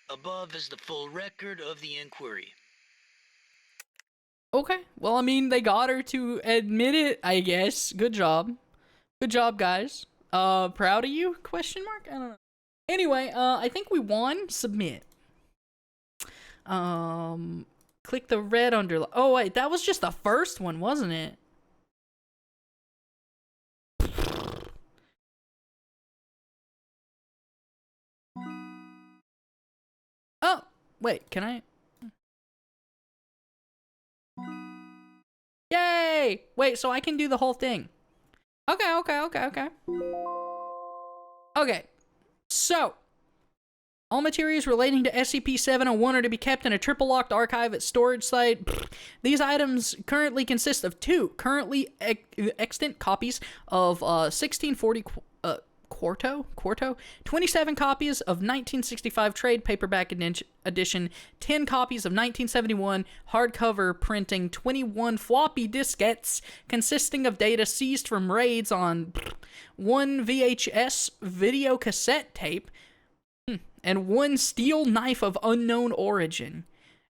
Above is the full record of the inquiry. Okay, well, I mean, they got her to admit it, I guess. Good job. Good job, guys. Proud of you? Question mark? I don't know. Anyway, I think we won. Submit. Click the red underline. Oh, wait, that was just the first one, wasn't it? Oh, wait, can I? Yay! Wait, so I can do the whole thing. Okay. Okay, so all materials relating to SCP-701 are to be kept in a triple locked archive at storage site. These items currently consist of 2 currently extant copies of 1640 Quarto, 27 copies of 1965 trade paperback edition, 10 copies of 1971 hardcover printing, 21 floppy diskettes consisting of data seized from raids on 1 VHS video cassette tape, and 1 steel knife of unknown origin.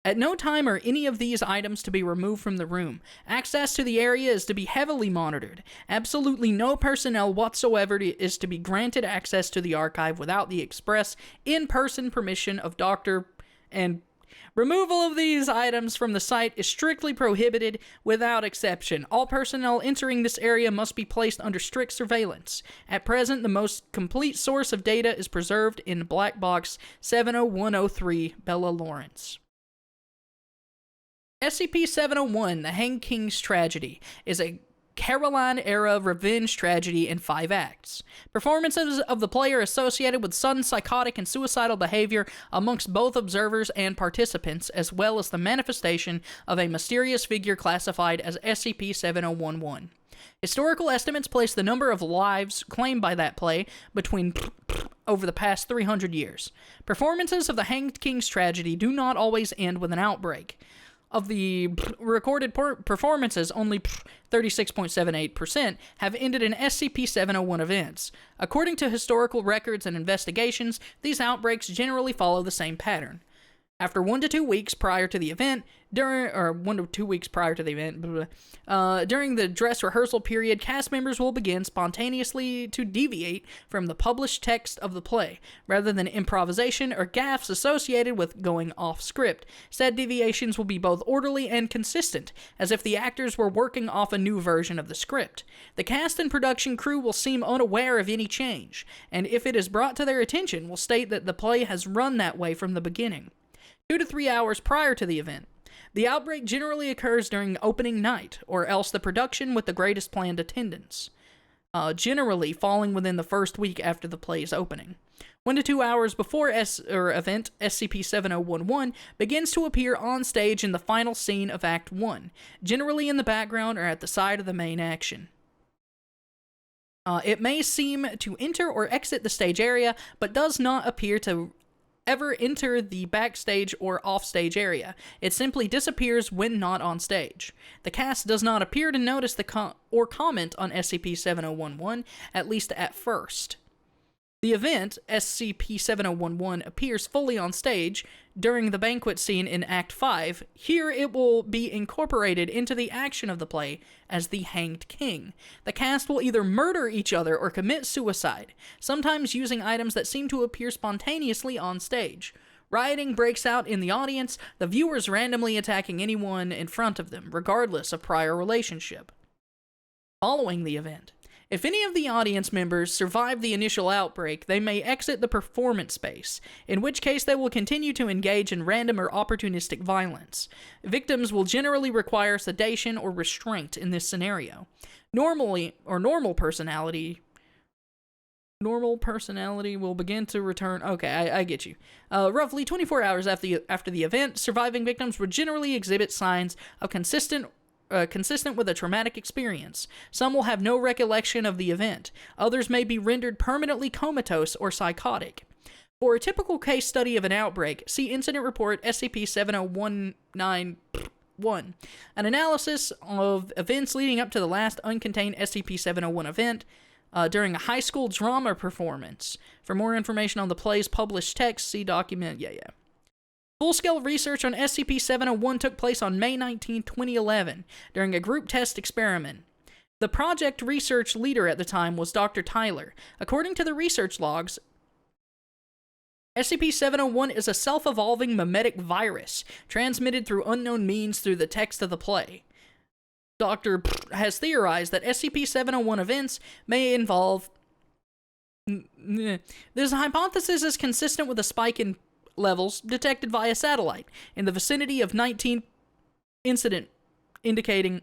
At no time are any of these items to be removed from the room. Access to the area is to be heavily monitored. Absolutely no personnel whatsoever is to be granted access to the archive without the express in-person permission of Dr. and removal of these items from the site is strictly prohibited without exception. All personnel entering this area must be placed under strict surveillance. At present, the most complete source of data is preserved in Black Box 70103, Bella Lawrence. SCP-701, The Hanged King's Tragedy, is a Caroline-era revenge tragedy in 5 acts. Performances of the player associated with sudden psychotic and suicidal behavior amongst both observers and participants, as well as the manifestation of a mysterious figure classified as SCP-7011. Historical estimates place the number of lives claimed by that play between over the past 300 years. Performances of The Hanged King's Tragedy do not always end with an outbreak. Of the recorded performances, only 36.78% have ended in SCP-701 events. According to historical records and investigations, these outbreaks generally follow the same pattern. After 1 to 2 weeks prior to the event, during the dress rehearsal period, cast members will begin spontaneously to deviate from the published text of the play, rather than improvisation or gaffes associated with going off script. Said deviations will be both orderly and consistent, as if the actors were working off a new version of the script. The cast and production crew will seem unaware of any change, and if it is brought to their attention, will state that the play has run that way from the beginning. 2 to 3 hours prior to the event. The outbreak generally occurs during opening night, or else the production with the greatest planned attendance, generally falling within the first week after the play's opening. 1 to 2 hours before event, SCP-7011 begins to appear on stage in the final scene of Act 1, generally in the background or at the side of the main action. It may seem to enter or exit the stage area, but does not appear to ever enter the backstage or offstage area. It simply disappears when not on stage. The cast does not appear to notice or comment on SCP-7011, at least at first. The event, SCP-7011, appears fully on stage during the banquet scene in Act 5. Here it will be incorporated into the action of the play as the Hanged King. The cast will either murder each other or commit suicide, sometimes using items that seem to appear spontaneously on stage. Rioting breaks out in the audience, the viewers randomly attacking anyone in front of them, regardless of prior relationship. Following the event, if any of the audience members survive the initial outbreak, they may exit the performance space, in which case they will continue to engage in random or opportunistic violence. Victims will generally require sedation or restraint in this scenario. Normal personality will begin to return. Okay, I get you. Roughly 24 hours after the event, surviving victims will generally exhibit signs of consistent with a traumatic experience. Some will have no recollection of the event. Others may be rendered permanently comatose or psychotic. For a typical case study of an outbreak, see Incident Report SCP-7019-1, an analysis of events leading up to the last uncontained SCP-701 event during a high school drama performance. For more information on the play's published text, see document. Full-scale research on SCP-701 took place on May 19, 2011, during a group test experiment. The project research leader at the time was Dr. Tyler. According to the research logs, SCP-701 is a self-evolving mimetic virus, transmitted through unknown means through the text of the play. Doctor has theorized that SCP-701 events may involve... This hypothesis is consistent with a spike in levels detected via satellite in the vicinity of 19 incident, indicating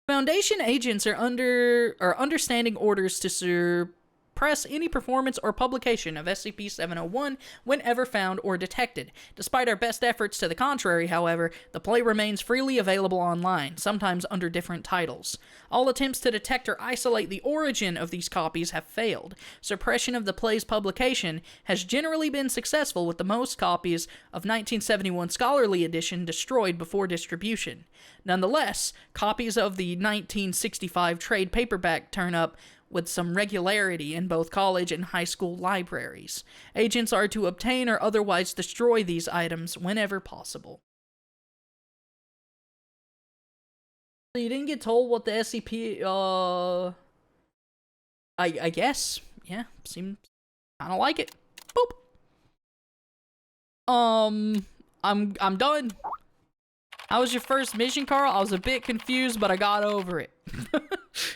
Foundation agents are understanding orders to suppress any performance or publication of SCP-701 whenever found or detected. Despite our best efforts to the contrary, however, the play remains freely available online, sometimes under different titles. All attempts to detect or isolate the origin of these copies have failed. Suppression of the play's publication has generally been successful, with the most copies of 1971 Scholarly Edition destroyed before distribution. Nonetheless, copies of the 1965 trade paperback turn up with some regularity in both college and high school libraries. Agents are to obtain or otherwise destroy these items whenever possible. So you didn't get told what the SCP, I guess. Yeah, seems kind of like it. Boop. I'm done. How was your first mission, Carl? I was a bit confused, but I got over it.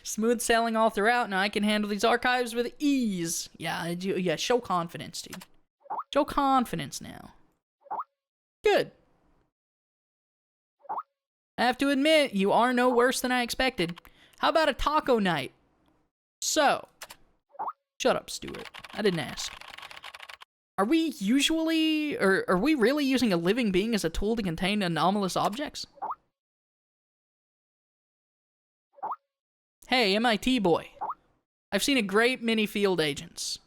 Smooth sailing all throughout. Now I can handle these archives with ease. Yeah, show confidence, dude. Show confidence now. Good. I have to admit, you are no worse than I expected. How about a taco night? So, shut up, Stewart. I didn't ask. Are we really using a living being as a tool to contain anomalous objects? Hey, MIT boy. I've seen a great many field agents.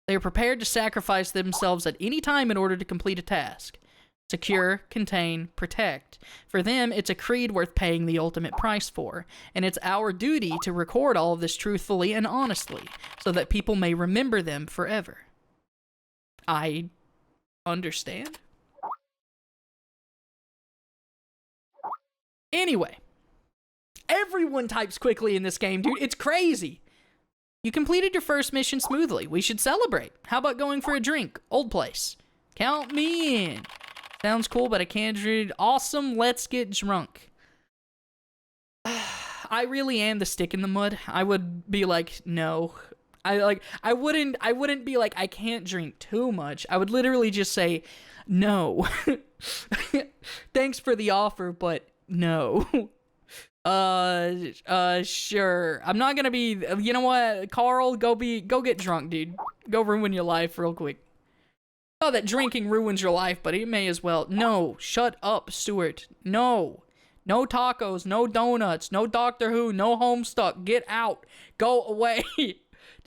They are prepared to sacrifice themselves at any time in order to complete a task. Secure, contain, protect. For them, it's a creed worth paying the ultimate price for, and it's our duty to record all of this truthfully and honestly, so that people may remember them forever. I understand. Anyway, everyone types quickly in this game, dude. It's crazy. You completed your first mission smoothly. We should celebrate. How about going for a drink? Old place. Count me in. Sounds cool, but I can't drink. Awesome, let's get drunk. I really am the stick in the mud. I would be like, no. I wouldn't be like, I can't drink too much. I would literally just say, no. Thanks for the offer, but no. Sure. I'm not gonna be, you know what, Carl, go get drunk, dude. Go ruin your life real quick. Oh, that drinking ruins your life, but it may as well. No, shut up, Stewart. No. No tacos, no donuts, no Doctor Who, no Homestuck. Get out. Go away. To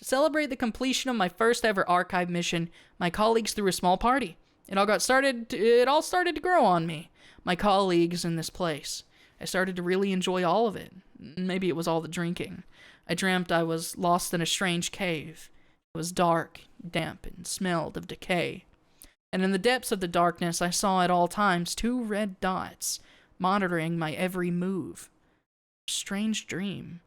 celebrate the completion of my first ever archive mission, my colleagues threw a small party. It all started to grow on me. My colleagues in this place. I started to really enjoy all of it. Maybe it was all the drinking. I dreamt I was lost in a strange cave. It was dark, damp, and smelled of decay. And in the depths of the darkness, I saw at all times 2 red dots, monitoring my every move. Strange dream.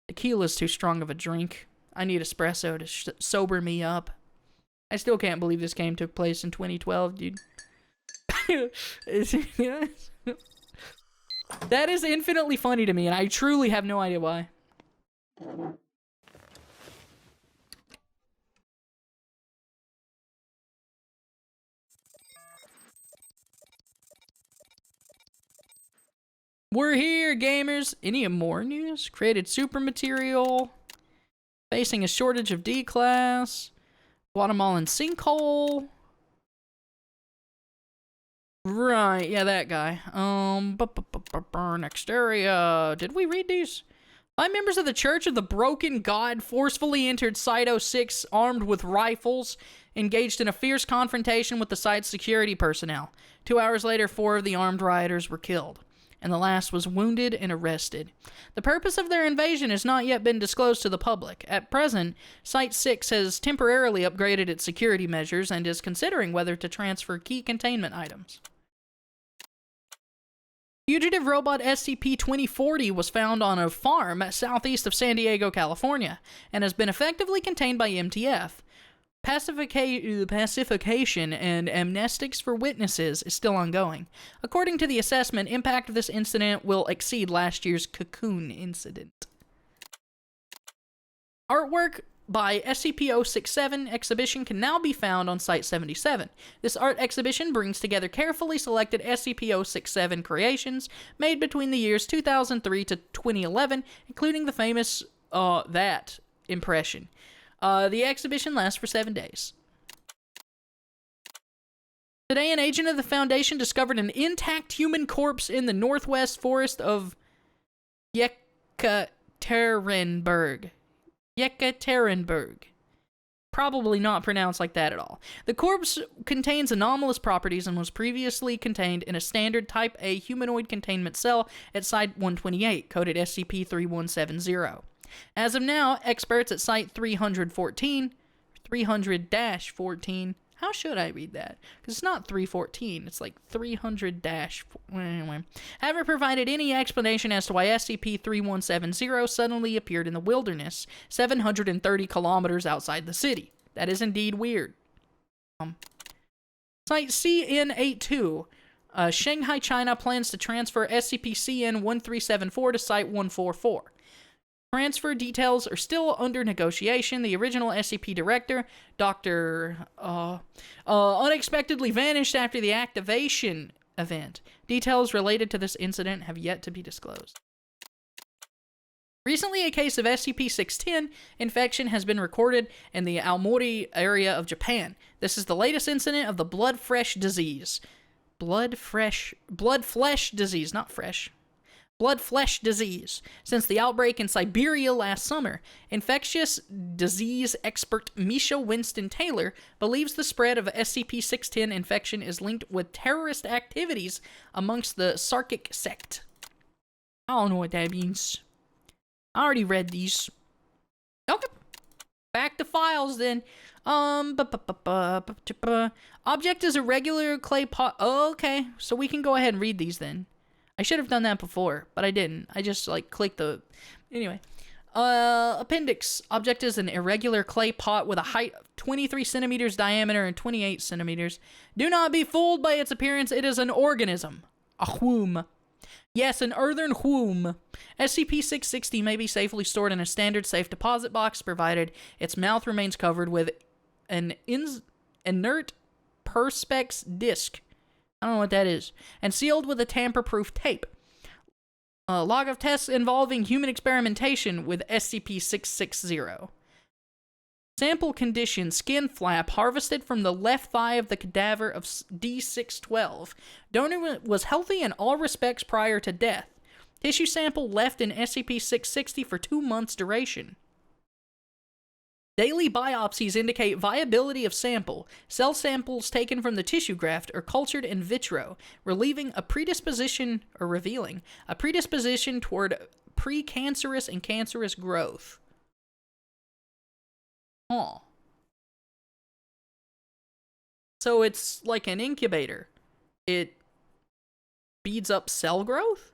Tequila's too strong of a drink. I need espresso to sober me up. I still can't believe this game took place in 2012, dude. That is infinitely funny to me, and I truly have no idea why. We're here, gamers. Any more news? Created super material. Facing a shortage of D-class. Guatemalan sinkhole. Right, yeah, that guy. Next area. Did we read these? 5 members of the Church of the Broken God forcefully entered Site-06 armed with rifles, engaged in a fierce confrontation with the site's security personnel. 2 hours later, 4 of the armed rioters were killed, and the last was wounded and arrested. The purpose of their invasion has not yet been disclosed to the public. At present, Site-6 has temporarily upgraded its security measures and is considering whether to transfer key containment items. Fugitive robot SCP-2040 was found on a farm southeast of San Diego, California, and has been effectively contained by MTF. Pacification and amnestics for witnesses is still ongoing. According to the assessment, impact of this incident will exceed last year's Cocoon incident. Artwork by SCP-067 exhibition can now be found on Site-77. This art exhibition brings together carefully selected SCP-067 creations made between the years 2003 to 2011, including the famous, that impression. The exhibition lasts for 7 days. Today, an agent of the Foundation discovered an intact human corpse in the northwest forest of Yekaterinburg. Probably not pronounced like that at all. The corpse contains anomalous properties and was previously contained in a standard Type A humanoid containment cell at Site-128, coded SCP-3170. As of now, experts at Site 300-14, how should I read that? Because it's not 314, it's like 300- anyway, haven't provided any explanation as to why SCP-3170 suddenly appeared in the wilderness, 730 kilometers outside the city. That is indeed weird. Site CN82, Shanghai, China plans to transfer SCP-CN-1374 to Site 144. Transfer details are still under negotiation. The original SCP director, Dr. Unexpectedly vanished after the activation event. Details related to this incident have yet to be disclosed. Recently, a case of SCP-610 infection has been recorded in the Aomori area of Japan. This is the latest incident of the blood-flesh disease. Blood-flesh disease, not fresh. Blood-flesh disease. Since the outbreak in Siberia last summer, infectious disease expert Misha Winston Taylor believes the spread of SCP-610 infection is linked with terrorist activities amongst the Sarkic sect. I don't know what that means. I already read these. Okay. Back to files then. Object is a regular clay pot. Oh, okay, so we can go ahead and read these then. I should have done that before, but I didn't. I just, like, clicked the... Anyway. Appendix. Object is an irregular clay pot with a height of 23 centimeters diameter and 28 centimeters. Do not be fooled by its appearance. It is an organism. A womb. Yes, an earthen womb. SCP-660 may be safely stored in a standard safe deposit box, provided its mouth remains covered with an inert perspex disc. I don't know what that is. And sealed with a tamper-proof tape. Log of tests involving human experimentation with SCP-660. Sample condition: skin flap harvested from the left thigh of the cadaver of D612. Donor was healthy in all respects prior to death. Tissue sample left in SCP-660 for 2 months duration. Daily biopsies indicate viability of sample. Cell samples taken from the tissue graft are cultured in vitro, revealing a predisposition toward precancerous and cancerous growth. Huh. So it's like an incubator. It speeds up cell growth?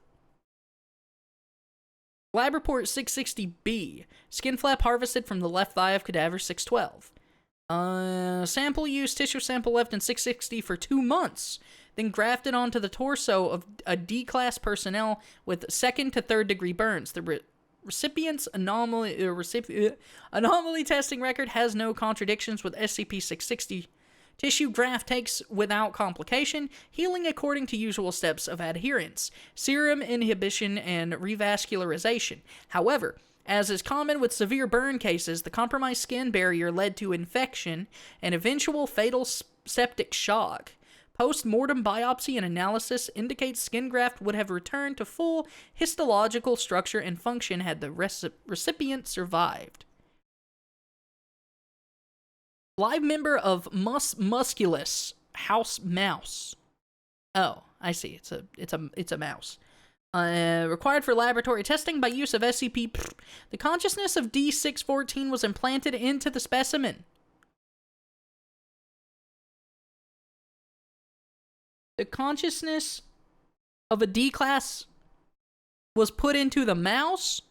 Lab report 660B. Skin flap harvested from the left thigh of cadaver 612. Sample used. Tissue sample left in 660 for 2 months. Then grafted onto the torso of a D-class personnel with 2nd to 3rd degree burns. The recipient's anomaly testing record has no contradictions with SCP-660. Tissue graft takes without complication, healing according to usual steps of adherence, serum inhibition, and revascularization. However, as is common with severe burn cases, the compromised skin barrier led to infection and eventual fatal septic shock. Post-mortem biopsy and analysis indicates skin graft would have returned to full histological structure and function had the recipient survived. Live member of Musculus house mouse. Oh, I see. It's a mouse. Required for laboratory testing by use of SCP. The consciousness of D614 was implanted into the specimen. The consciousness of a D-class was put into the mouse?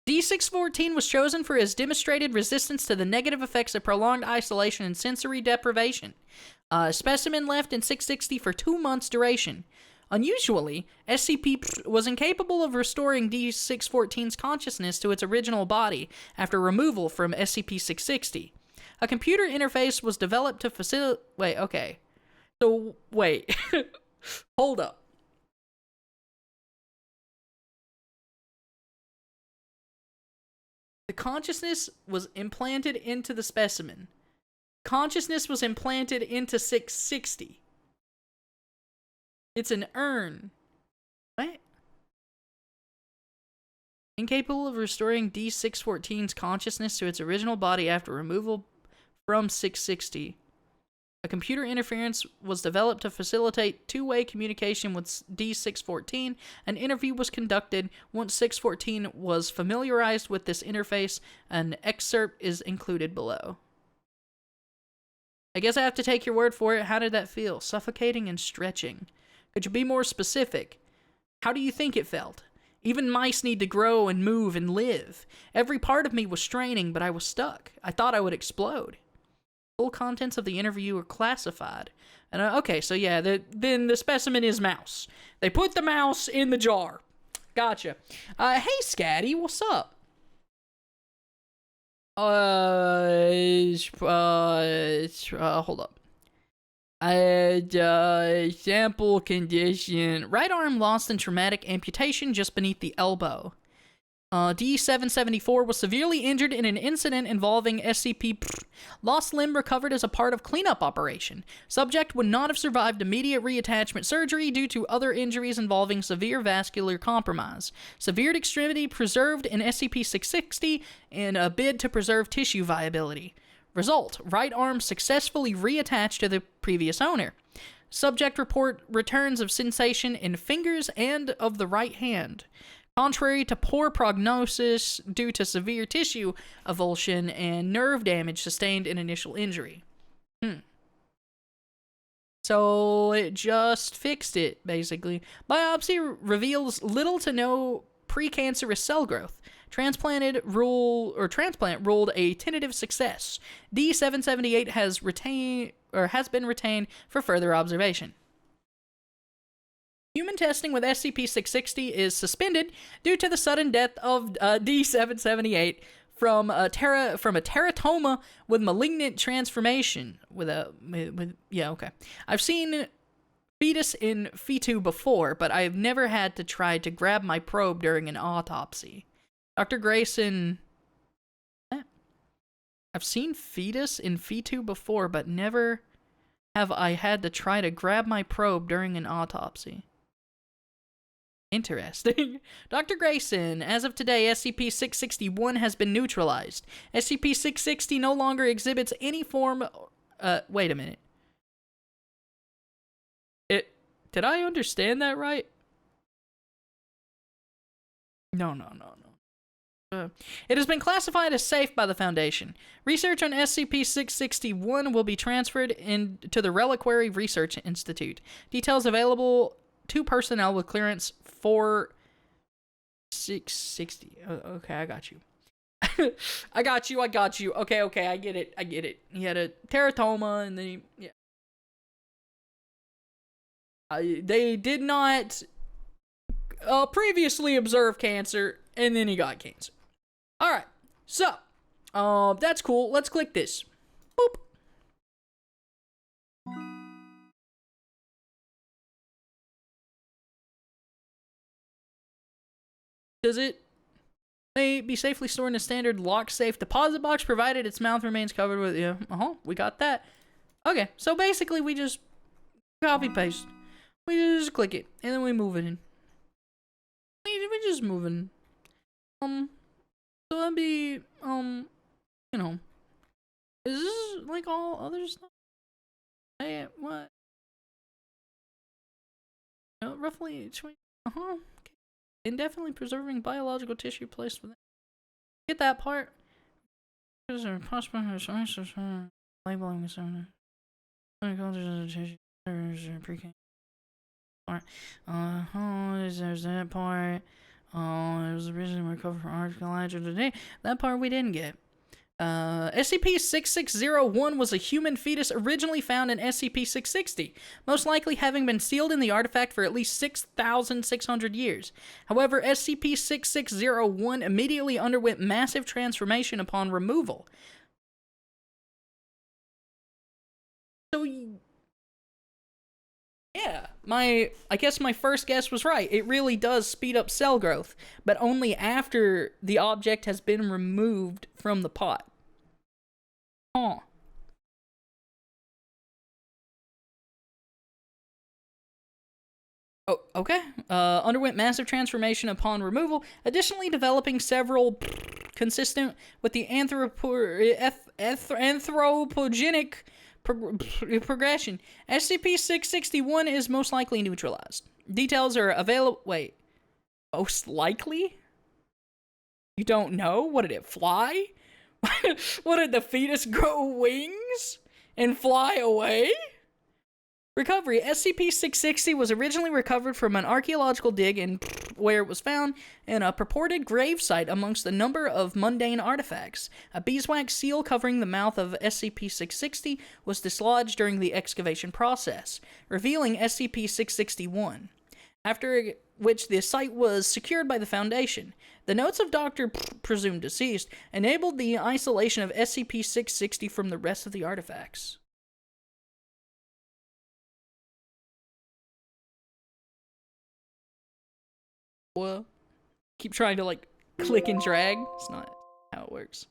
D614 was chosen for his demonstrated resistance to the negative effects of prolonged isolation and sensory deprivation. Specimen left in 660 for 2 months duration. Unusually, SCP was incapable of restoring D614's consciousness to its original body after removal from SCP-660. A computer interface was developed to facilitate... Wait, okay. So, wait. Hold up. The consciousness was implanted into the specimen. Consciousness was implanted into 660. It's an urn. What? Incapable of restoring D614's consciousness to its original body after removal from 660. A computer interference was developed to facilitate two-way communication with D614. An interview was conducted. Once 614 was familiarized with this interface, an excerpt is included below. I guess I have to take your word for it. How did that feel? Suffocating and stretching. Could you be more specific? How do you think it felt? Even mice need to grow and move and live. Every part of me was straining, but I was stuck. I thought I would explode. Full contents of the interview are classified. And okay, so yeah, then the specimen is mouse. They put the mouse in the jar. Gotcha. Hey, Scatty, what's up? Hold up. Sample condition. Right arm lost in traumatic amputation just beneath the elbow. D774 was severely injured in an incident involving SCP. Lost limb recovered as a part of cleanup operation. Subject would not have survived immediate reattachment surgery due to other injuries involving severe vascular compromise. Severed extremity preserved in SCP-660 in a bid to preserve tissue viability. Result: right arm successfully reattached to the previous owner. Subject report returns of sensation in fingers and of the right hand. Contrary to poor prognosis due to severe tissue avulsion and nerve damage sustained in initial injury. So it just fixed it, basically. Biopsy reveals little to no precancerous cell growth. Transplant ruled a tentative success. D778 has been retained for further observation. Human testing with SCP-660 is suspended due to the sudden death of D778 from a teratoma with malignant transformation. I've seen fetus in fetu before, but I've never had to try to grab my probe during an autopsy. Dr. Grayson... I've seen fetus in fetu before, but never have I had to try to grab my probe during an autopsy. Interesting. Dr. Grayson, as of today, SCP-661 has been neutralized. SCP-660 no longer exhibits any form... wait a minute. Did I understand that right? No. It has been classified as safe by the Foundation. Research on SCP-661 will be transferred to the Reliquary Research Institute. Details available to personnel with clearance for 660. Okay, I got you. I got you. Okay, I get it. He had a teratoma, and then they did not previously observe cancer, and then he got cancer. Alright, so, that's cool. Let's click this. Boop. Does it may be safely stored in a standard locked safe deposit box, provided its mouth remains covered with... Yeah, we got that. Okay, so basically we just copy-paste. We just click it, and then we move it in. We just move in. So that'd be, is this like all other stuff? Hey, what? Roughly 20, okay. Indefinitely preserving biological tissue placed within. Get that part. Is there possible labeling tissue? Alright. There's that part. It was originally recovered from archaeology today. That part we didn't get. SCP-6601 was a human fetus originally found in SCP-660, most likely having been sealed in the artifact for at least 6,600 years. However, SCP-6601 immediately underwent massive transformation upon removal. So, yeah, I guess my first guess was right. It really does speed up cell growth, but only after the object has been removed from the pot. Huh. Oh, okay. Underwent massive transformation upon removal, additionally developing several consistent with the anthropogenic Progression. SCP-661 is most likely neutralized. Details are available. Wait. Most likely? You don't know? What did it fly? What did the fetus grow wings and fly away? Recovery. SCP-660 was originally recovered from an archaeological dig in where it was found in a purported grave site amongst a number of mundane artifacts. A beeswax seal covering the mouth of SCP-660 was dislodged during the excavation process, revealing SCP-661, after which the site was secured by the Foundation. The notes of Dr. presumed deceased enabled the isolation of SCP-660 from the rest of the artifacts. Well, keep trying to, like, click and drag. It's not how it works.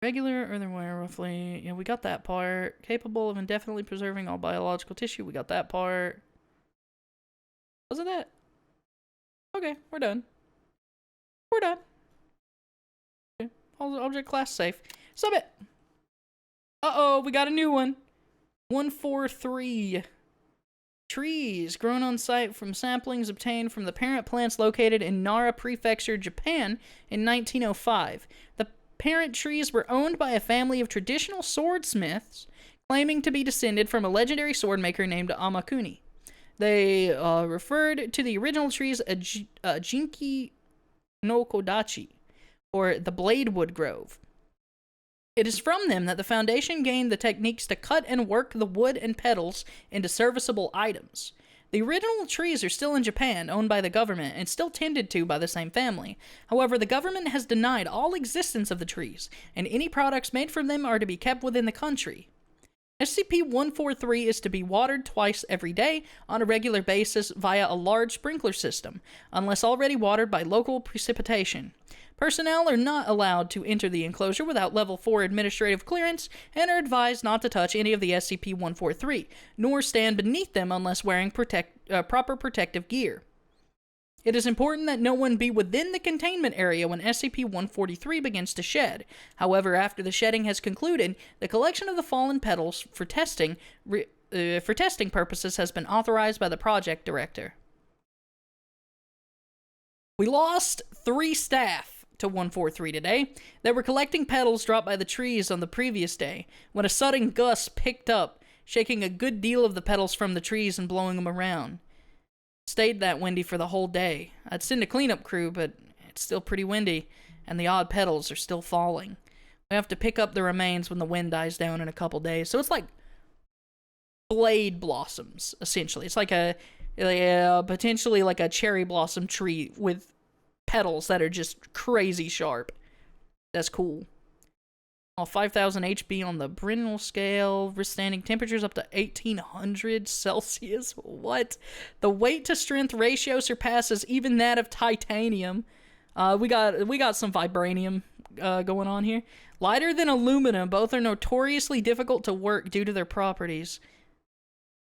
Regular earthenware, roughly. Yeah, we got that part. Capable of indefinitely preserving all biological tissue. We got that part. Was it that? Okay, we're done. We're done. Okay. Object class safe. Submit. Uh-oh, we got a new one. 143. Trees grown on site from samplings obtained from the parent plants located in Nara Prefecture, Japan in 1905. The parent trees were owned by a family of traditional swordsmiths claiming to be descended from a legendary swordmaker named Amakuni. They referred to the original trees as Jinki no Kodachi, or the Bladewood Grove. It is from them that the Foundation gained the techniques to cut and work the wood and petals into serviceable items. The original trees are still in Japan, owned by the government, and still tended to by the same family. However, the government has denied all existence of the trees, and any products made from them are to be kept within the country. SCP-143 is to be watered twice every day on a regular basis via a large sprinkler system, unless already watered by local precipitation. Personnel are not allowed to enter the enclosure without Level 4 administrative clearance and are advised not to touch any of the SCP-143, nor stand beneath them unless wearing proper protective gear. It is important that no one be within the containment area when SCP-143 begins to shed. However, after the shedding has concluded, the collection of the fallen petals for testing purposes has been authorized by the project director. We lost 3 staff to 143 today. They were collecting petals dropped by the trees on the previous day when a sudden gust picked up, shaking a good deal of the petals from the trees and blowing them around. Stayed that windy for the whole day. I'd send a cleanup crew, but it's still pretty windy, and the odd petals are still falling. We have to pick up the remains when the wind dies down in a couple days. So it's like blade blossoms, essentially. It's like potentially like a cherry blossom tree with petals that are just crazy sharp. That's cool. 5,000 HB on the Brinell scale, withstanding temperatures up to 1,800 Celsius. What? The weight to strength ratio surpasses even that of titanium. We got some vibranium going on here. Lighter than aluminum, both are notoriously difficult to work due to their properties.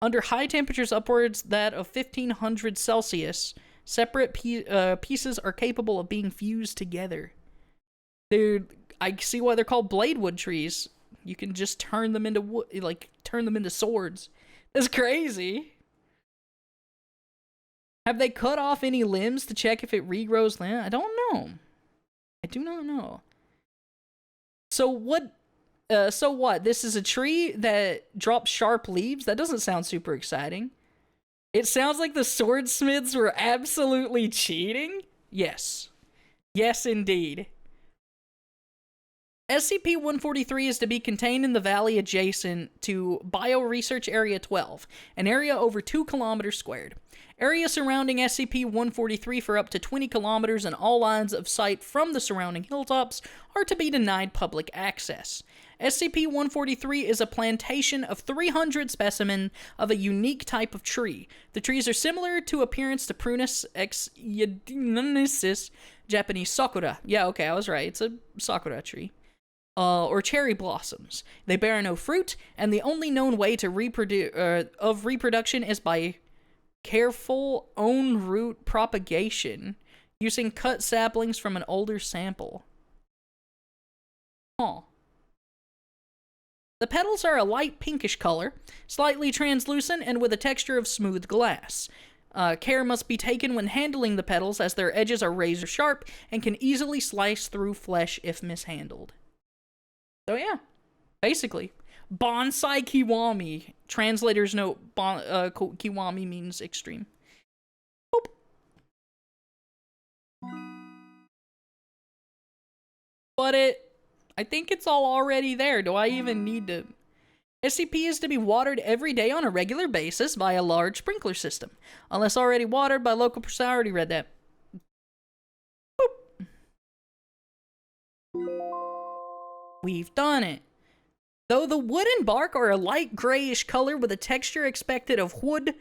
Under high temperatures upwards that of 1,500 Celsius, separate pieces are capable of being fused together. Dude, I see why they're called bladewood trees. You can just turn them into wood, like turn them into swords. That's crazy. Have they cut off any limbs to check if it regrows land? I don't know. I do not know. So what? This is a tree that drops sharp leaves? That doesn't sound super exciting. It sounds like the swordsmiths were absolutely cheating? Yes. Yes, indeed. SCP-143 is to be contained in the valley adjacent to Bioresearch Area 12, an area over 2 kilometers squared. Area surrounding SCP-143 for up to 20 kilometers and all lines of sight from the surrounding hilltops are to be denied public access. SCP-143 is a plantation of 300 specimens of a unique type of tree. The trees are similar to appearance to Prunus exodoensis, Japanese sakura. Yeah, okay, I was right. It's a sakura tree. Or cherry blossoms. They bear no fruit, and the only known way to reproduction is by careful own root propagation using cut saplings from an older sample. Huh. The petals are a light pinkish color, slightly translucent, and with a texture of smooth glass. Care must be taken when handling the petals, as their edges are razor sharp and can easily slice through flesh if mishandled. So yeah, basically. Bonsai Kiwami. Translator's note, Kiwami means extreme. Boop. But I think it's all already there. Do I even need to... SCP is to be watered every day on a regular basis by a large sprinkler system. Unless already watered by local person. I already read that. Boop. We've done it. Though the wood and bark are a light grayish color with a texture expected of wood,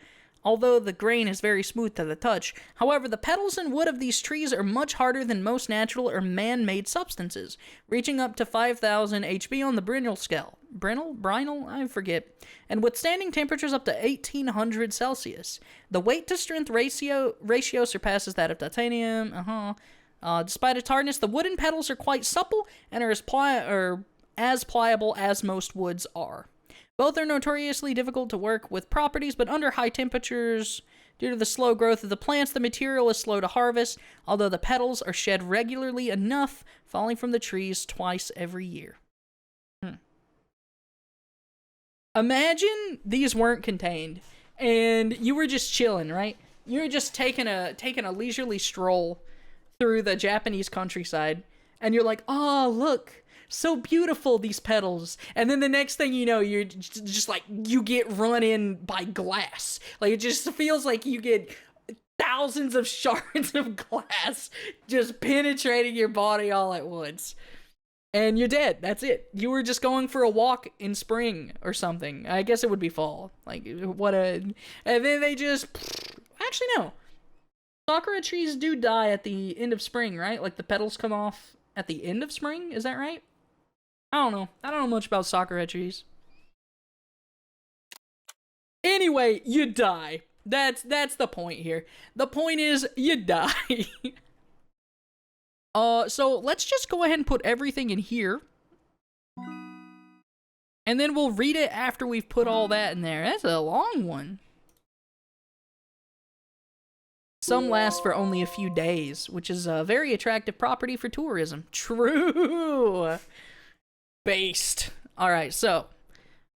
although the grain is very smooth to the touch. However, the petals and wood of these trees are much harder than most natural or man-made substances, reaching up to 5,000 HB on the Brinell scale. Brinell? I forget. And withstanding temperatures up to 1,800 Celsius. The weight-to-strength ratio surpasses that of titanium. Despite its hardness, the wooden petals are quite supple and are as pliable as most woods are. Both are notoriously difficult to work with properties, but under high temperatures, due to the slow growth of the plants, the material is slow to harvest, although the petals are shed regularly enough, falling from the trees twice every year. Imagine these weren't contained, and you were just chilling, right? You were just taking a leisurely stroll through the Japanese countryside, and you're like, oh, look, so beautiful, these petals. And then the next thing you know, you're just like, you get run in by glass. Like, it just feels like you get thousands of shards of glass just penetrating your body all at once. And you're dead. That's it. You were just going for a walk in spring or something. I guess it would be fall. Like, what a... And then they just... Actually, no. Sakura trees do die at the end of spring, right? Like, the petals come off at the end of spring? Is that right? I don't know. I don't know much about Sakura trees. Anyway, you die. That's the point here. The point is, you die. So let's just go ahead and put everything in here. And then we'll read it after we've put all that in there. That's a long one. Some last for only a few days, which is a very attractive property for tourism. True. Based. Alright, so.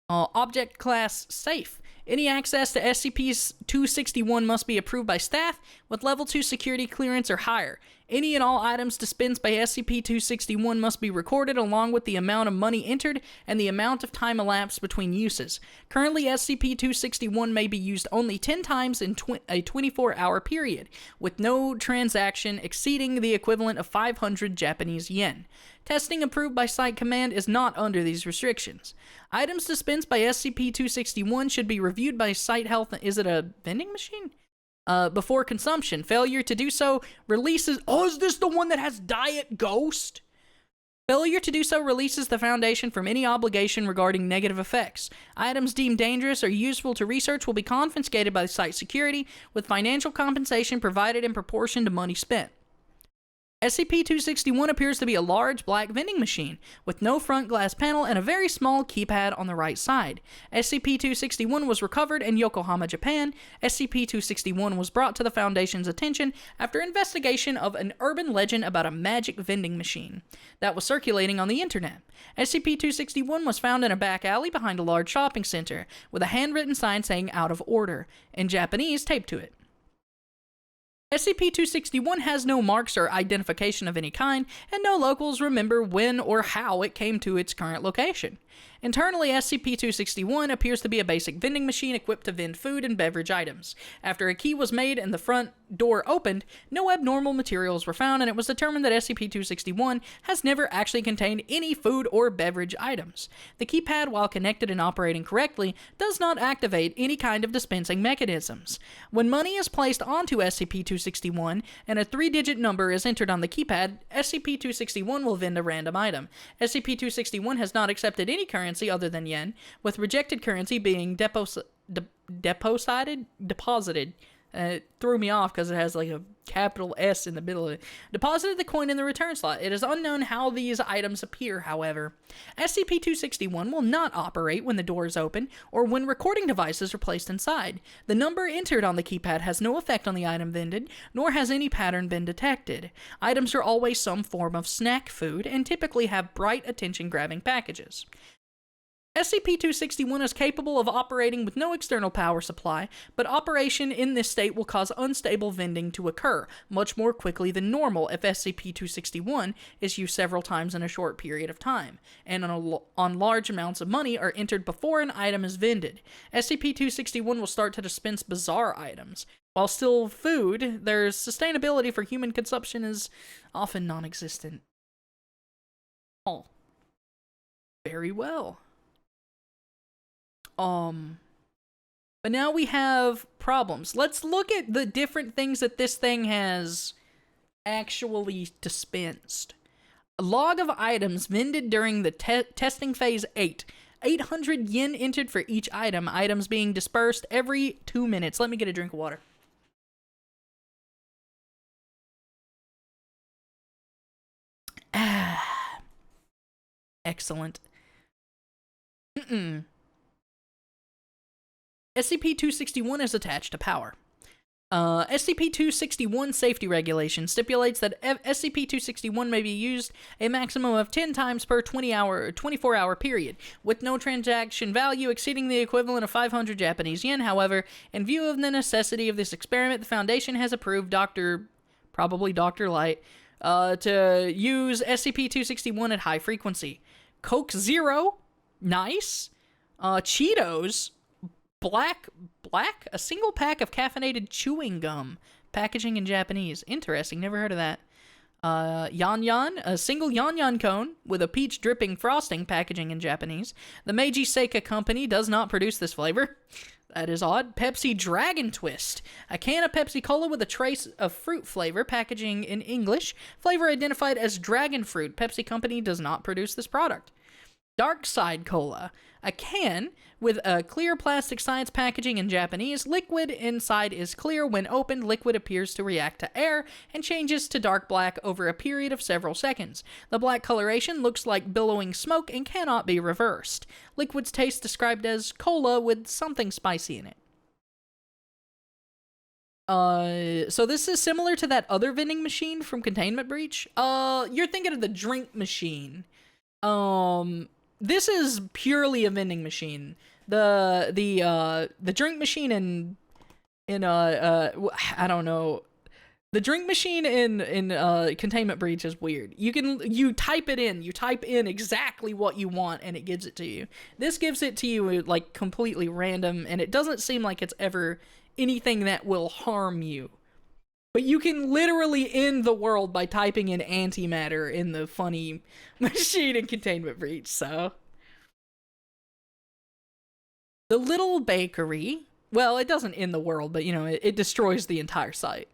Object class safe. Any access to SCP-261 must be approved by staff with level 2 security clearance or higher. Any and all items dispensed by SCP-261 must be recorded along with the amount of money entered and the amount of time elapsed between uses. Currently, SCP-261 may be used only 10 times in a 24-hour period, with no transaction exceeding the equivalent of 500 Japanese yen. Testing approved by Site Command is not under these restrictions. Items dispensed by SCP-261 should be reviewed by Site Health... Is it a vending machine? Before consumption. Failure to do so releases... Oh, is this the one that has Diet Ghost? Failure to do so releases the Foundation from any obligation regarding negative effects. Items deemed dangerous or useful to research will be confiscated by site security, with financial compensation provided in proportion to money spent. SCP-261 appears to be a large black vending machine, with no front glass panel and a very small keypad on the right side. SCP-261 was recovered in Yokohama, Japan. SCP-261 was brought to the Foundation's attention after investigation of an urban legend about a magic vending machine that was circulating on the internet. SCP-261 was found in a back alley behind a large shopping center, with a handwritten sign saying "out of order" in Japanese taped to it. SCP-261 has no marks or identification of any kind, and no locals remember when or how it came to its current location. Internally, SCP-261 appears to be a basic vending machine equipped to vend food and beverage items. After a key was made and the front door opened, no abnormal materials were found, and it was determined that SCP-261 has never actually contained any food or beverage items. The keypad, while connected and operating correctly, does not activate any kind of dispensing mechanisms. When money is placed onto SCP-261 and a 3-digit number is entered on the keypad, SCP-261 will vend a random item. SCP-261 has not accepted any currency other than yen, with rejected currency being deposited. It threw me off because it has like a capital S in the middle of it. Deposited the coin in the return slot. It is unknown how these items appear, however. SCP-261 will not operate when the door is open or when recording devices are placed inside. The number entered on the keypad has no effect on the item vended, nor has any pattern been detected. Items are always some form of snack food and typically have bright, attention-grabbing packages. SCP-261 is capable of operating with no external power supply, but operation in this state will cause unstable vending to occur, much more quickly than normal if SCP-261 is used several times in a short period of time, and on large amounts of money are entered before an item is vended. SCP-261 will start to dispense bizarre items. While still food, their sustainability for human consumption is often non-existent. Oh. Very well. But now we have problems. Let's look at the different things that this thing has actually dispensed. A log of items vended during the testing phase 8. 800 yen entered for each item. Items being dispersed every 2 minutes. Let me get a drink of water. Excellent. SCP-261 is attached to power. SCP-261 safety regulation stipulates that SCP-261 may be used a maximum of 10 times per 24-hour period, with no transaction value exceeding the equivalent of 500 Japanese yen. However, in view of the necessity of this experiment, the Foundation has approved probably Dr. Light, to use SCP-261 at high frequency. Coke Zero, nice. Cheetos, Black, a single pack of caffeinated chewing gum. Packaging in Japanese. Interesting, never heard of that. Yan Yan, a single Yan Yan cone with a peach dripping frosting. Packaging in Japanese. The Meiji Seika Company does not produce this flavor. That is odd. Pepsi Dragon Twist, a can of Pepsi Cola with a trace of fruit flavor. Packaging in English. Flavor identified as dragon fruit. Pepsi Company does not produce this product. Dark Side Cola, a can with a clear plastic science packaging in Japanese. Liquid inside is clear. When opened, liquid appears to react to air and changes to dark black over a period of several seconds. The black coloration looks like billowing smoke and cannot be reversed. Liquid's taste described as cola with something spicy in it. So this is similar to that other vending machine from Containment Breach. You're thinking of the drink machine. This is purely a vending machine. The drink machine in I don't know. The drink machine in Containment Breach is weird. You type it in. You type in exactly what you want and it gives it to you. This gives it to you like completely random, and it doesn't seem like it's ever anything that will harm you. But you can literally end the world by typing in antimatter in the funny machine in Containment Breach, so. The Little Bakery, well, it doesn't end the world, but, it destroys the entire site.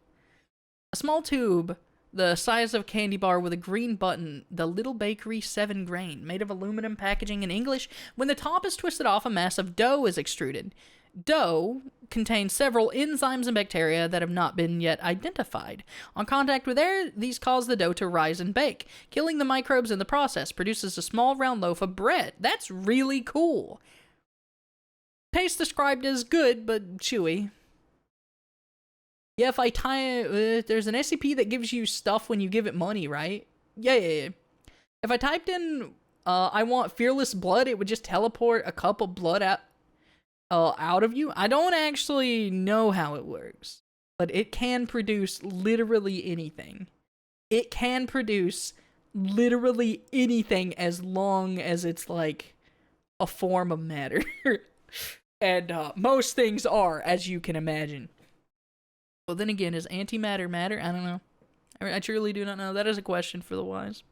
A small tube, the size of a candy bar with a green button, the Little Bakery 7 grain, made of aluminum packaging in English. When the top is twisted off, a mass of dough is extruded. Dough contains several enzymes and bacteria that have not been yet identified. On contact with air, these cause the dough to rise and bake, killing the microbes in the process. Produces a small round loaf of bread. That's really cool. Taste described as good, but chewy. Yeah, if I there's an SCP that gives you stuff when you give it money, right? Yeah. If I typed in, I want fearless blood, it would just teleport a cup of blood out of you. I don't actually know how it works, but it can produce literally anything. It can produce literally anything as long as it's like a form of matter. And most things are, as you can imagine. Well, then again, is antimatter matter? I don't know. I truly do not know. That is a question for the wise.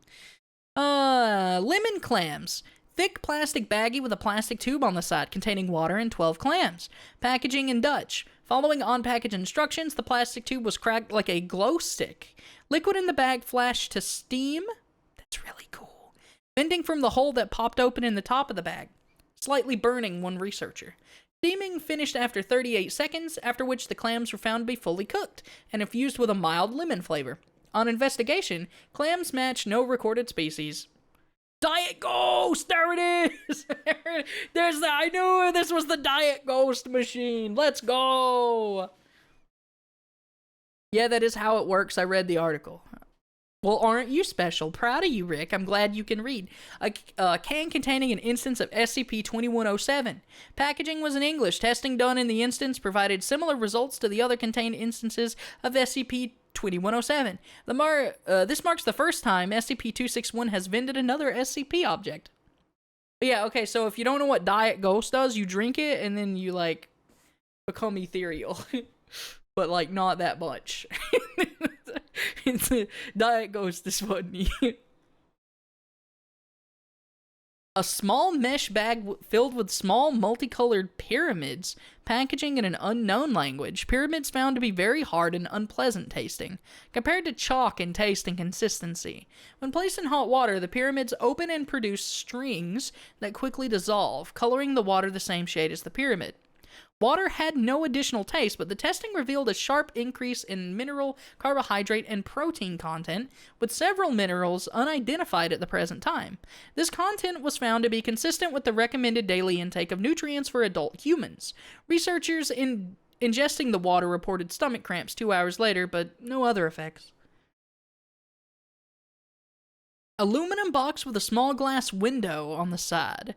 Lemon clams. Thick plastic baggie with a plastic tube on the side containing water and 12 clams. Packaging in Dutch. Following on-package instructions, the plastic tube was cracked like a glow stick. Liquid in the bag flashed to steam. That's really cool. Venting from the hole that popped open in the top of the bag. Slightly burning one researcher. Steaming finished after 38 seconds, after which the clams were found to be fully cooked and infused with a mild lemon flavor. On investigation, clams match no recorded species. Diet Ghost! There it is! There's the, I knew this was the Diet Ghost machine. Let's go! Yeah, that is how it works. I read the article. Well, aren't you special? Proud of you, Rick. I'm glad you can read. A can containing an instance of SCP-2107. Packaging was in English. Testing done in the instance provided similar results to the other contained instances of SCP-2107. This marks the first time SCP-261 has vended another SCP object. But yeah, okay, so if you don't know what Diet Ghost does, you drink it and then you, like, become ethereal. But, like, not that much. It's a Diet Ghost is funny. A small mesh bag filled with small multicolored pyramids, packaging in an unknown language. Pyramids found to be very hard and unpleasant tasting, compared to chalk in taste and consistency. When placed in hot water, the pyramids open and produce strings that quickly dissolve, coloring the water the same shade as the pyramid. Water had no additional taste, but the testing revealed a sharp increase in mineral, carbohydrate, and protein content, with several minerals unidentified at the present time. This content was found to be consistent with the recommended daily intake of nutrients for adult humans. Researchers ingesting the water reported stomach cramps 2 hours later, but no other effects. Aluminum box with a small glass window on the side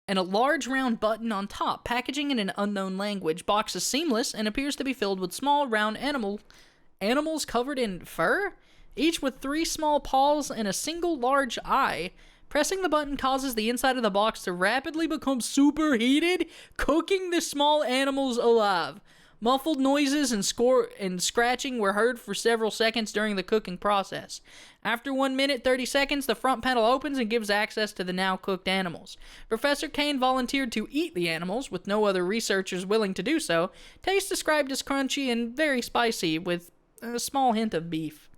and a large round button on top, packaging in an unknown language. Box is seamless and appears to be filled with small round animals covered in fur, each with 3 small paws and a single large eye. Pressing the button causes the inside of the box to rapidly become superheated, cooking the small animals alive. Muffled noises and scratching were heard for several seconds during the cooking process. After 1 minute 30 seconds, the front panel opens and gives access to the now cooked animals. Professor Kane volunteered to eat the animals, with no other researchers willing to do so. Taste described as crunchy and very spicy, with a small hint of beef.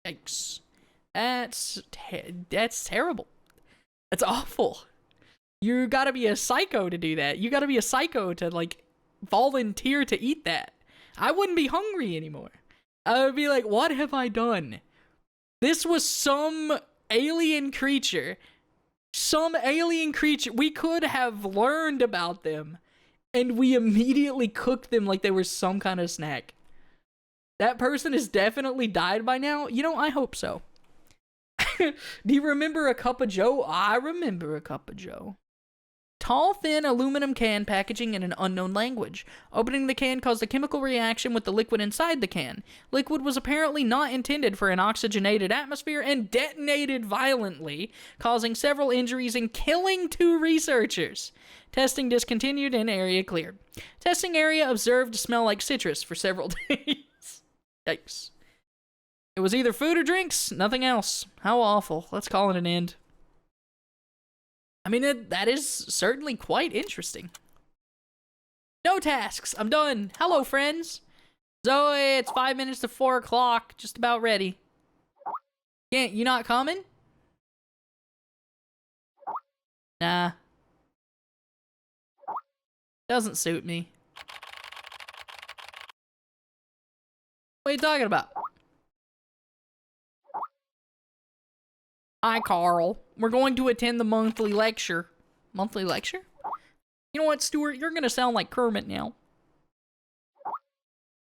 Yikes. That's terrible. That's awful. You gotta be a psycho to do that. You gotta be a psycho to, like, volunteer to eat that. I wouldn't be hungry anymore. I would be like, what have I done? This was some alien creature. We could have learned about them, and we immediately cooked them like they were some kind of snack. That person has definitely died by now. You know, I hope so. Do you remember a cup of joe? I remember a cup of joe. Tall, thin aluminum can packaging in an unknown language. Opening the can caused a chemical reaction with the liquid inside the can. Liquid was apparently not intended for an oxygenated atmosphere and detonated violently, causing several injuries and killing 2 researchers. Testing discontinued and area cleared. Testing area observed to smell like citrus for several days. Yikes. It was either food or drinks, nothing else. How awful. Let's call it an end. I mean, that is certainly quite interesting. No tasks. I'm done. Hello, friends. Zoe, it's 5 minutes to 4 o'clock. Just about ready. You not coming? Nah. Doesn't suit me. What are you talking about? Hi, Carl. We're going to attend the monthly lecture. Monthly lecture? You know what, Stewart? You're going to sound like Kermit now.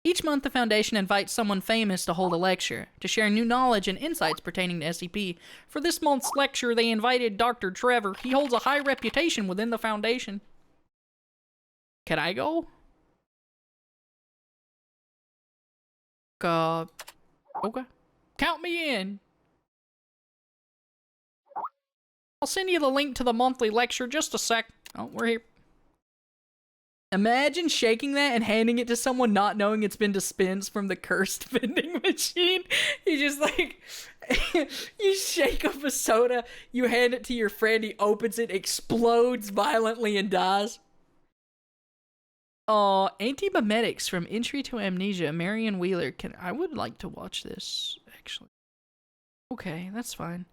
Each month, the Foundation invites someone famous to hold a lecture, to share new knowledge and insights pertaining to SCP. For this month's lecture, they invited Dr. Trevor. He holds a high reputation within the Foundation. Can I go? Okay. Count me in. I'll send you the link to the monthly lecture. Just a sec. Oh, we're here. Imagine shaking that and handing it to someone not knowing it's been dispensed from the cursed vending machine. You just like, you shake up a soda, you hand it to your friend, he opens it, explodes violently and dies. Antibemetics from Entry to Amnesia, Marion Wheeler. I would like to watch this, actually. Okay, that's fine.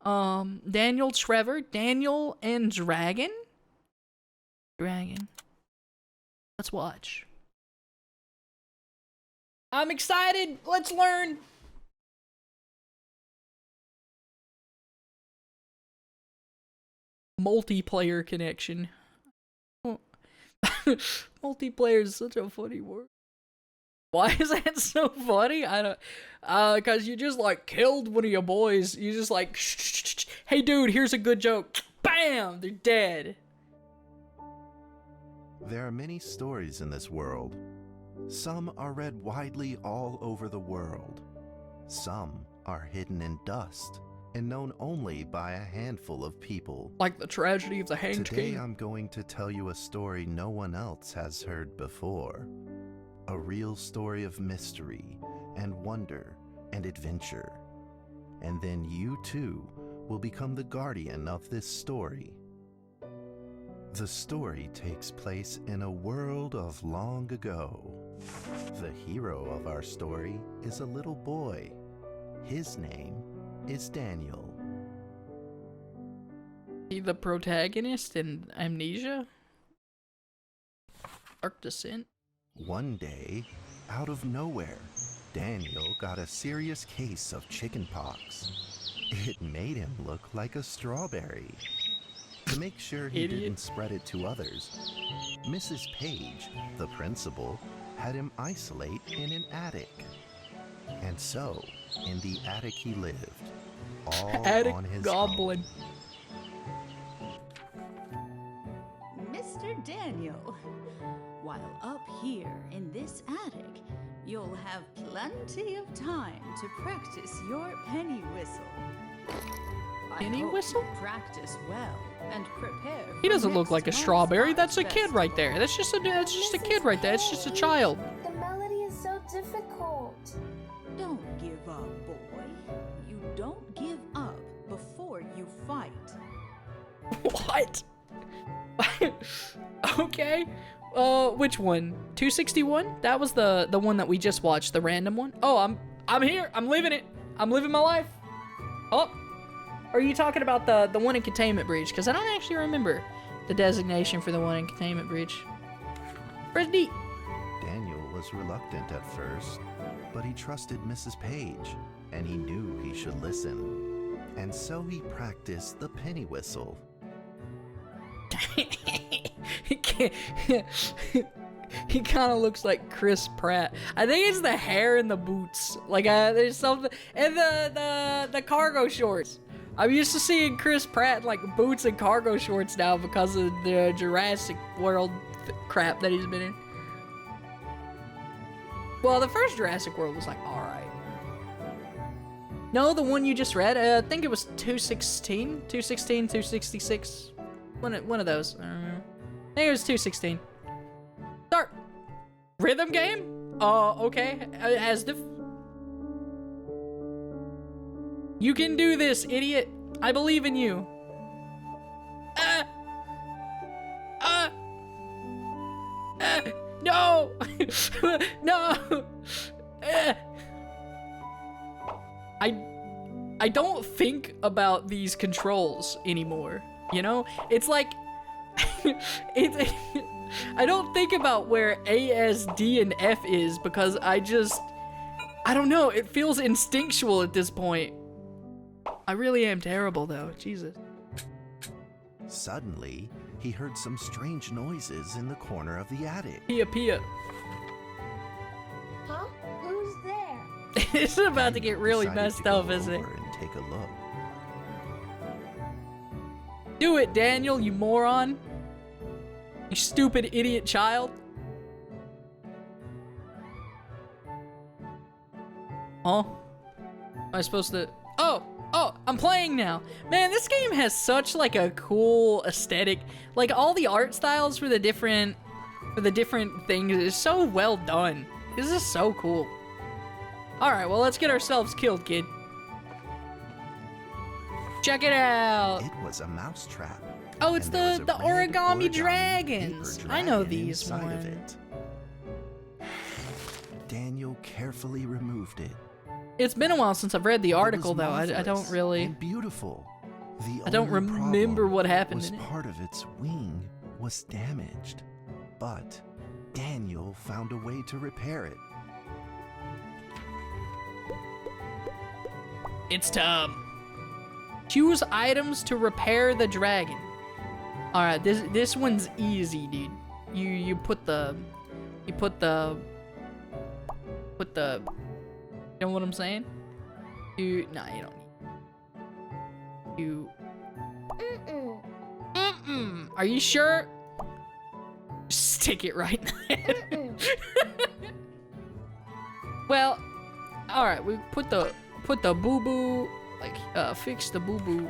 Daniel Trevor, Daniel and Dragon? Let's watch. I'm excited. Let's learn. Multiplayer connection. Oh. Multiplayer is such a funny word. Why is that so funny? I don't. Cause you just like killed one of your boys. You just like, hey dude, here's a good joke. Bam, they're dead. There are many stories in this world. Some are read widely all over the world. Some are hidden in dust and known only by a handful of people. Like the tragedy of the Hanged Today King. I'm going to tell you a story no one else has heard before. A real story of mystery and wonder and adventure. And then you too will become the guardian of this story. The story takes place in a world of long ago. The hero of our story is a little boy. His name is Daniel. He the protagonist in Amnesia? Dark Descent? One day, out of nowhere, Daniel got a serious case of chickenpox. It made him look like a strawberry. To make sure he didn't spread it to others, Mrs. Page, the principal, had him isolate in an attic. And so, in the attic he lived, all Attic on his goblin. Mr. Daniel, while up here in this attic, you'll have plenty of time to practice your penny whistle. Penny whistle? Practice well and prepare. He doesn't look next like a month's strawberry. That's a art kid right there. That's just a kid right there. It's just a child. The melody is so difficult. Don't give up, boy. You don't give up before you fight. What? Okay. Which one? 261? That was the one that we just watched, the random one. Oh, I'm here. I'm living it. I'm living my life. Oh. Or are you talking about the one in Containment Breach? Because I don't actually remember the designation for the one in Containment Breach. Pretty neat. Daniel was reluctant at first, but he trusted Mrs. Page, and he knew he should listen. And so he practiced the penny whistle. He kind of looks like Chris Pratt. I think it's the hair and the boots. Like there's something, and the cargo shorts. I'm used to seeing Chris Pratt in, like, boots and cargo shorts now because of the Jurassic World crap that he's been in. Well, the first Jurassic World was like alright. No, the one you just read, I think it was 216, 266. One of those. I don't remember. I think it was 216. Start. Rhythm game? Okay. Asdif. You can do this, idiot. I believe in you. No! No! I don't think about these controls anymore, you know? It's like... I don't think about where A, S, D, and F is because I don't know, it feels instinctual at this point. I really am terrible though, Jesus. Suddenly, he heard some strange noises in the corner of the attic. Pia Pia. Huh? Who's there? This is about to get really messed up, isn't it? And take a look. Do it, Daniel, you moron. You stupid idiot child. Huh? Am I supposed to... Oh, I'm playing now. Man, this game has such like a cool aesthetic. Like all the art styles for the different things is so well done. This is so cool. All right, well, let's get ourselves killed, kid. Check it out. It was a mousetrap. Oh, it's the red origami dragons. paper I know dragon these inside of ones. it. Daniel carefully removed it. It's been a while since I've read the article, though. I don't really. And beautiful. I don't remember what happened was in it. part of its wing was damaged, but Daniel found a way to repair it. It's time. Choose items to repair the dragon. All right, this one's easy, dude. You put the you know what I'm saying? You don't need. Are you sure? Stick it right in there. Well, all right. We put the boo-boo, like, fix the boo-boo.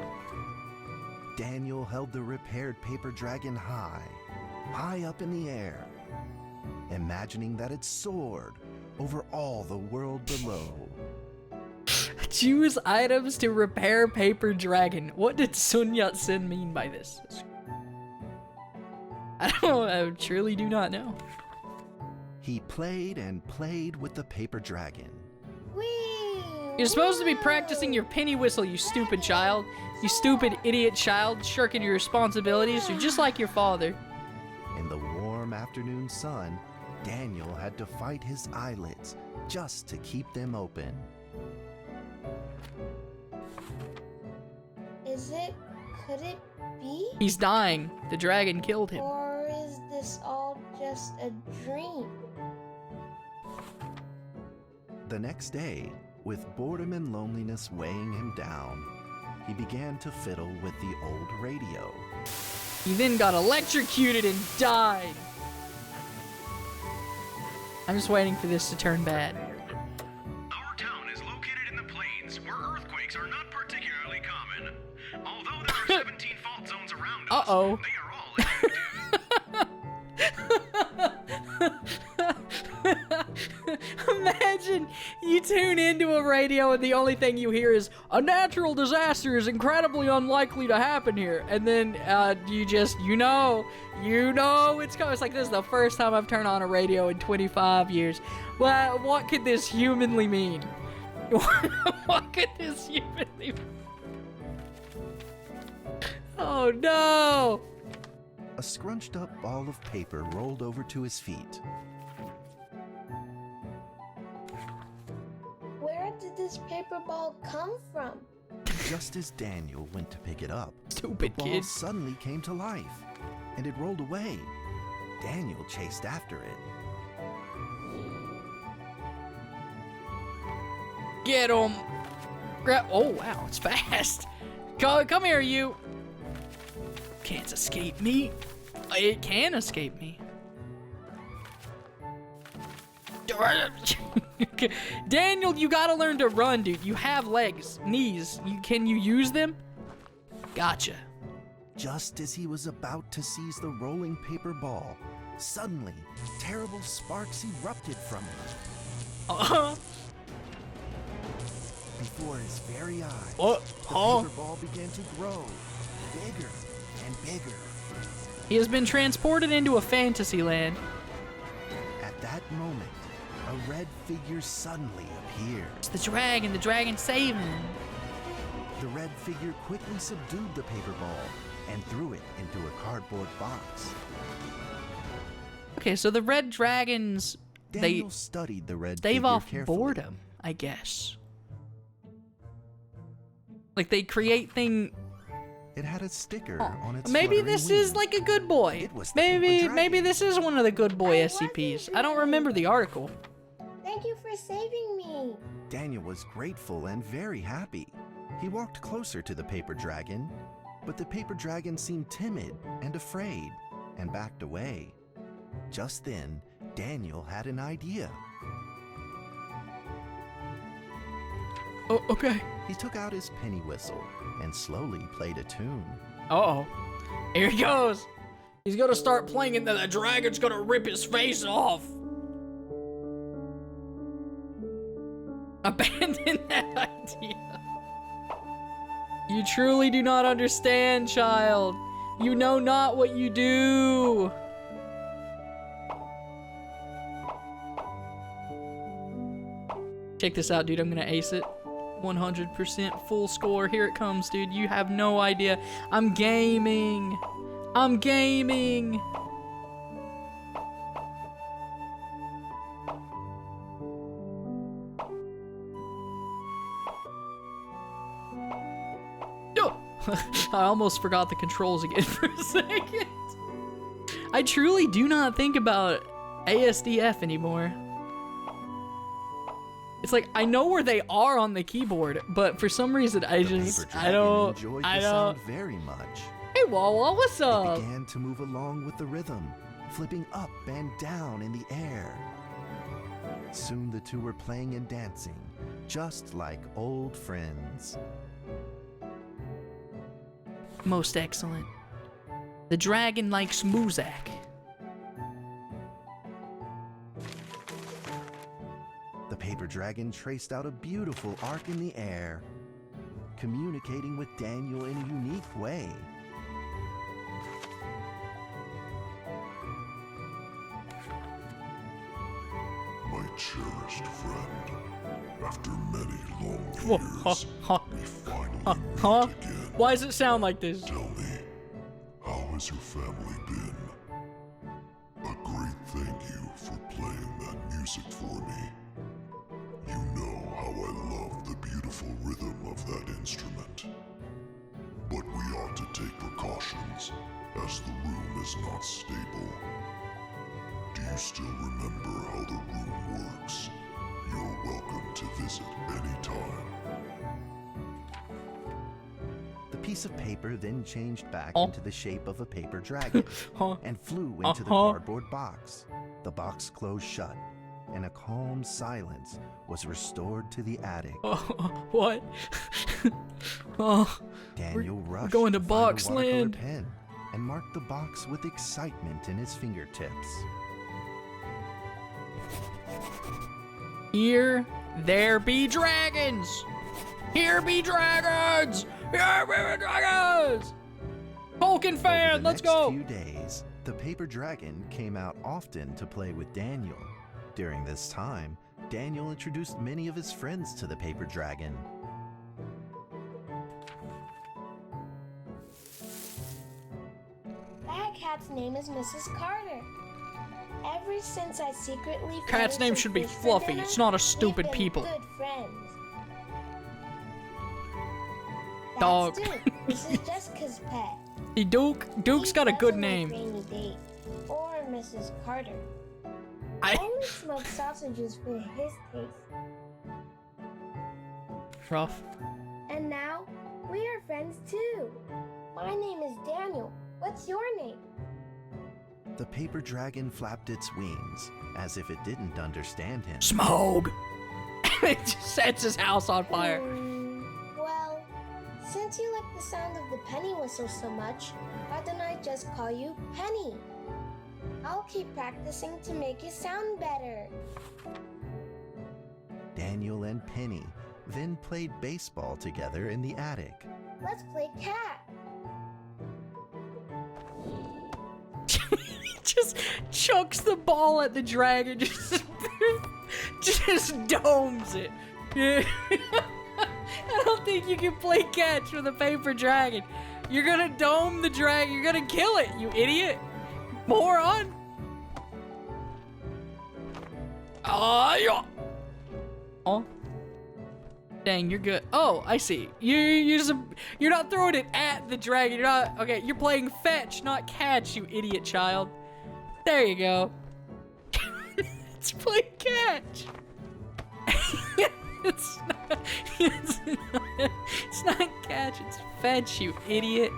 Daniel held the repaired paper dragon high up in the air, imagining that it soared over all the world below. Choose items to repair paper dragon. What did Sun Yat-sen mean by this? I truly do not know. He played and played with the paper dragon. You're supposed to be practicing your penny whistle, you stupid child. You stupid idiot child, shirking your responsibilities. You're just like your father. In the warm afternoon sun, Daniel had to fight his eyelids just to keep them open. Could it be? He's dying. The dragon killed him. Or is this all just a dream? The next day, with boredom and loneliness weighing him down, he began to fiddle with the old radio. He then got electrocuted and died. I'm just waiting for this to turn bad. Our town is located in the plains where earthquakes are not particularly common. Although there are 17 fault zones around us, they are all active. Imagine you tune into a radio and the only thing you hear is a natural disaster is incredibly unlikely to happen here, and then you know it's coming. It's like, this is the first time I've turned on a radio in 25 years. Well, what could this humanly mean? What could this humanly mean? Oh no! A scrunched up ball of paper rolled over to his feet. Where did this paper ball come from? Just as Daniel went to pick it up, Stupid the ball kid. suddenly came to life, and it rolled away. Daniel chased after it. Get him! Oh wow, it's fast. Come here, you. Can't escape me. It can escape me. Daniel, you gotta learn to run, dude. You have legs, knees. Can you use them? Gotcha. Just as he was about to seize the rolling paper ball, suddenly, terrible sparks erupted from it. Before his very eyes, the paper ball began to grow bigger and bigger. He has been transported into a fantasy land. At that moment, a red figure suddenly appeared. It's the dragon saving him. The red figure quickly subdued the paper ball and threw it into a cardboard box. Okay, so the red dragons, Daniel studied the red stave figure off carefully. boredom, I guess. Like, they create thing. It had a sticker on its Maybe fluttering this wing. is like a good boy. It was the paper dragon. Maybe this is one of the good boy SCPs. I don't remember the article. Thank you for saving me. Daniel was grateful and very happy. He walked closer to the paper dragon, but the paper dragon seemed timid and afraid and backed away. Just then, Daniel had an idea. Oh, okay. He took out his penny whistle and slowly played a tune. Uh-oh. Here he goes. He's gonna start playing and then the dragon's gonna rip his face off. Abandon that idea. You truly do not understand, child. You know not what you do. Check this out, dude. I'm gonna ace it. 100% full score. Here it comes, dude. You have no idea. I'm gaming. I'm gaming. I almost forgot the controls again for a second. I truly do not think about ASDF anymore. It's like, I know where they are on the keyboard, but for some reason I don't. Sound very much. Hey Wawa, what's up? It began to move along with the rhythm, flipping up and down in the air. Soon the two were playing and dancing, just like old friends. Most excellent. The dragon likes Muzak. The paper dragon traced out a beautiful arc in the air, communicating with Daniel in a unique way. My cherished friend, after many long years, we finally meet again. Why does it sound like this? Tell me, how has your family been? A great thank you for playing that music for me. You know how I love the beautiful rhythm of that instrument. But we ought to take precautions, as the room is not stable. Do you still remember how the room works? You're welcome to visit anytime. The piece of paper then changed back into the shape of a paper dragon and flew into the cardboard box. The box closed shut, and a calm silence was restored to the attic. What? Daniel rushed we're going to find a box watercolor land. pen and marked the box with excitement in his fingertips. Here there be dragons! Here be dragons! Here be dragons! Tolkien fan, let's go! For the next few days, the paper dragon came out often to play with Daniel. During this time, Daniel introduced many of his friends to the paper dragon. That cat's name is Mrs. Carter. Ever since I secretly Cat's name should be Fluffy. It's not a stupid we've been people. Good friends. Dog. That's Duke. This is Jessica's pet. Hey, Duke's got a good name. Rainy Day or Mrs. Carter. I only smoke sausages for his taste. Rough. And now we are friends too. My name is Daniel. What's your name? The paper dragon flapped its wings, as if it didn't understand him. Smoke! It just sets his house on fire. Well, since you like the sound of the penny whistle so much, why don't I just call you Penny? I'll keep practicing to make it sound better. Daniel and Penny then played baseball together in the attic. Let's play cat. Just chucks the ball at the dragon, just domes it. I don't think you can play catch with a paper dragon. You're gonna dome the dragon, you're gonna kill it, you idiot. Moron. Oh. Dang, you're good. Oh, I see. You're not throwing it at the dragon. You're not. Okay, you're playing fetch, not catch, you idiot child. There you go. Let's play catch. It's not catch, it's fetch, you idiot.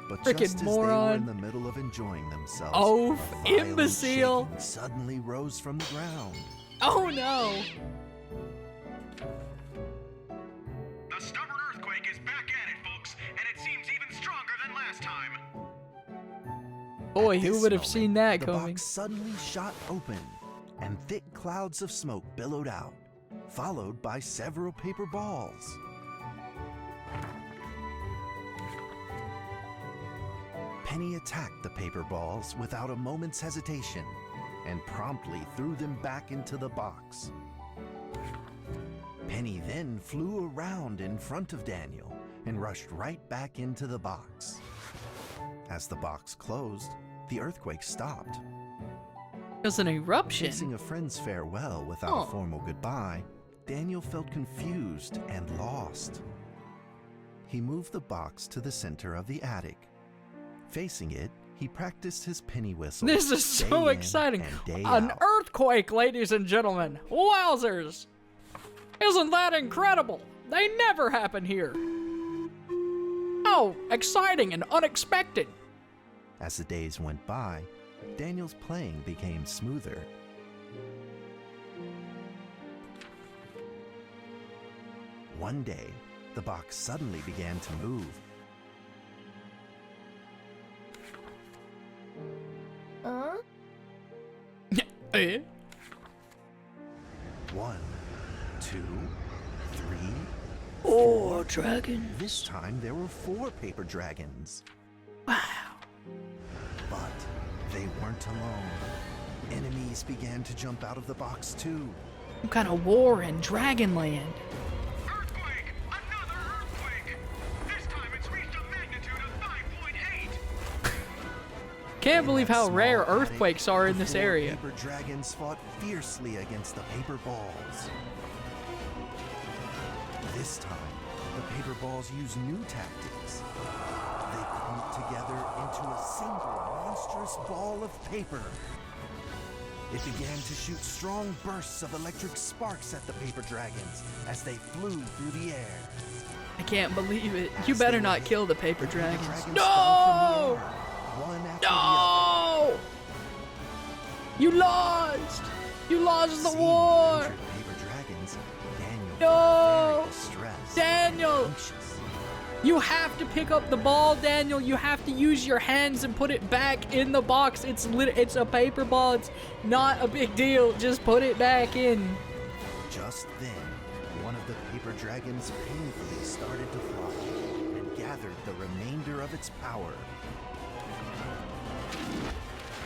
But Frickin' just as moron. they were in the middle of enjoying themselves, Oh, a violent imbecile. shaking suddenly rose from the ground. Oh no. The stubborn earthquake is back at it, folks, and it seems even stronger than last time. Boy, At who this would have moment, seen that the coming? box suddenly shot open, and thick clouds of smoke billowed out, followed by several paper balls. Penny attacked the paper balls without a moment's hesitation and promptly threw them back into the box. Penny then flew around in front of Daniel and rushed right back into the box. As the box closed, the earthquake stopped. It was an eruption. Kissing a friend's farewell without Oh. a formal goodbye, Daniel felt confused and lost. he moved the box to the center of the attic. Facing it, he practiced his penny whistle. This is so exciting. An earthquake, ladies and gentlemen. Wowzers. Isn't that incredible? They never happen here. Oh, exciting and unexpected. As the days went by, Daniel's playing became smoother. One day, the box suddenly began to move. Eh? 1, 2, 3, 4 dragons. This time there were 4 paper dragons. Wow. But they weren't alone. Enemies began to jump out of the box too. Some kind of war in Dragonland. Earthquake! Another earthquake! This time it's reached a magnitude of 5.8! Can't believe how rare earthquakes are in this area. Paper dragons fought fiercely against the paper balls. This time, the paper balls used new tactics. They clumped together into a single monstrous ball of paper. It began to shoot strong bursts of electric sparks at the paper dragons as they flew through the air. I can't believe it. You better not kill the paper dragons. No! No! You lost! You lost the war! Paper dragons, Daniel No! stressed, Daniel! anxious. You have to pick up the ball, Daniel. You have to use your hands and put it back in the box. It's a paper ball. It's not a big deal. Just put it back in. Just then, one of the paper dragons painfully started to fly and gathered the remainder of its power.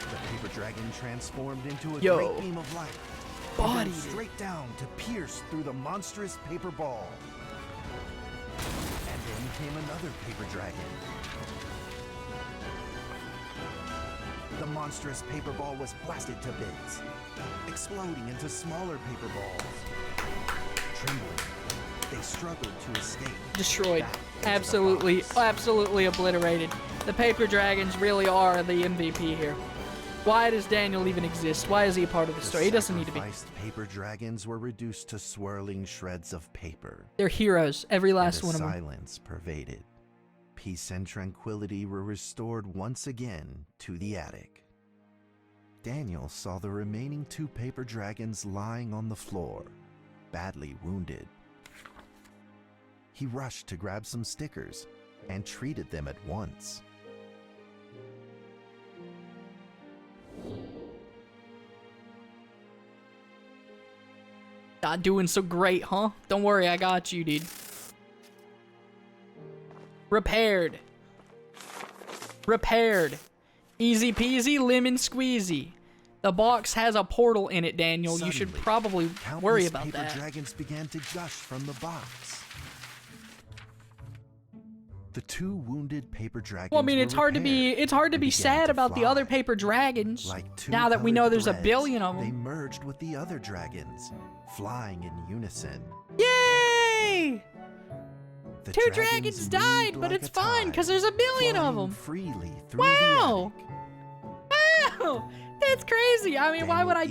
The paper dragon transformed into a great beam of light, Bodied and straight down to pierce through the monstrous paper ball. And then came another paper dragon. The monstrous paper ball was blasted to bits, exploding into smaller paper balls. Trembling, they struggled to escape. Destroyed. Absolutely, absolutely obliterated. The paper dragons really are the MVP here. Why does Daniel even exist? Why is he a part of the story? He doesn't need to be. Sacrificed paper dragons were reduced to swirling shreds of paper. They're heroes, every last And one of them. silence pervaded. Peace and tranquility were restored once again to the attic. Daniel saw the remaining 2 paper dragons lying on the floor, badly wounded. He rushed to grab some stickers and treated them at once. Not doing so great, huh? Don't worry, I got you, dude. Repaired. Repaired. Easy peasy, lemon squeezy. The box has a portal in it, Daniel. Suddenly, you should probably worry about paper that. dragons began to gush from the box. The 2 wounded paper dragons. Well, I mean, were it's hard to be sad about the other paper dragons. Like 2 now that we know colored there's a threads, billion of they them. merged with the other dragons, flying in unison. Yay! The 2 dragons died, moved but like it's a fine tide, because there's a billion of flying them. freely through Wow! the attic. Wow! That's crazy. I mean, why would I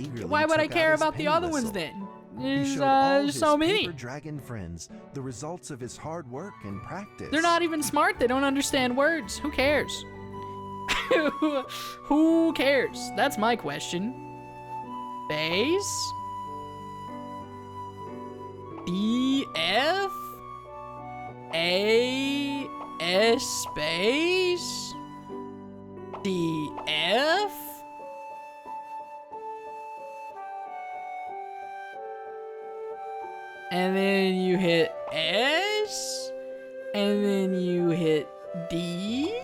care his about the penny other ones whistle. then? He There's showed all his so many. paper dragon friends the results of his hard work and practice. They're not even smart. They don't understand words. Who cares? Who cares? That's my question. Base? B F A S space D F. And then you hit S, and then you hit D,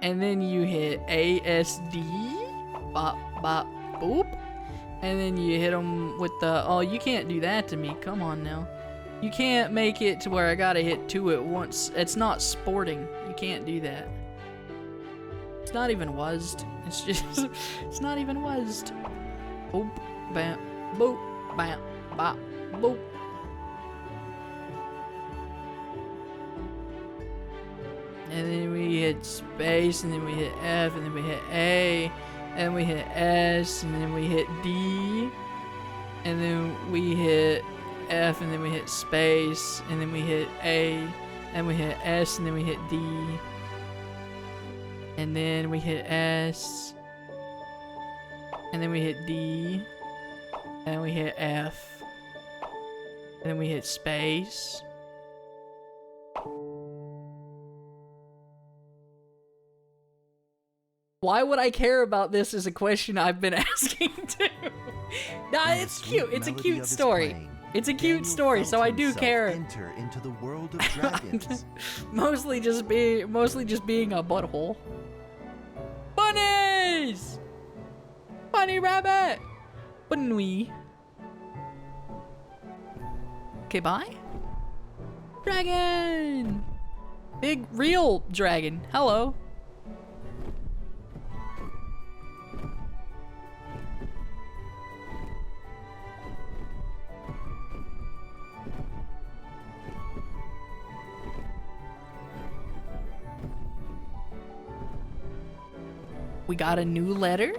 and then you hit ASD, bop, bop, boop, and then you hit them with the, oh, you can't do that to me, come on now. You can't make it to where I gotta hit 2 at once. It's not sporting, you can't do that. It's not even wuzzed, it's just, it's not even wuzzed. Boop, bam, boop. Bam, bop, boop. and then we hit space, and then we hit F, and then we hit A, and we hit S, and then we hit D, and then we hit F, and then we hit space, and then we hit A, and we hit S, and then we hit D, and then we hit S, and then we hit D, and we hit F, and then we hit space. Why would I care about this is a question I've been asking too. Nah, it's cute. It's a cute story. It's a cute story, so I do care. Enter into the world of dragons. mostly just being a butthole. Bunnies! Bunny rabbit! Bunny. Okay, bye. Dragon! Big real dragon. Hello. We got a new letter?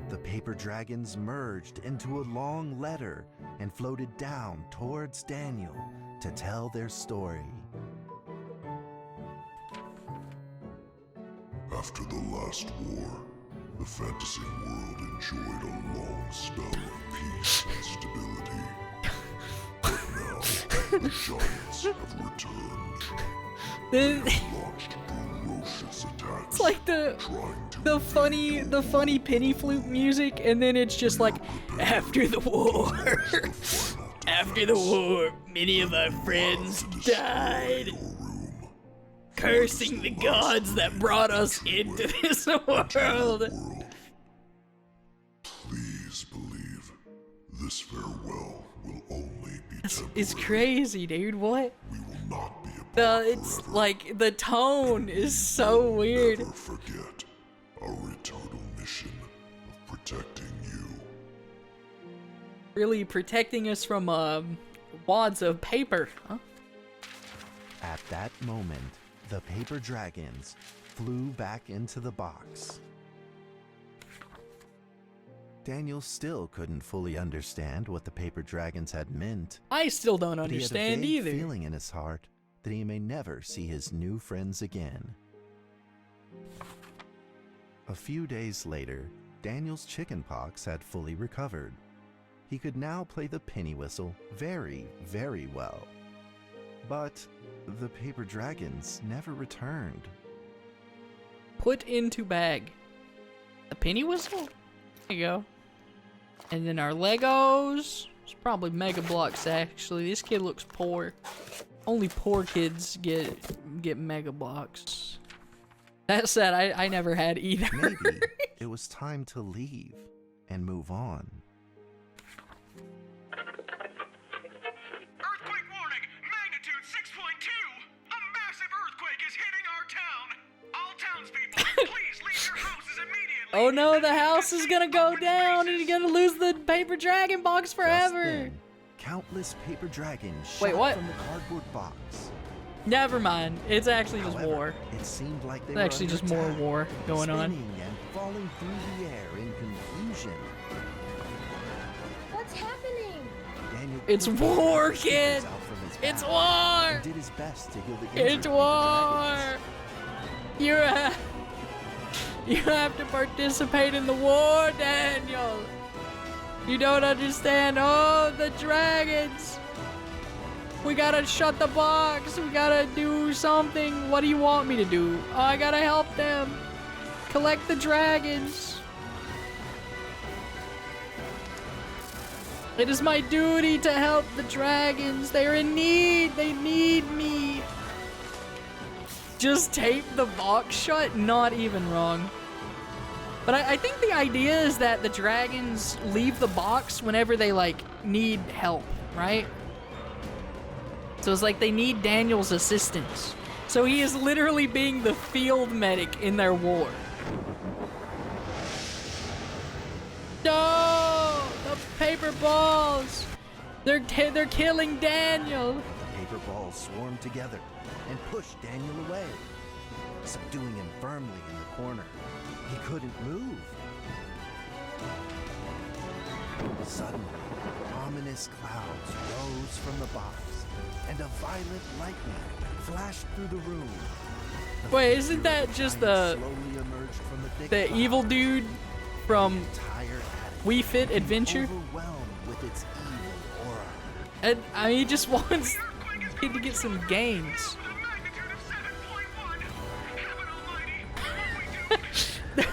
The paper dragons merged into a long letter and floated down towards Daniel to tell their story. After the last war, the fantasy world enjoyed a long spell of peace and stability. But now, the giants have returned. They have launched ferocious attacks. It's like the funny penny flute music, and then it's just like, after the war, after the war, many of our friends died, cursing the gods that brought us into this world. Please believe this farewell will only be temporary. It's crazy, dude. What? We will not be it's forever. Like the tone is so weird. Never forget our eternal mission of protecting you. Really protecting us from wads of paper, huh? At that moment, the paper dragons flew back into the box. Daniel still couldn't fully understand what the paper dragons had meant. I still don't understand either. He had a vague either. feeling in his heart that he may never see his new friends again. A few days later, Daniel's chickenpox had fully recovered. He could now play the penny whistle very, very well. But the paper dragons never returned. Put into bag. The penny whistle? There you go. And then our Legos. It's probably Mega Blocks, actually. This kid looks poor. Only poor kids get Mega Blocks. That said, I never had either. Maybe it was time to leave and move on. Earthquake warning! Magnitude 6.2! A massive earthquake is hitting our town! All townspeople, please leave your houses immediately! Oh no, the house is gonna go down and you're gonna lose the paper dragon box forever! Then, countless paper dragons Wait, shot what? from the cardboard box. Never mind. It's actually just However, war. It seemed like they It's were actually under just more attack, war going on. spinning and falling through the air in confusion. What's happening? Daniel It's quickly war, pulled kid! stickers out from his It's bag war! and did his best to heal the injured It's paper war! dragons. You have to participate in the war, Daniel! You don't understand. Oh, the dragons! We gotta shut the box. We gotta do something. What do you want me to do? Oh, I gotta help them. Collect the dragons. It is my duty to help the dragons. They're in need. They need me. Just tape the box shut? Not even wrong. But I think the idea is that the dragons leave the box whenever they, like, need help, right? So it's like they need Daniel's assistance. So he is literally being the field medic in their war. No! The paper balls! They're killing Daniel! The paper balls swarmed together and pushed Daniel away, subduing him firmly in the corner. He couldn't move. Suddenly, ominous clouds rose from the box, and a violent lightning flashed through the room. Wait, isn't that just the evil dude from We Fit Adventure? And I mean, he just wants to get some gains.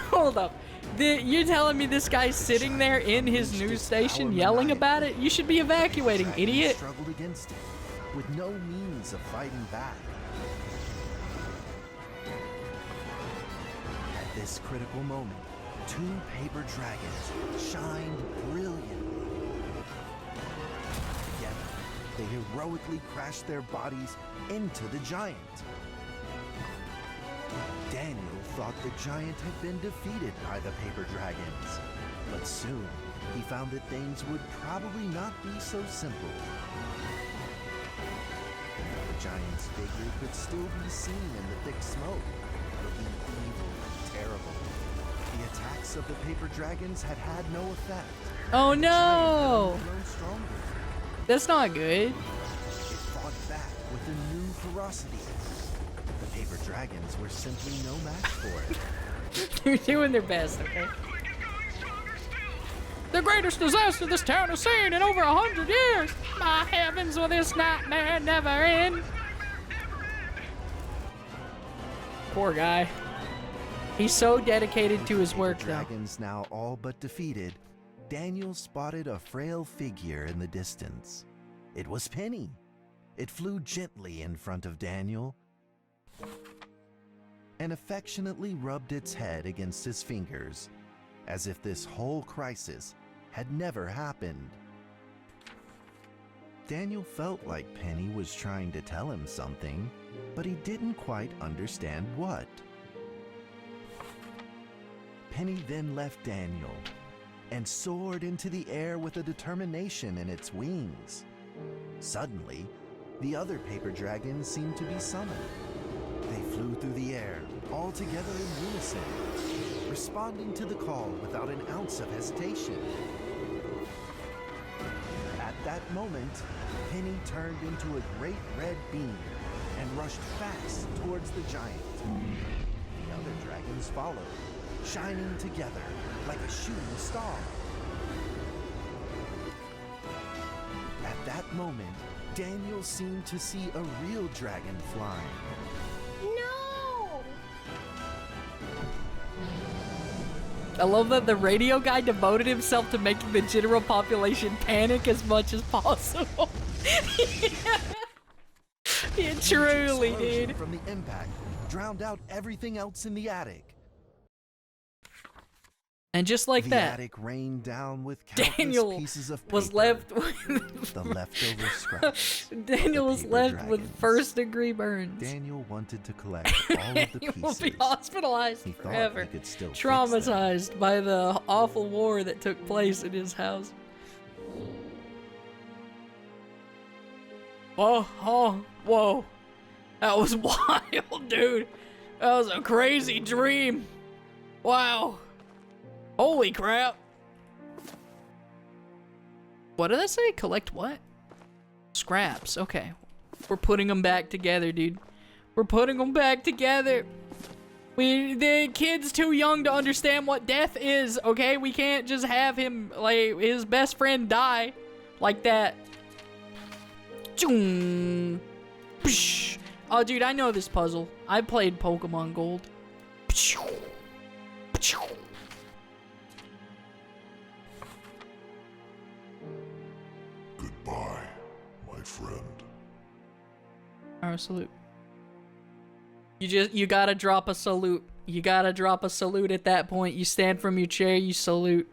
Hold up. You're telling me this guy's sitting there in his news station yelling about it? You should be evacuating, idiot. Struggled against it, with no means of fighting back. At this critical moment, two paper dragons shined brilliantly. Together, they heroically crashed their bodies into the giant. Daniel thought the giant had been defeated by the paper dragons, but soon he found that things would probably not be so simple. The giant's figure could still be seen in the thick smoke, looking evil and terrible. The attacks of the paper dragons had had no effect. Oh no! That's not good. It fought back with a new ferocity. The paper dragons were simply no match for it. They're doing their best, okay? The greatest disaster this town has seen in over 100 years! My heavens, will this nightmare never end? Poor guy. He's so dedicated to his work, though. Dragons now all but defeated, Daniel spotted a frail figure in the distance. It was Penny. It flew gently in front of Daniel and affectionately rubbed its head against his fingers, as if this whole crisis had never happened. Daniel felt like Penny was trying to tell him something, but he didn't quite understand what. Penny then left Daniel and soared into the air with a determination in its wings. Suddenly, the other paper dragons seemed to be summoned. They flew through the air, all together in unison, responding to the call without an ounce of hesitation. At that moment, Penny turned into a great red beam and rushed fast towards the giant. The other dragons followed, shining together like a shooting star. At that moment, Daniel seemed to see a real dragon flying. No! I love that the radio guy devoted himself to making the general population panic as much as possible. Yeah, truly, dude. From the impact, drowned out everything else in the attic. And just like the that, attic rained down with countless Daniel pieces of paper, was left with the leftover scraps. Daniel was left with first-degree burns. Daniel wanted to collect all of the He pieces. will be hospitalized He thought forever, he could still fix traumatized by the awful war that took place in his house. Whoa. That was wild, dude. That was a crazy dream. Wow. Holy crap. What did I say? Collect what? Scraps. Okay. We're putting them back together, dude. We're putting them back together. The kid's too young to understand what death is, okay? We can't just have him, like, his best friend die like that. Oh, dude, I know this puzzle. I played Pokemon Gold. Goodbye, my friend. Alright, salute. You gotta drop a salute. You gotta drop a salute at that point. You stand from your chair, you salute.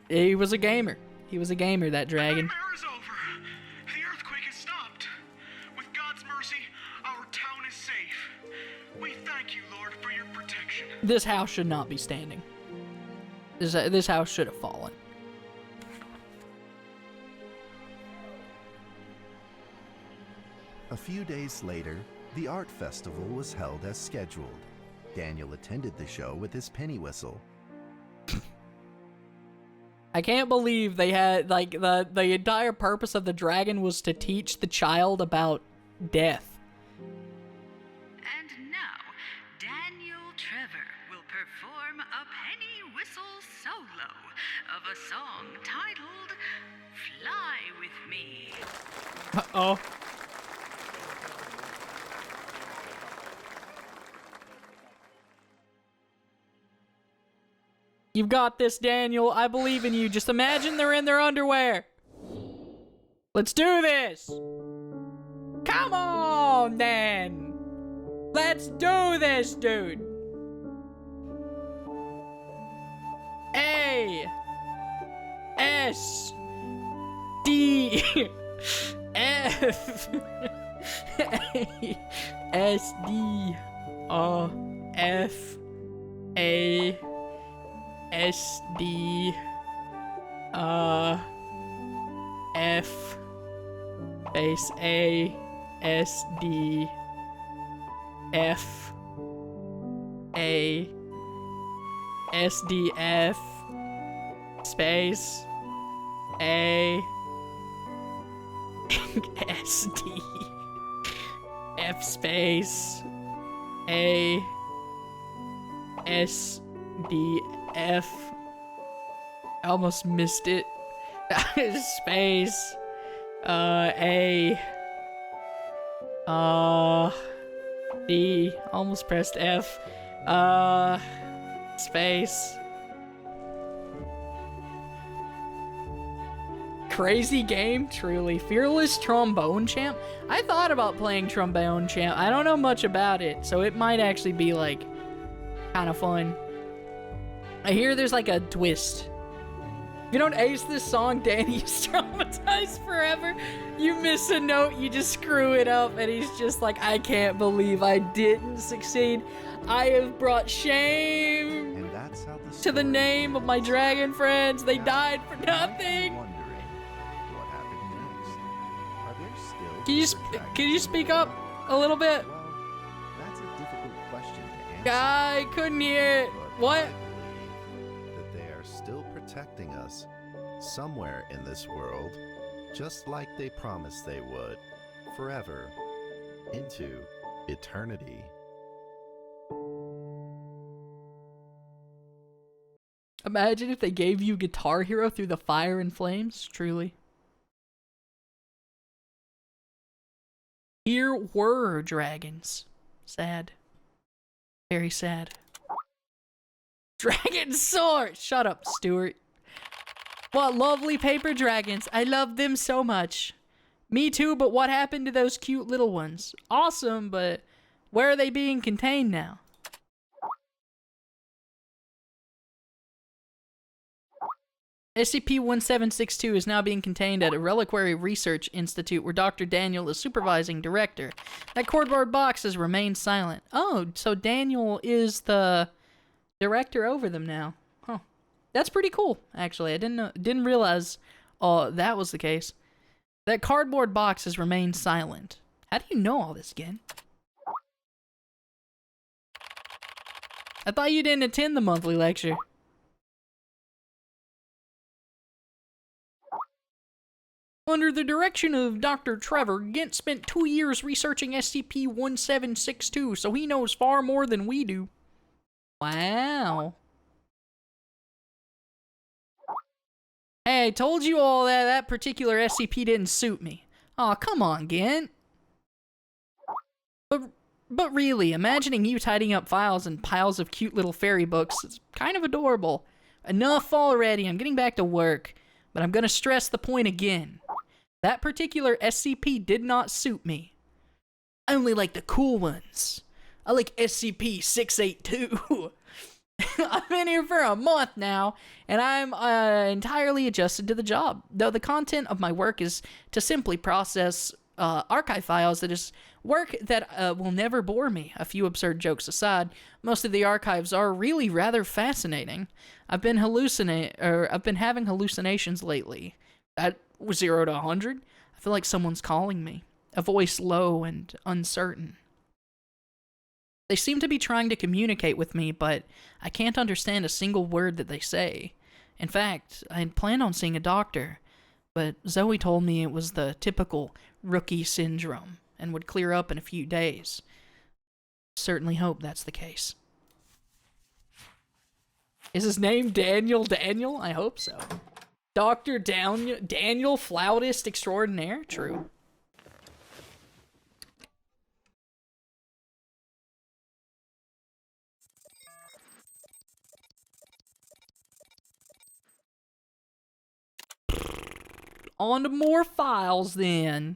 He was a gamer. He was a gamer, that dragon. The earthquake has stopped. With God's mercy, our town is safe. We thank you, Lord, for your protection. This house should not be standing. This house should have fallen. A few days later, the art festival was held as scheduled. Daniel attended the show with his penny whistle. I can't believe they had, like, the entire purpose of the dragon was to teach the child about death. And now, Daniel Trevor will perform a penny whistle solo of a song titled Fly With Me. Uh-oh. You've got this, Daniel. I believe in you. Just imagine they're in their underwear. Let's do this. Come on, then. Let's do this, dude. A. S. D. F. A. S. D. F. A. S. D. F. Space A. S. D. F. A. S. D. F. Space A. S. D. F. Space A. S. D. F. I almost missed it. Space A. D. Almost pressed F. Space. Crazy game, truly. Fearless Trombone Champ? I thought about playing Trombone Champ. I don't know much about it, so it might actually be, like, kind of fun. I hear there's, like, a twist. If you don't ace this song, Danny's traumatized forever. You miss a note, you just screw it up, and he's just like, I can't believe I didn't succeed. I have brought shame And that's how the to the name of my dragon friends. They died for nothing. What happened next? Are there still Can you speak up a little bit? Well, that's a difficult question to answer. I couldn't hear it. What? That they are still protecting us somewhere in this world, just like they promised they would, forever, into eternity. Imagine if they gave you Guitar Hero through the fire and flames, truly. Here were dragons. Sad. Very sad. Dragon sword! Shut up, Stewart. What lovely paper dragons. I love them so much. Me too, but what happened to those cute little ones? Awesome, but where are they being contained now? SCP-1762 is now being contained at a Reliquary Research Institute where Dr. Daniel is supervising director. That cardboard box has remained silent. Oh, so Daniel is the director over them now. Huh. That's pretty cool, actually. I didn't realize that was the case. That cardboard box has remained silent. How do you know all this again? I thought you didn't attend the monthly lecture. Under the direction of Dr. Trevor, Gint spent 2 years researching SCP-1762, so he knows far more than we do. Wow. Hey, I told you all that that particular SCP didn't suit me. Aw, come on, Gint. But really, imagining you tidying up files and piles of cute little fairy books is kind of adorable. Enough already, I'm getting back to work. But I'm gonna stress the point again. That particular SCP did not suit me. I only like the cool ones. I like SCP-682. I've been here for a month now, and I'm entirely adjusted to the job. Though the content of my work is to simply process archive files, that is work that will never bore me. A few absurd jokes aside, most of the archives are really rather fascinating. I've been having hallucinations lately. At 0 to 100, I feel like someone's calling me. a voice low and uncertain. They seem to be trying to communicate with me, but I can't understand a single word that they say. In fact, I had planned on seeing a doctor, but Zoe told me it was the typical rookie syndrome and would clear up in a few days. Certainly hope that's the case. Is his name Daniel? I hope so. Dr. Daniel, flautist extraordinaire? True. On to more files then.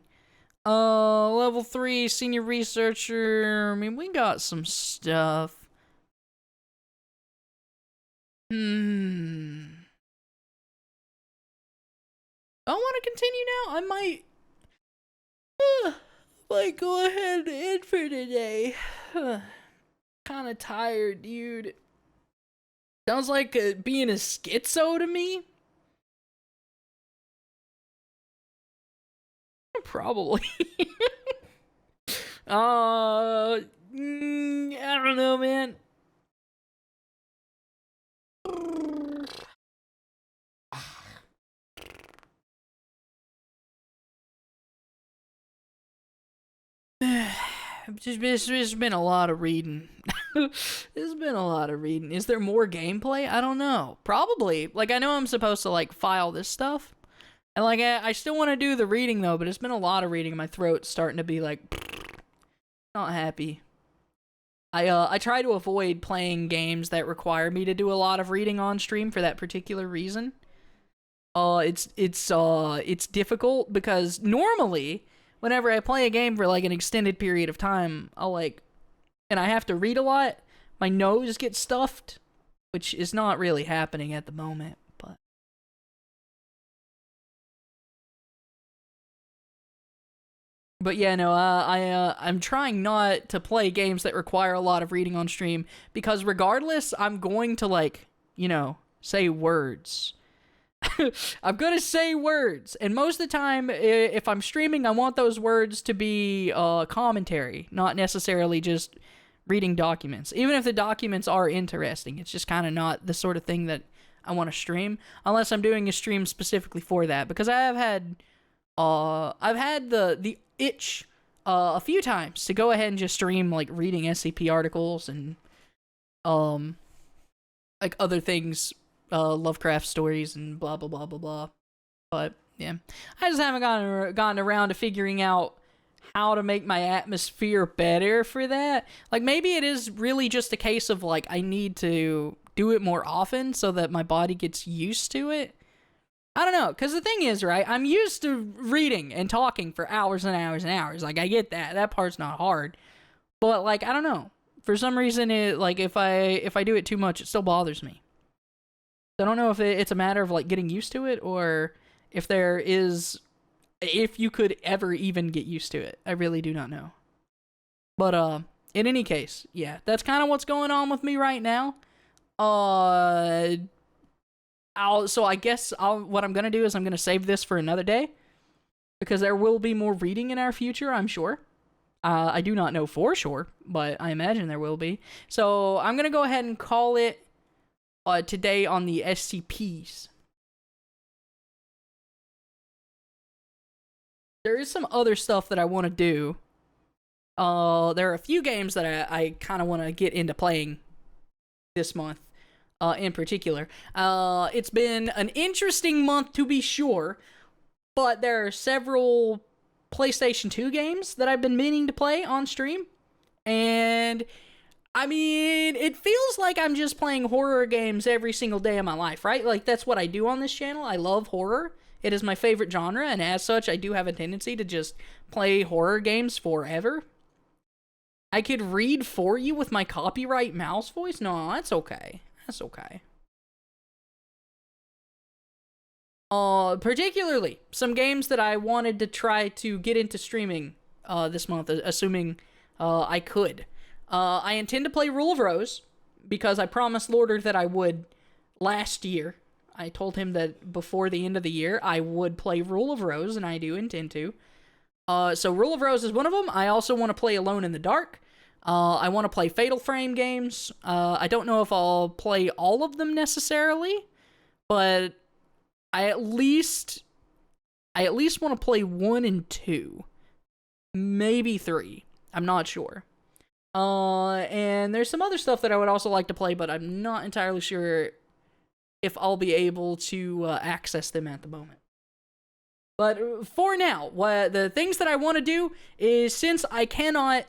Level 3, senior researcher. I mean, we got some stuff. I want to continue now. I might go ahead and end for today. Kind of tired, dude. Sounds like being a schizo to me. Probably. I don't know, man. There's been a lot of reading. There's been a lot of reading. Is there more gameplay? I don't know. Probably. Like, I know I'm supposed to, like, file this stuff. And, like, I still want to do the reading, though, but it's been a lot of reading. My throat's starting to be, like, not happy. I try to avoid playing games that require me to do a lot of reading on stream for that particular reason. It's difficult because normally, whenever I play a game for, like, an extended period of time, and I have to read a lot, my nose gets stuffed, which is not really happening at the moment. But yeah, no, I'm trying not to play games that require a lot of reading on stream, because regardless, I'm going to, like, say words. I'm going to say words, and most of the time, if I'm streaming, I want those words to be commentary, not necessarily just reading documents. Even if the documents are interesting, it's just kind of not the sort of thing that I want to stream, unless I'm doing a stream specifically for that, because I've had the itch a few times to go ahead and just stream, like, reading SCP articles and like other things, Lovecraft stories and blah blah blah blah blah. But yeah, I just haven't gotten around to figuring out how to make my atmosphere better for that. Like, maybe it is really just a case of, like, I need to do it more often so that my body gets used to it. I don't know, because the thing is, right, I'm used to reading and talking for hours and hours and hours. Like, I get that. That part's not hard. But, like, I don't know. For some reason, like, if I do it too much, it still bothers me. So I don't know if it's a matter of, like, getting used to it, or if you could ever even get used to it. I really do not know. But, in any case, yeah, that's kind of what's going on with me right now. So I guess what I'm going to do is I'm going to save this for another day, because there will be more reading in our future, I'm sure. I do not know for sure, but I imagine there will be. So I'm going to go ahead and call it today on the SCPs. There is some other stuff that I want to do. There are a few games that I kind of want to get into playing this month. In particular. It's been an interesting month, to be sure, but there are several PlayStation 2 games that I've been meaning to play on stream, and I mean, it feels like I'm just playing horror games every single day of my life, right? Like, that's what I do on this channel. I love horror. It is my favorite genre, and as such, I do have a tendency to just play horror games forever. I could read for you with my copyright mouse voice? No, that's okay. That's okay. Particularly some games that I wanted to try to get into streaming this month, assuming I could. I intend to play Rule of Rose, because I promised Lorder that I would last year. I told him that before the end of the year I would play Rule of Rose, and I do intend to. So Rule of Rose is one of them. I also want to play Alone in the Dark. I want to play Fatal Frame games. I don't know if I'll play all of them necessarily, but I at least want to play 1 and 2. Maybe 3. I'm not sure. And there's some other stuff that I would also like to play, but I'm not entirely sure if I'll be able to access them at the moment. But for now, the things that I want to do is, since I cannot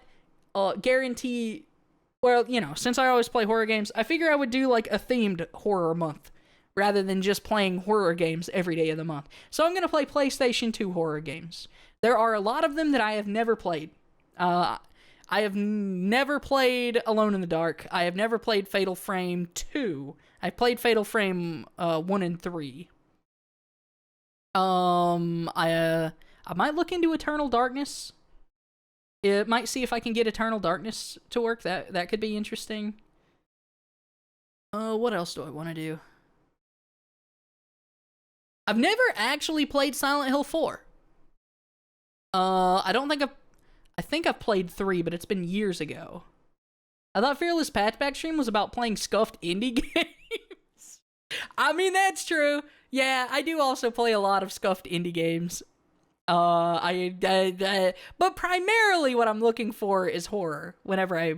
guarantee, well, you know, since I always play horror games, I figure I would do like a themed horror month rather than just playing horror games every day of the month. So I'm going to play PlayStation 2 horror games. There are a lot of them that I have never played. I have never played Alone in the Dark. I have never played Fatal Frame 2. I played Fatal Frame 1 and 3. I might look into Eternal Darkness. It might see if I can get Eternal Darkness to work. That could be interesting. What else do I want to do? I've never actually played Silent Hill 4. I think I've played 3, but it's been years ago. I thought Fearless Patchback Stream was about playing scuffed indie games. I mean, that's true. Yeah, I do also play a lot of scuffed indie games. But primarily what I'm looking for is horror whenever I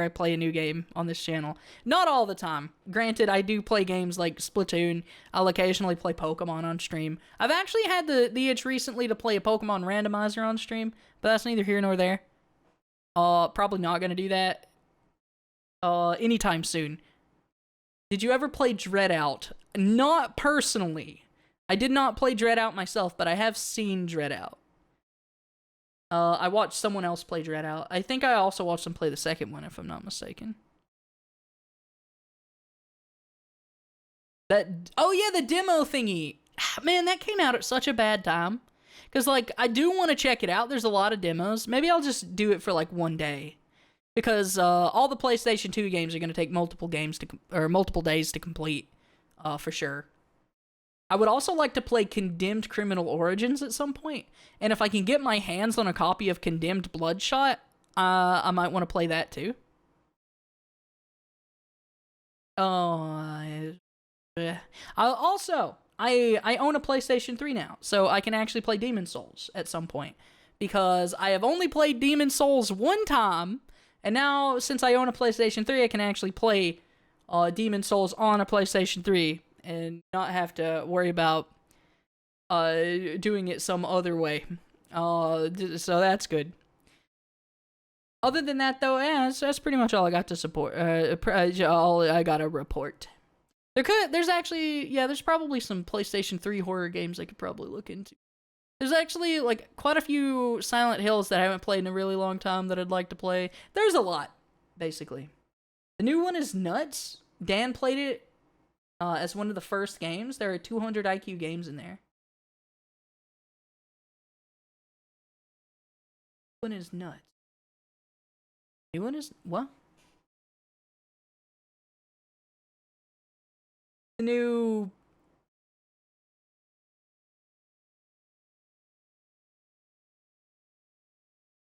play a new game on this channel. Not all the time. Granted, I do play games like Splatoon. I'll occasionally play Pokemon on stream. I've actually had the itch recently to play a Pokemon randomizer on stream, but that's neither here nor there. Probably not gonna do that anytime soon. Did you ever play Dread Out? Not personally. I did not play Dread Out myself, but I have seen Dread Out. I watched someone else play Dread Out. I think I also watched them play the second one, if I'm not mistaken. Oh yeah, the demo thingy. Man, that came out at such a bad time. Because, like, I do want to check it out. There's a lot of demos. Maybe I'll just do it for, like, one day. Because all the PlayStation 2 games are going to take multiple days to complete, for sure. I would also like to play Condemned Criminal Origins at some point, and if I can get my hands on a copy of Condemned Bloodshot, I might want to play that too. I own a PlayStation 3 now, so I can actually play Demon's Souls at some point, because I have only played Demon's Souls one time. And now, since I own a PlayStation 3, I can actually play Demon's Souls on a PlayStation 3 and not have to worry about doing it some other way. So that's good. Other than that, though, that's pretty much all I got to support. All I got to report. There's probably some PlayStation 3 horror games I could probably look into. There's actually, like, quite a few Silent Hills that I haven't played in a really long time that I'd like to play. There's a lot, basically. The new one is nuts. Dan played it as one of the first games. There are 200 IQ games in there. New one is nuts. New one is... what? The new...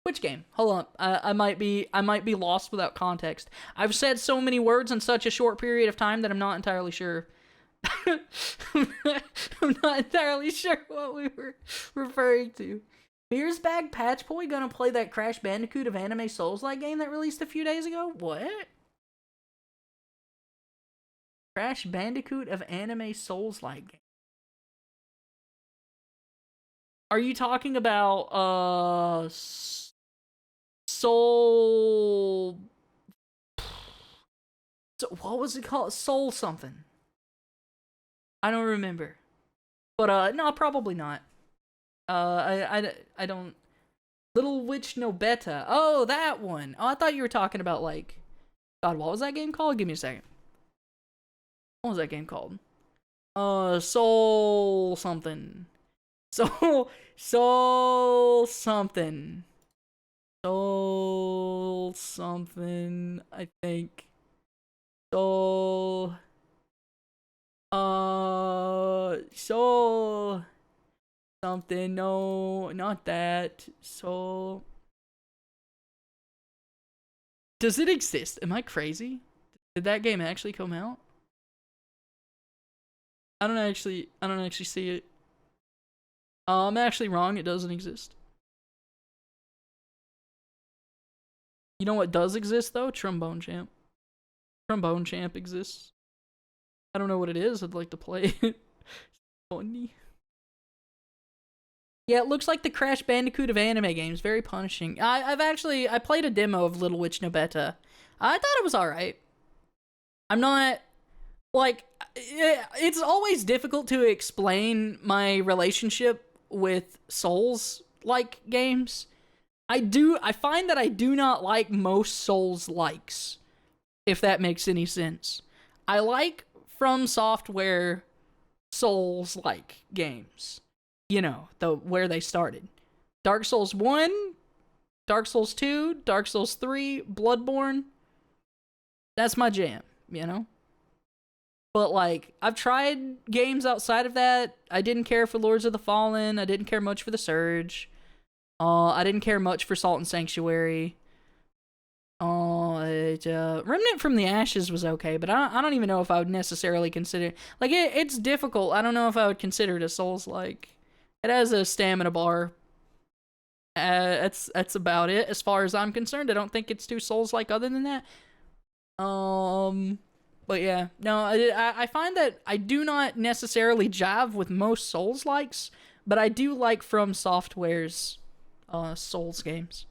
Which game? Hold on. I might be lost without context. I've said so many words in such a short period of time that I'm not entirely sure. I'm not entirely sure what we were referring to. Beers Bag Patch Boy gonna play that Crash Bandicoot of Anime Souls-like game that released a few days ago? What? Crash Bandicoot of Anime Souls-like game. Are you talking about, Soul... what was it called? Soul something. I don't remember. But, no, probably not. I don't... Little Witch No Beta. Oh, that one. Oh, I thought you were talking about, like... God, what was that game called? Give me a second. What was that game called? Soul something. Soul something. Soul something, I think. Soul... something. No, not that. So, does it exist? Am I crazy? Did that game actually come out? I don't actually see it. I'm actually wrong. It doesn't exist. You know what does exist though? Trombone Champ. Trombone Champ exists. I don't know what it is. I'd like to play it. Funny. Yeah, it looks like the Crash Bandicoot of anime games. Very punishing. I played a demo of Little Witch Nobeta. I thought it was alright. I'm not, like, it's always difficult to explain my relationship with Souls-like games. I find that I do not like most Souls-likes, if that makes any sense. I like From Software Souls-like games. You know, where they started. Dark Souls 1, Dark Souls 2, Dark Souls 3, Bloodborne. That's my jam, you know? But, like, I've tried games outside of that. I didn't care for Lords of the Fallen. I didn't care much for The Surge. I didn't care much for Salt and Sanctuary. Remnant from the Ashes was okay, but I don't even know if I would necessarily consider... Like, it's difficult. I don't know if I would consider it a Souls-like. It has a stamina bar. That's about it, as far as I'm concerned. I don't think it's too Souls-like other than that. But yeah. No, I find that I do not necessarily jive with most Souls-likes, but I do like From Software's Souls games.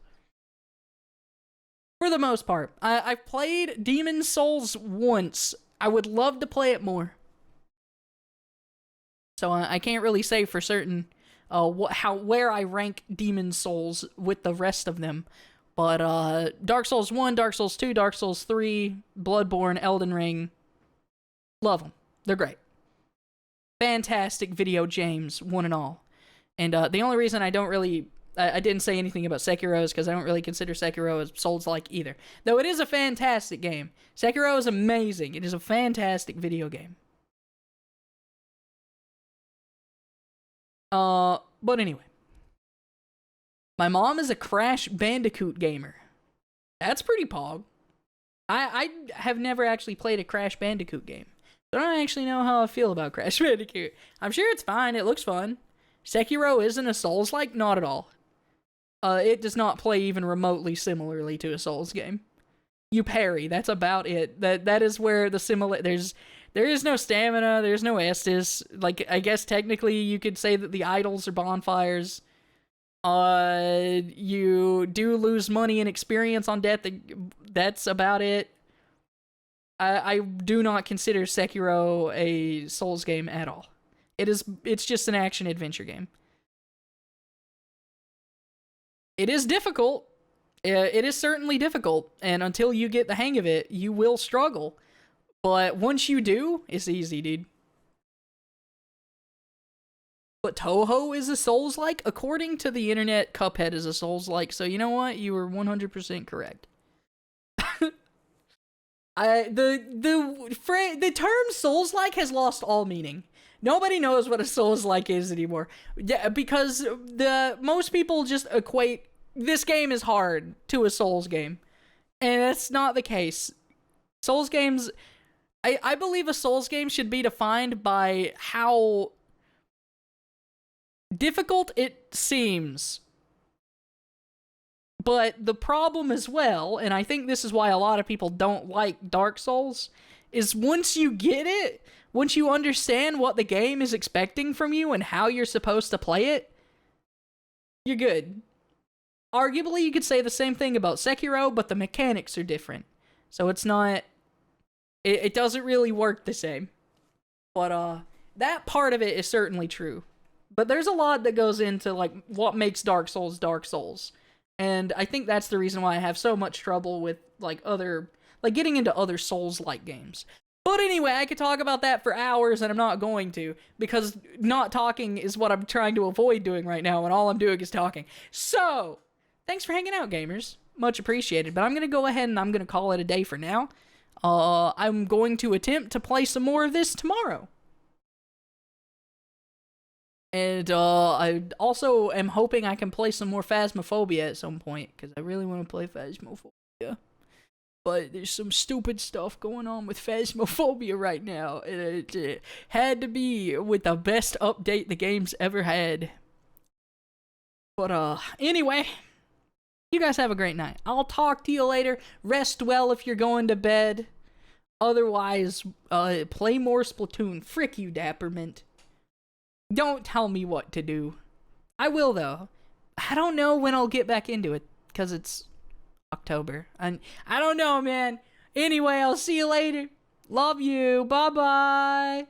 For the most part. I've played Demon's Souls once. I would love to play it more. So I can't really say for certain where I rank Demon's Souls with the rest of them. But Dark Souls 1, Dark Souls 2, Dark Souls 3, Bloodborne, Elden Ring. Love them. They're great. Fantastic video games, one and all. And the only reason I didn't say anything about Sekiro is because I don't really consider Sekiro as Souls-like either. Though it is a fantastic game. Sekiro is amazing. It is a fantastic video game. But anyway. My mom is a Crash Bandicoot gamer. That's pretty pog. I have never actually played a Crash Bandicoot game. So I don't actually know how I feel about Crash Bandicoot. I'm sure it's fine. It looks fun. Sekiro isn't a Souls-like? Not at all. It does not play even remotely similarly to a Souls game. You parry. That's about it. That is where the there is no stamina, there's no Estus. Like, I guess technically you could say that the idols are bonfires. You do lose money and experience on death. That's about it. I do not consider Sekiro a Souls game at all. It's just an action-adventure game. It is difficult. It is certainly difficult, and until you get the hang of it, you will struggle. But once you do, it's easy, dude. But Toho is a Souls-like? According to the internet, Cuphead is a Souls-like, so you know what? You were 100% correct. The term Souls-like has lost all meaning. Nobody knows what a Souls-like is anymore. Yeah, because most people just equate this game is hard to a Souls game. And that's not the case. Souls games... I believe a Souls game should be defined by how difficult it seems. But the problem as well, and I think this is why a lot of people don't like Dark Souls, is once you get it, once you understand what the game is expecting from you and how you're supposed to play it, you're good. Arguably, you could say the same thing about Sekiro, but the mechanics are different. So it's not... It doesn't really work the same. But, that part of it is certainly true. But there's a lot that goes into, like, what makes Dark Souls Dark Souls. And I think that's the reason why I have so much trouble with, like, getting into other Souls-like games. But anyway, I could talk about that for hours, and I'm not going to, because not talking is what I'm trying to avoid doing right now, and all I'm doing is talking. So, thanks for hanging out, gamers. Much appreciated. But I'm going to go ahead and I'm going to call it a day for now. I'm going to attempt to play some more of this tomorrow. And I also am hoping I can play some more Phasmophobia at some point, because I really want to play Phasmophobia. But there's some stupid stuff going on with Phasmophobia right now. It had to be with the best update the game's ever had. But anyway, you guys have a great night. I'll talk to you later. Rest well if you're going to bed. Otherwise, play more Splatoon. Frick you, Dappermint. Don't tell me what to do. I will, though. I don't know when I'll get back into it, because it's October. And I don't know, man. Anyway, I'll see you later. Love you. Bye-bye.